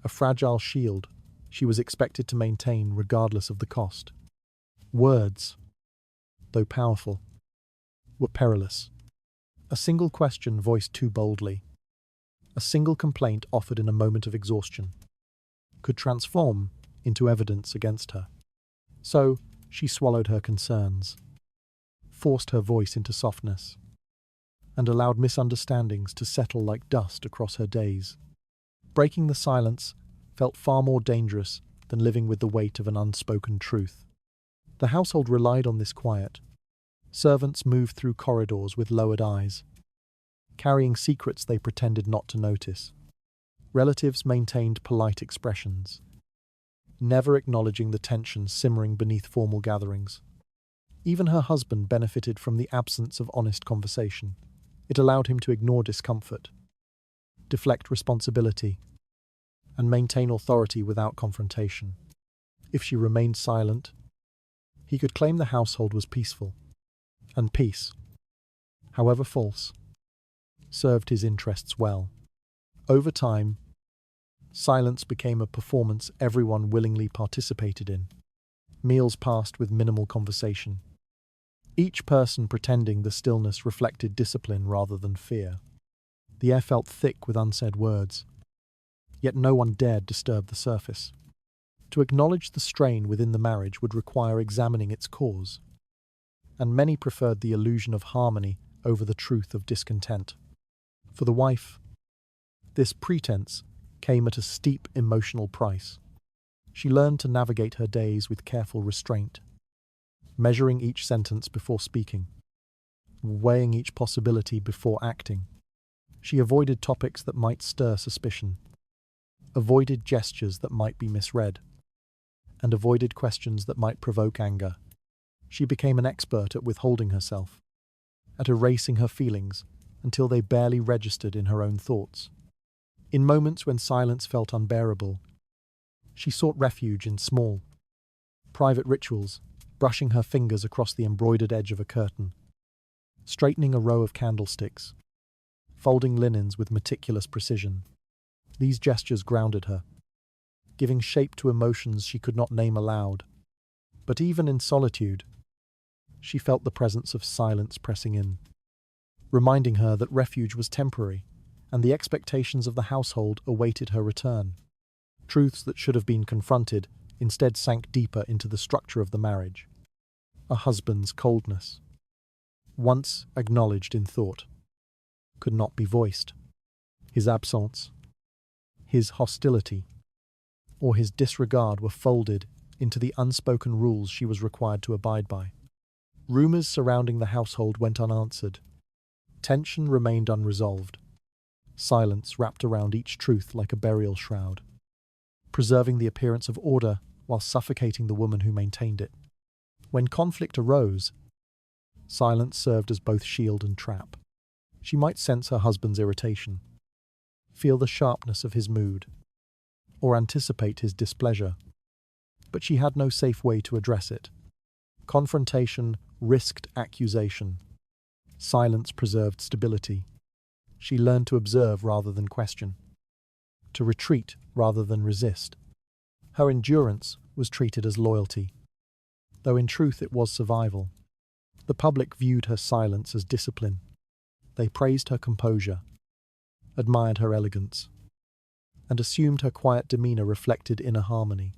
A fragile shield she was expected to maintain regardless of the cost. Words, though powerful, were perilous. A single question voiced too boldly, a single complaint offered in a moment of exhaustion, could transform into evidence against her. So, she swallowed her concerns, forced her voice into softness, and allowed misunderstandings to settle like dust across her days. Breaking the silence felt far more dangerous than living with the weight of an unspoken truth. The household relied on this quiet. Servants moved through corridors with lowered eyes, carrying secrets they pretended not to notice. Relatives maintained polite expressions, never acknowledging the tension simmering beneath formal gatherings. Even her husband benefited from the absence of honest conversation. It allowed him to ignore discomfort, deflect responsibility, and maintain authority without confrontation. If she remained silent, he could claim the household was peaceful, and peace, however false, served his interests well. Over time, silence became a performance everyone willingly participated in. Meals passed with minimal conversation, each person pretending the stillness reflected discipline rather than fear. The air felt thick with unsaid words, yet no one dared disturb the surface. To acknowledge the strain within the marriage would require examining its cause, and many preferred the illusion of harmony over the truth of discontent. For the wife, this pretense came at a steep emotional price. She learned to navigate her days with careful restraint, measuring each sentence before speaking, weighing each possibility before acting. She avoided topics that might stir suspicion, avoided gestures that might be misread, and avoided questions that might provoke anger. She became an expert at withholding herself, at erasing her feelings until they barely registered in her own thoughts. In moments when silence felt unbearable, she sought refuge in small, private rituals, brushing her fingers across the embroidered edge of a curtain, straightening a row of candlesticks, folding linens with meticulous precision. These gestures grounded her, giving shape to emotions she could not name aloud. But even in solitude, she felt the presence of silence pressing in, reminding her that refuge was temporary, and the expectations of the household awaited her return. Truths that should have been confronted instead sank deeper into the structure of the marriage. A husband's coldness, once acknowledged in thought, could not be voiced. His absence, his hostility, or his disregard were folded into the unspoken rules she was required to abide by. Rumors surrounding the household went unanswered. Tension remained unresolved. Silence wrapped around each truth like a burial shroud, preserving the appearance of order while suffocating the woman who maintained it. When conflict arose, silence served as both shield and trap. She might sense her husband's irritation, feel the sharpness of his mood, or anticipate his displeasure, but she had no safe way to address it. Confrontation risked accusation. Silence preserved stability. She learned to observe rather than question, to retreat rather than resist. Her endurance was treated as loyalty, though in truth it was survival. The public viewed her silence as discipline. They praised her composure, admired her elegance, and assumed her quiet demeanor reflected inner harmony.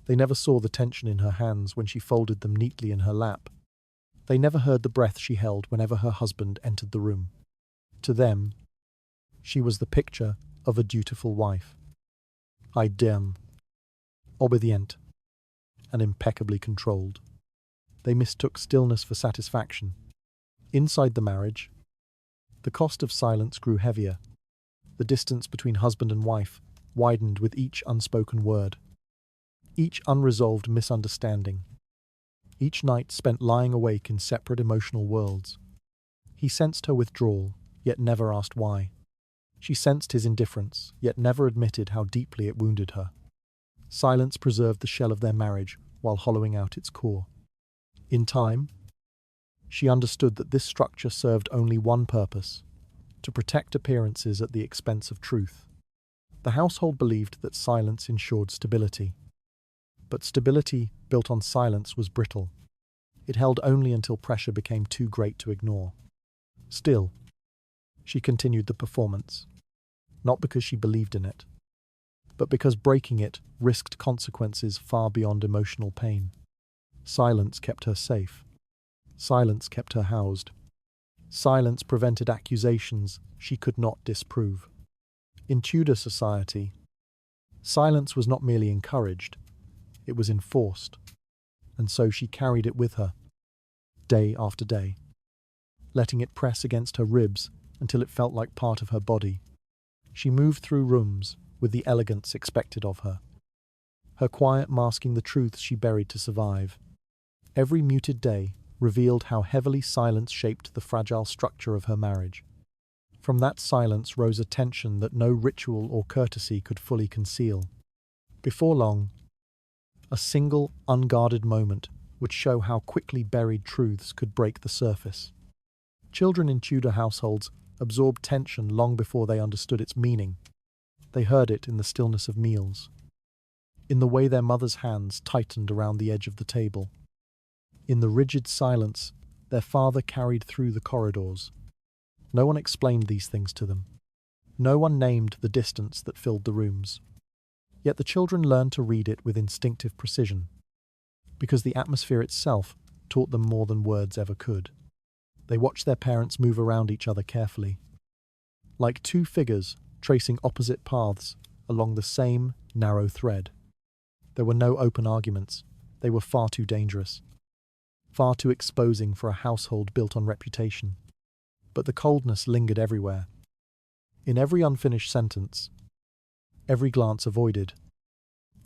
They never saw the tension in her hands when she folded them neatly in her lap. They never heard the breath she held whenever her husband entered the room. To them, she was the picture of a dutiful wife. Idem, obedient, and impeccably controlled. They mistook stillness for satisfaction. Inside the marriage, the cost of silence grew heavier. The distance between husband and wife widened with each unspoken word, each unresolved misunderstanding, each night spent lying awake in separate emotional worlds. He sensed her withdrawal, yet never asked why. She sensed his indifference, yet never admitted how deeply it wounded her. Silence preserved the shell of their marriage while hollowing out its core. In time, she understood that this structure served only one purpose: to protect appearances at the expense of truth. The household believed that silence ensured stability. But stability built on silence was brittle. It held only until pressure became too great to ignore. Still, she continued the performance, not because she believed in it, but because breaking it risked consequences far beyond emotional pain. Silence kept her safe. Silence kept her housed. Silence prevented accusations she could not disprove. In Tudor society, silence was not merely encouraged, it was enforced, and so she carried it with her, day after day, letting it press against her ribs until it felt like part of her body. She moved through rooms with the elegance expected of her, her quiet masking the truths she buried to survive. Every muted day revealed how heavily silence shaped the fragile structure of her marriage. From that silence rose a tension that no ritual or courtesy could fully conceal. Before long, a single, unguarded moment would show how quickly buried truths could break the surface. Children in Tudor households absorbed tension long before they understood its meaning. They heard it in the stillness of meals, in the way their mother's hands tightened around the edge of the table, in the rigid silence their father carried through the corridors. No one explained these things to them. No one named the distance that filled the rooms. Yet the children learned to read it with instinctive precision, because the atmosphere itself taught them more than words ever could. They watched their parents move around each other carefully, like two figures tracing opposite paths along the same narrow thread. There were no open arguments. They were far too dangerous, far too exposing for a household built on reputation. But the coldness lingered everywhere. In every unfinished sentence, every glance avoided.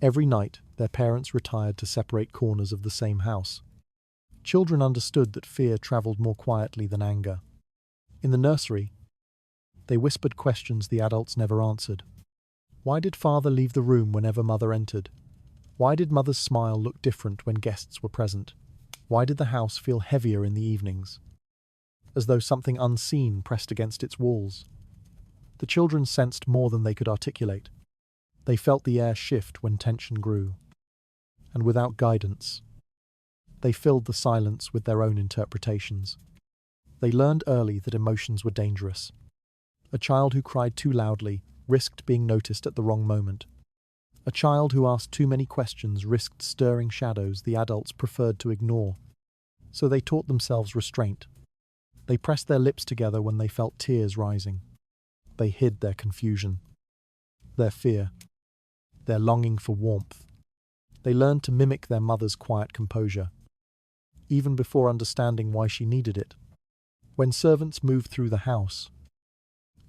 Every night, their parents retired to separate corners of the same house. Children understood that fear travelled more quietly than anger. In the nursery, they whispered questions the adults never answered. Why did father leave the room whenever mother entered? Why did mother's smile look different when guests were present? Why did the house feel heavier in the evenings, as though something unseen pressed against its walls? The children sensed more than they could articulate. They felt the air shift when tension grew, and without guidance, they filled the silence with their own interpretations. They learned early that emotions were dangerous. A child who cried too loudly risked being noticed at the wrong moment. A child who asked too many questions risked stirring shadows the adults preferred to ignore. So they taught themselves restraint. They pressed their lips together when they felt tears rising. They hid their confusion, their fear, their longing for warmth. They learned to mimic their mother's quiet composure, even before understanding why she needed it. When servants moved through the house,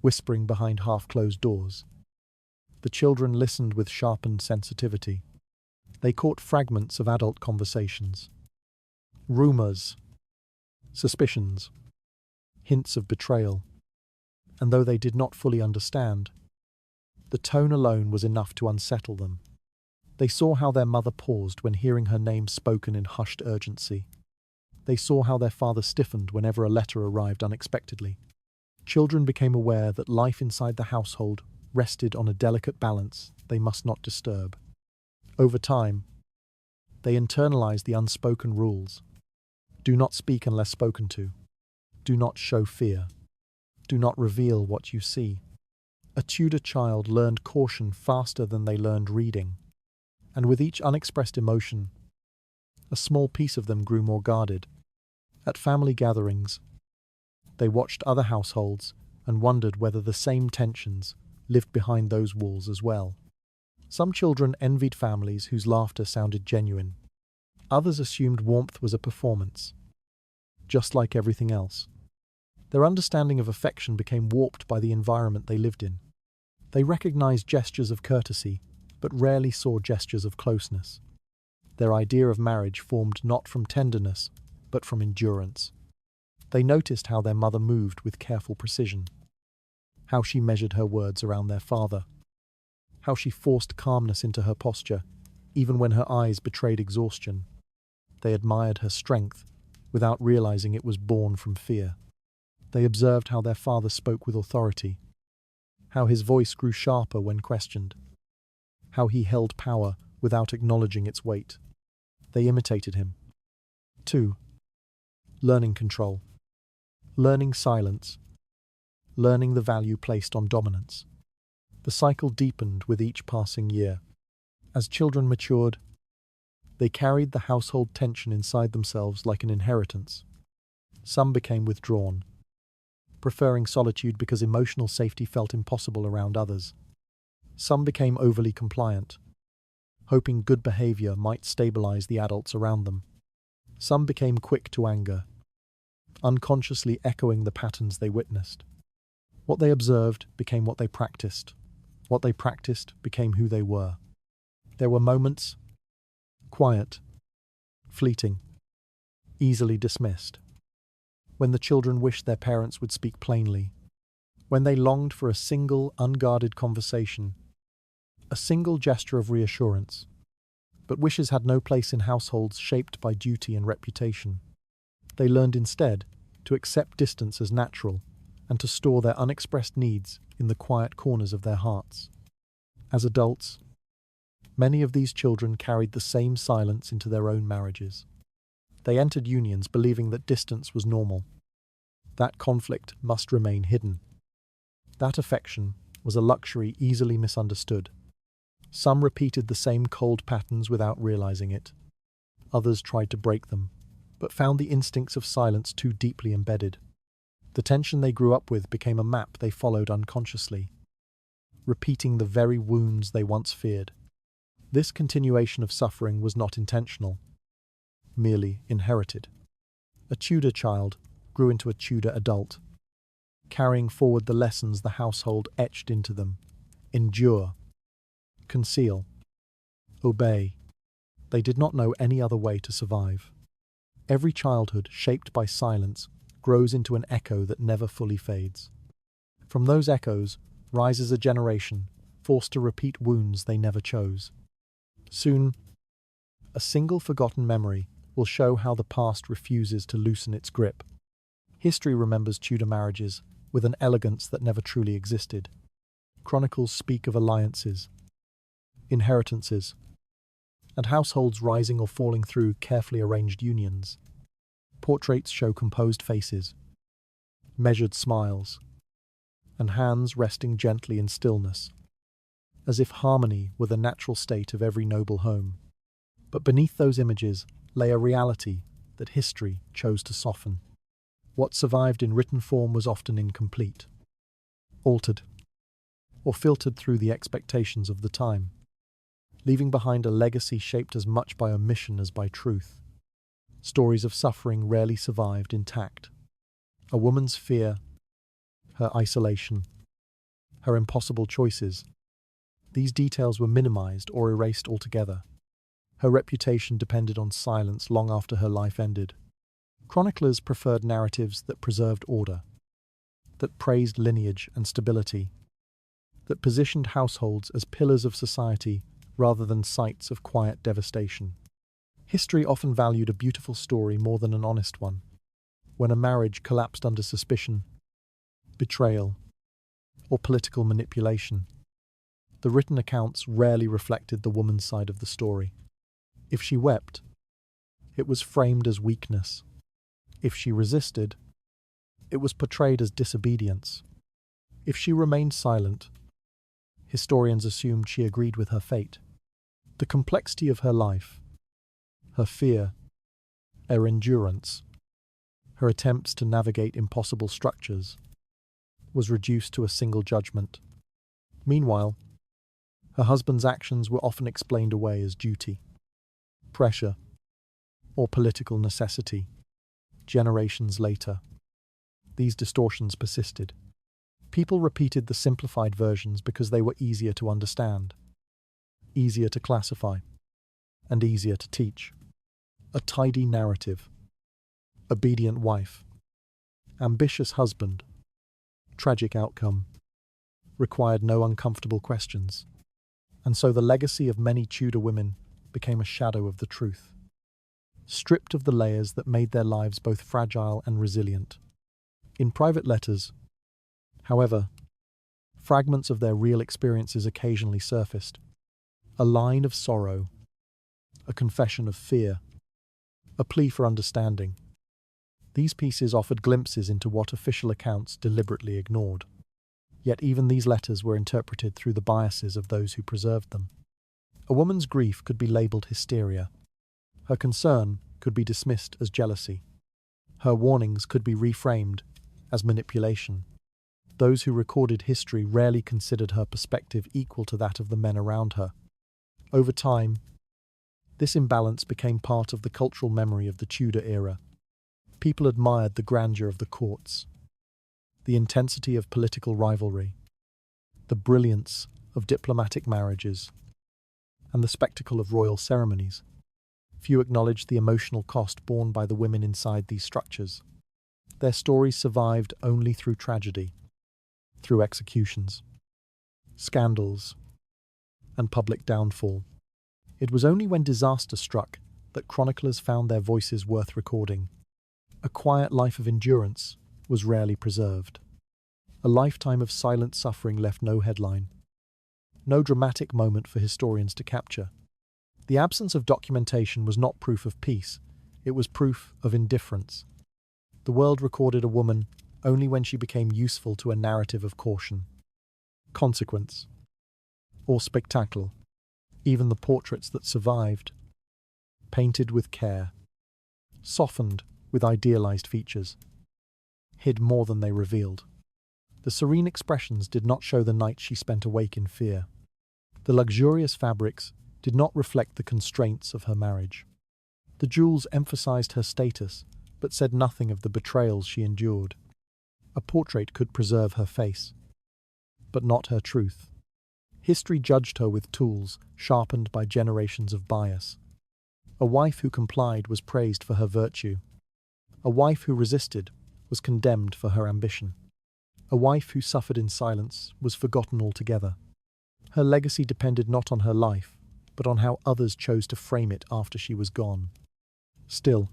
whispering behind half-closed doors, the children listened with sharpened sensitivity. They caught fragments of adult conversations, rumors, suspicions, hints of betrayal, and though they did not fully understand, the tone alone was enough to unsettle them. They saw how their mother paused when hearing her name spoken in hushed urgency. They saw how their father stiffened whenever a letter arrived unexpectedly. Children became aware that life inside the household rested on a delicate balance they must not disturb. Over time, they internalized the unspoken rules. Do not speak unless spoken to. Do not show fear. Do not reveal what you see. A Tudor child learned caution faster than they learned reading, and with each unexpressed emotion, a small piece of them grew more guarded. At family gatherings, they watched other households and wondered whether the same tensions lived behind those walls as well. Some children envied families whose laughter sounded genuine. Others assumed warmth was a performance, just like everything else. Their understanding of affection became warped by the environment they lived in. They recognized gestures of courtesy, but rarely saw gestures of closeness. Their idea of marriage formed not from tenderness, but from endurance. They noticed how their mother moved with careful precision, how she measured her words around their father, how she forced calmness into her posture, even when her eyes betrayed exhaustion. They admired her strength, without realizing it was born from fear. They observed how their father spoke with authority, how his voice grew sharper when questioned, how he held power without acknowledging its weight. They imitated him. 2. Learning control. Learning silence. Learning the value placed on dominance. The cycle deepened with each passing year. As children matured, they carried the household tension inside themselves like an inheritance. Some became withdrawn, preferring solitude because emotional safety felt impossible around others. Some became overly compliant, hoping good behavior might stabilize the adults around them. Some became quick to anger, unconsciously echoing the patterns they witnessed. What they observed became what they practiced. What they practiced became who they were. There were moments, quiet, fleeting, easily dismissed, when the children wished their parents would speak plainly, when they longed for a single, unguarded conversation, a single gesture of reassurance. But wishes had no place in households shaped by duty and reputation. They learned instead to accept distance as natural and to store their unexpressed needs in the quiet corners of their hearts. As adults, many of these children carried the same silence into their own marriages. They entered unions believing that distance was normal, that conflict must remain hidden, that affection was a luxury easily misunderstood. Some repeated the same cold patterns without realizing it. Others tried to break them, but found the instincts of silence too deeply embedded. The tension they grew up with became a map they followed unconsciously, repeating the very wounds they once feared. This continuation of suffering was not intentional, merely inherited. A Tudor child grew into a Tudor adult, carrying forward the lessons the household etched into them. Endure, conceal, obey. They did not know any other way to survive. Every childhood shaped by silence grows into an echo that never fully fades. From those echoes rises a generation forced to repeat wounds they never chose. Soon, a single forgotten memory will show how the past refuses to loosen its grip. History remembers Tudor marriages with an elegance that never truly existed. Chronicles speak of alliances, inheritances, and households rising or falling through carefully arranged unions. Portraits show composed faces, measured smiles, and hands resting gently in stillness, as if harmony were the natural state of every noble home. But beneath those images lay a reality that history chose to soften. What survived in written form was often incomplete, altered, or filtered through the expectations of the time, leaving behind a legacy shaped as much by omission as by truth. Stories of suffering rarely survived intact. A woman's fear, her isolation, her impossible choices, these details were minimized or erased altogether. Her reputation depended on silence long after her life ended. Chroniclers preferred narratives that preserved order, that praised lineage and stability, that positioned households as pillars of society rather than sites of quiet devastation. History often valued a beautiful story more than an honest one. When a marriage collapsed under suspicion, betrayal, or political manipulation, the written accounts rarely reflected the woman's side of the story. If she wept, it was framed as weakness. If she resisted, it was portrayed as disobedience. If she remained silent, historians assumed she agreed with her fate. The complexity of her life, her fear, her endurance, her attempts to navigate impossible structures, was reduced to a single judgment. Meanwhile, her husband's actions were often explained away as duty, pressure, or political necessity. Generations later, these distortions persisted. People repeated the simplified versions because they were easier to understand, easier to classify, and easier to teach. A tidy narrative, obedient wife, ambitious husband, tragic outcome, required no uncomfortable questions. And so the legacy of many Tudor women became a shadow of the truth, stripped of the layers that made their lives both fragile and resilient. In private letters, however, fragments of their real experiences occasionally surfaced. A line of sorrow, a confession of fear, a plea for understanding. These pieces offered glimpses into what official accounts deliberately ignored. Yet even these letters were interpreted through the biases of those who preserved them. A woman's grief could be labelled hysteria. Her concern could be dismissed as jealousy. Her warnings could be reframed as manipulation. Those who recorded history rarely considered her perspective equal to that of the men around her. Over time, this imbalance became part of the cultural memory of the Tudor era. People admired the grandeur of the courts, the intensity of political rivalry, the brilliance of diplomatic marriages, and the spectacle of royal ceremonies. Few acknowledged the emotional cost borne by the women inside these structures. Their stories survived only through tragedy, through executions, scandals, and public downfall. It was only when disaster struck that chroniclers found their voices worth recording. A quiet life of endurance was rarely preserved. A lifetime of silent suffering left no headline, no dramatic moment for historians to capture. The absence of documentation was not proof of peace, it was proof of indifference. The world recorded a woman only when she became useful to a narrative of caution, consequence, or spectacle. Even the portraits that survived, painted with care, softened with idealized features, hid more than they revealed. The serene expressions did not show the night she spent awake in fear. The luxurious fabrics did not reflect the constraints of her marriage. The jewels emphasized her status, but said nothing of the betrayals she endured. A portrait could preserve her face, but not her truth. History judged her with tools sharpened by generations of bias. A wife who complied was praised for her virtue. A wife who resisted was condemned for her ambition. A wife who suffered in silence was forgotten altogether. Her legacy depended not on her life, but on how others chose to frame it after she was gone. Still,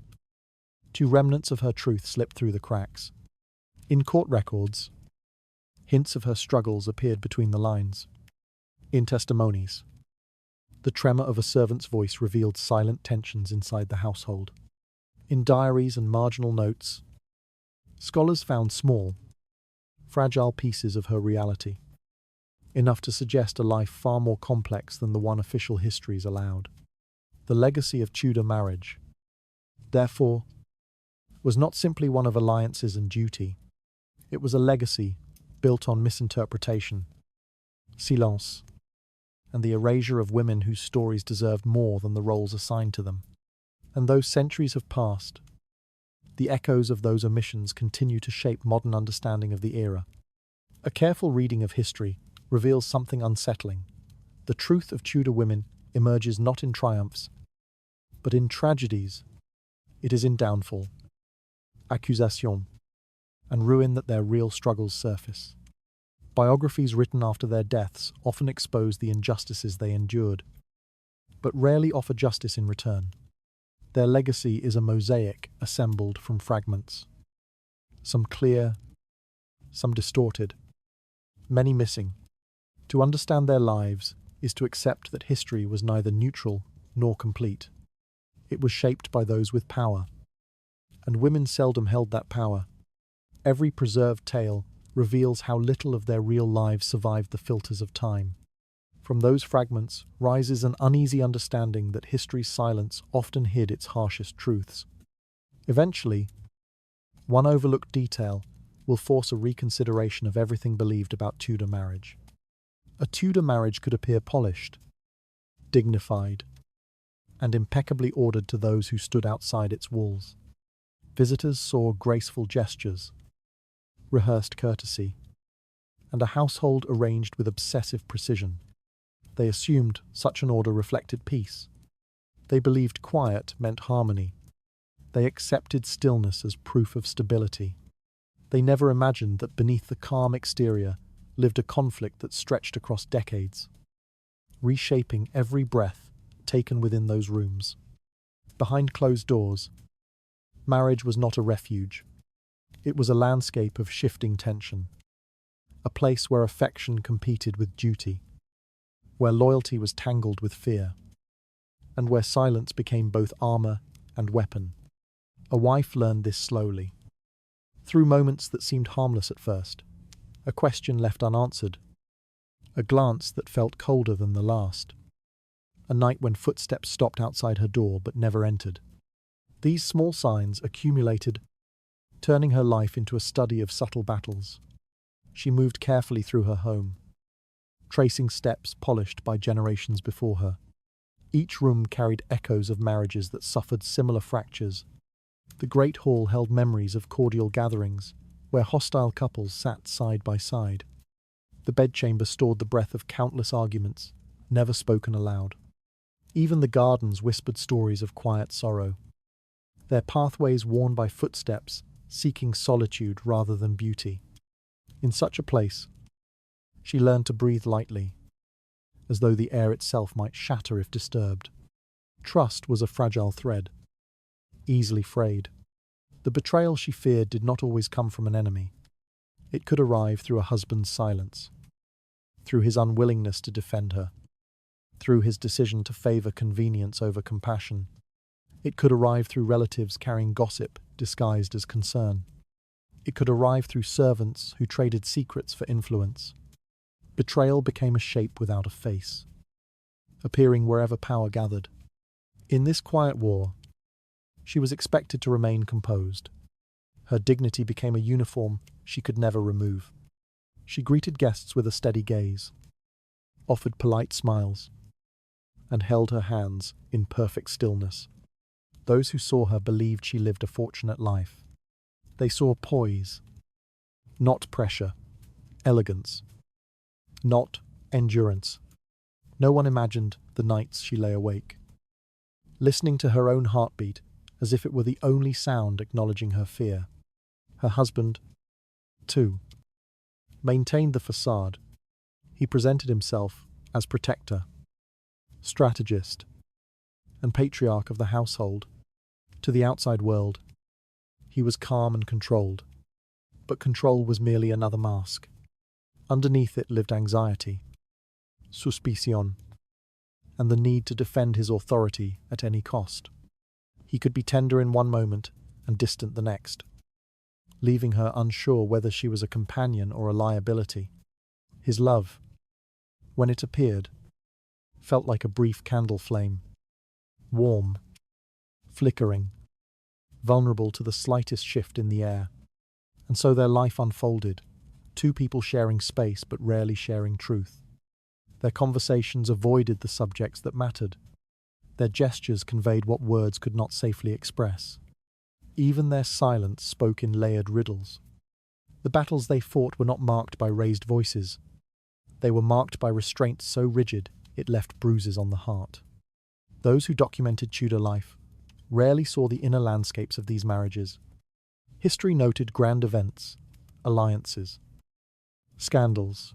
two remnants of her truth slipped through the cracks. In court records, hints of her struggles appeared between the lines. In testimonies, the tremor of a servant's voice revealed silent tensions inside the household. In diaries and marginal notes, scholars found small, fragile pieces of her reality, enough to suggest a life far more complex than the one official histories allowed. The legacy of Tudor marriage, therefore, was not simply one of alliances and duty. It was a legacy built on misinterpretation, silence, and the erasure of women whose stories deserved more than the roles assigned to them. And though centuries have passed, the echoes of those omissions continue to shape modern understanding of the era. A careful reading of history reveals something unsettling. The truth of Tudor women emerges not in triumphs, but in tragedies. It is in downfall, accusation, and ruin that their real struggles surface. Biographies written after their deaths often expose the injustices they endured, but rarely offer justice in return. Their legacy is a mosaic assembled from fragments, some clear, some distorted, many missing. To understand their lives is to accept that history was neither neutral nor complete. It was shaped by those with power, and women seldom held that power. Every preserved tale reveals how little of their real lives survived the filters of time. From those fragments rises an uneasy understanding that history's silence often hid its harshest truths. Eventually, one overlooked detail will force a reconsideration of everything believed about Tudor marriage. A Tudor marriage could appear polished, dignified, and impeccably ordered to those who stood outside its walls. Visitors saw graceful gestures, rehearsed courtesy, and a household arranged with obsessive precision. They assumed such an order reflected peace. They believed quiet meant harmony. They accepted stillness as proof of stability. They never imagined that beneath the calm exterior lived a conflict that stretched across decades, reshaping every breath taken within those rooms. Behind closed doors, marriage was not a refuge. It was a landscape of shifting tension, a place where affection competed with duty, where loyalty was tangled with fear, and where silence became both armor and weapon. A wife learned this slowly, through moments that seemed harmless at first, a question left unanswered, a glance that felt colder than the last, a night when footsteps stopped outside her door but never entered. These small signs accumulated, turning her life into a study of subtle battles. She moved carefully through her home, tracing steps polished by generations before her. Each room carried echoes of marriages that suffered similar fractures. The great hall held memories of cordial gatherings, where hostile couples sat side by side. The bedchamber stored the breath of countless arguments, never spoken aloud. Even the gardens whispered stories of quiet sorrow, their pathways worn by footsteps seeking solitude rather than beauty. In such a place, she learned to breathe lightly, as though the air itself might shatter if disturbed. Trust was a fragile thread, easily frayed. The betrayal she feared did not always come from an enemy. It could arrive through a husband's silence, through his unwillingness to defend her, through his decision to favor convenience over compassion. It could arrive through relatives carrying gossip disguised as concern. It could arrive through servants who traded secrets for influence. Betrayal became a shape without a face, appearing wherever power gathered. In this quiet war, she was expected to remain composed. Her dignity became a uniform she could never remove. She greeted guests with a steady gaze, offered polite smiles, and held her hands in perfect stillness. Those who saw her believed she lived a fortunate life. They saw poise, not pressure, elegance, not endurance. No one imagined the nights she lay awake, listening to her own heartbeat as if it were the only sound acknowledging her fear. Her husband, too, maintained the facade. He presented himself as protector, strategist, and patriarch of the household. To the outside world, he was calm and controlled, but control was merely another mask. Underneath it lived anxiety, suspicion, and the need to defend his authority at any cost. He could be tender in one moment and distant the next, leaving her unsure whether she was a companion or a liability. His love, when it appeared, felt like a brief candle flame, warm, flickering, vulnerable to the slightest shift in the air. And so their life unfolded, two people sharing space but rarely sharing truth. Their conversations avoided the subjects that mattered. Their gestures conveyed what words could not safely express. Even their silence spoke in layered riddles. The battles they fought were not marked by raised voices. They were marked by restraint so rigid it left bruises on the heart. Those who documented Tudor life rarely saw the inner landscapes of these marriages. History noted grand events, alliances, scandals,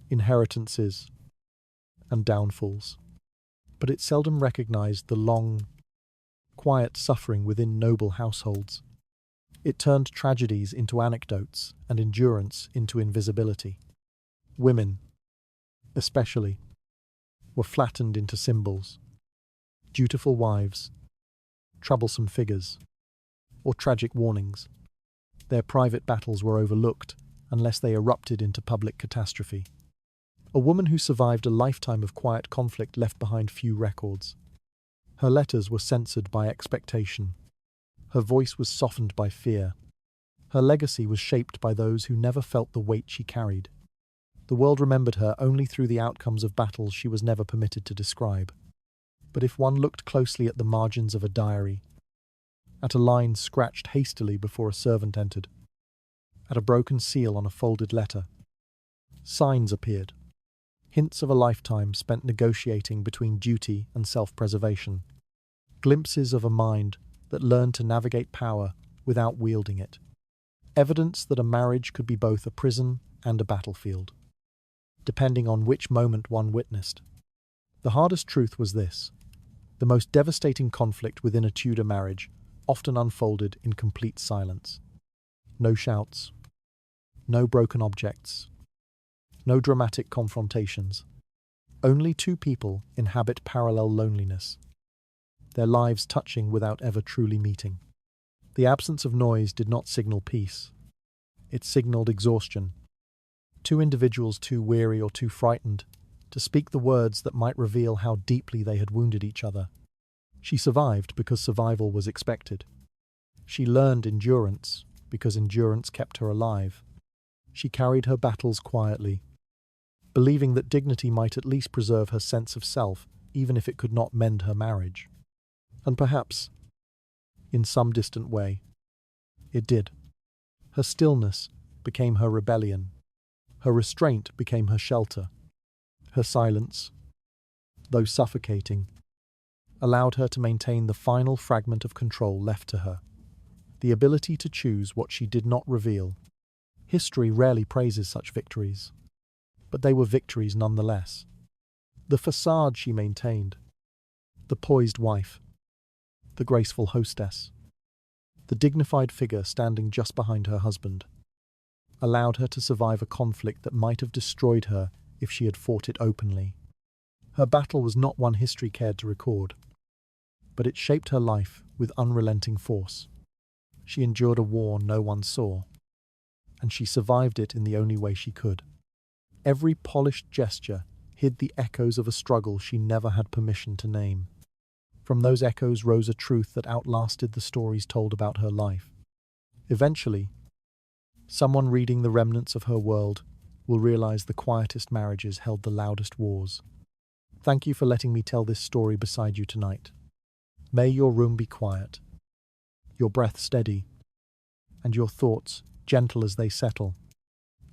inheritances, and downfalls, but it seldom recognized the long, quiet suffering within noble households. It turned tragedies into anecdotes and endurance into invisibility. Women, especially, were flattened into symbols, dutiful wives, troublesome figures, or tragic warnings. Their private battles were overlooked unless they erupted into public catastrophe. A woman who survived a lifetime of quiet conflict left behind few records. Her letters were censored by expectation. Her voice was softened by fear. Her legacy was shaped by those who never felt the weight she carried. The world remembered her only through the outcomes of battles she was never permitted to describe. But if one looked closely at the margins of a diary, at a line scratched hastily before a servant entered, at a broken seal on a folded letter, signs appeared. Hints of a lifetime spent negotiating between duty and self-preservation. Glimpses of a mind that learned to navigate power without wielding it. Evidence that a marriage could be both a prison and a battlefield, depending on which moment one witnessed. The hardest truth was this: the most devastating conflict within a Tudor marriage often unfolded in complete silence. No shouts, no broken objects, no dramatic confrontations. Only two people inhabit parallel loneliness, their lives touching without ever truly meeting. The absence of noise did not signal peace. It signaled exhaustion. Two individuals too weary or too frightened to speak the words that might reveal how deeply they had wounded each other. She survived because survival was expected. She learned endurance because endurance kept her alive. She carried her battles quietly, believing that dignity might at least preserve her sense of self, even if it could not mend her marriage. And perhaps, in some distant way, it did. Her stillness became her rebellion. Her restraint became her shelter. Her silence, though suffocating, allowed her to maintain the final fragment of control left to her, the ability to choose what she did not reveal. History rarely praises such victories, but they were victories nonetheless. The facade she maintained, the poised wife, the graceful hostess, the dignified figure standing just behind her husband, allowed her to survive a conflict that might have destroyed her if she had fought it openly. Her battle was not one history cared to record, but it shaped her life with unrelenting force. She endured a war no one saw, and she survived it in the only way she could. Every polished gesture hid the echoes of a struggle she never had permission to name. From those echoes rose a truth that outlasted the stories told about her life. Eventually, someone reading the remnants of her world will realize the quietest marriages held the loudest wars. Thank you for letting me tell this story beside you tonight. May your room be quiet, your breath steady, and your thoughts gentle as they settle.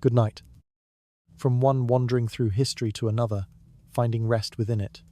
Good night. From one wandering through history to another, finding rest within it.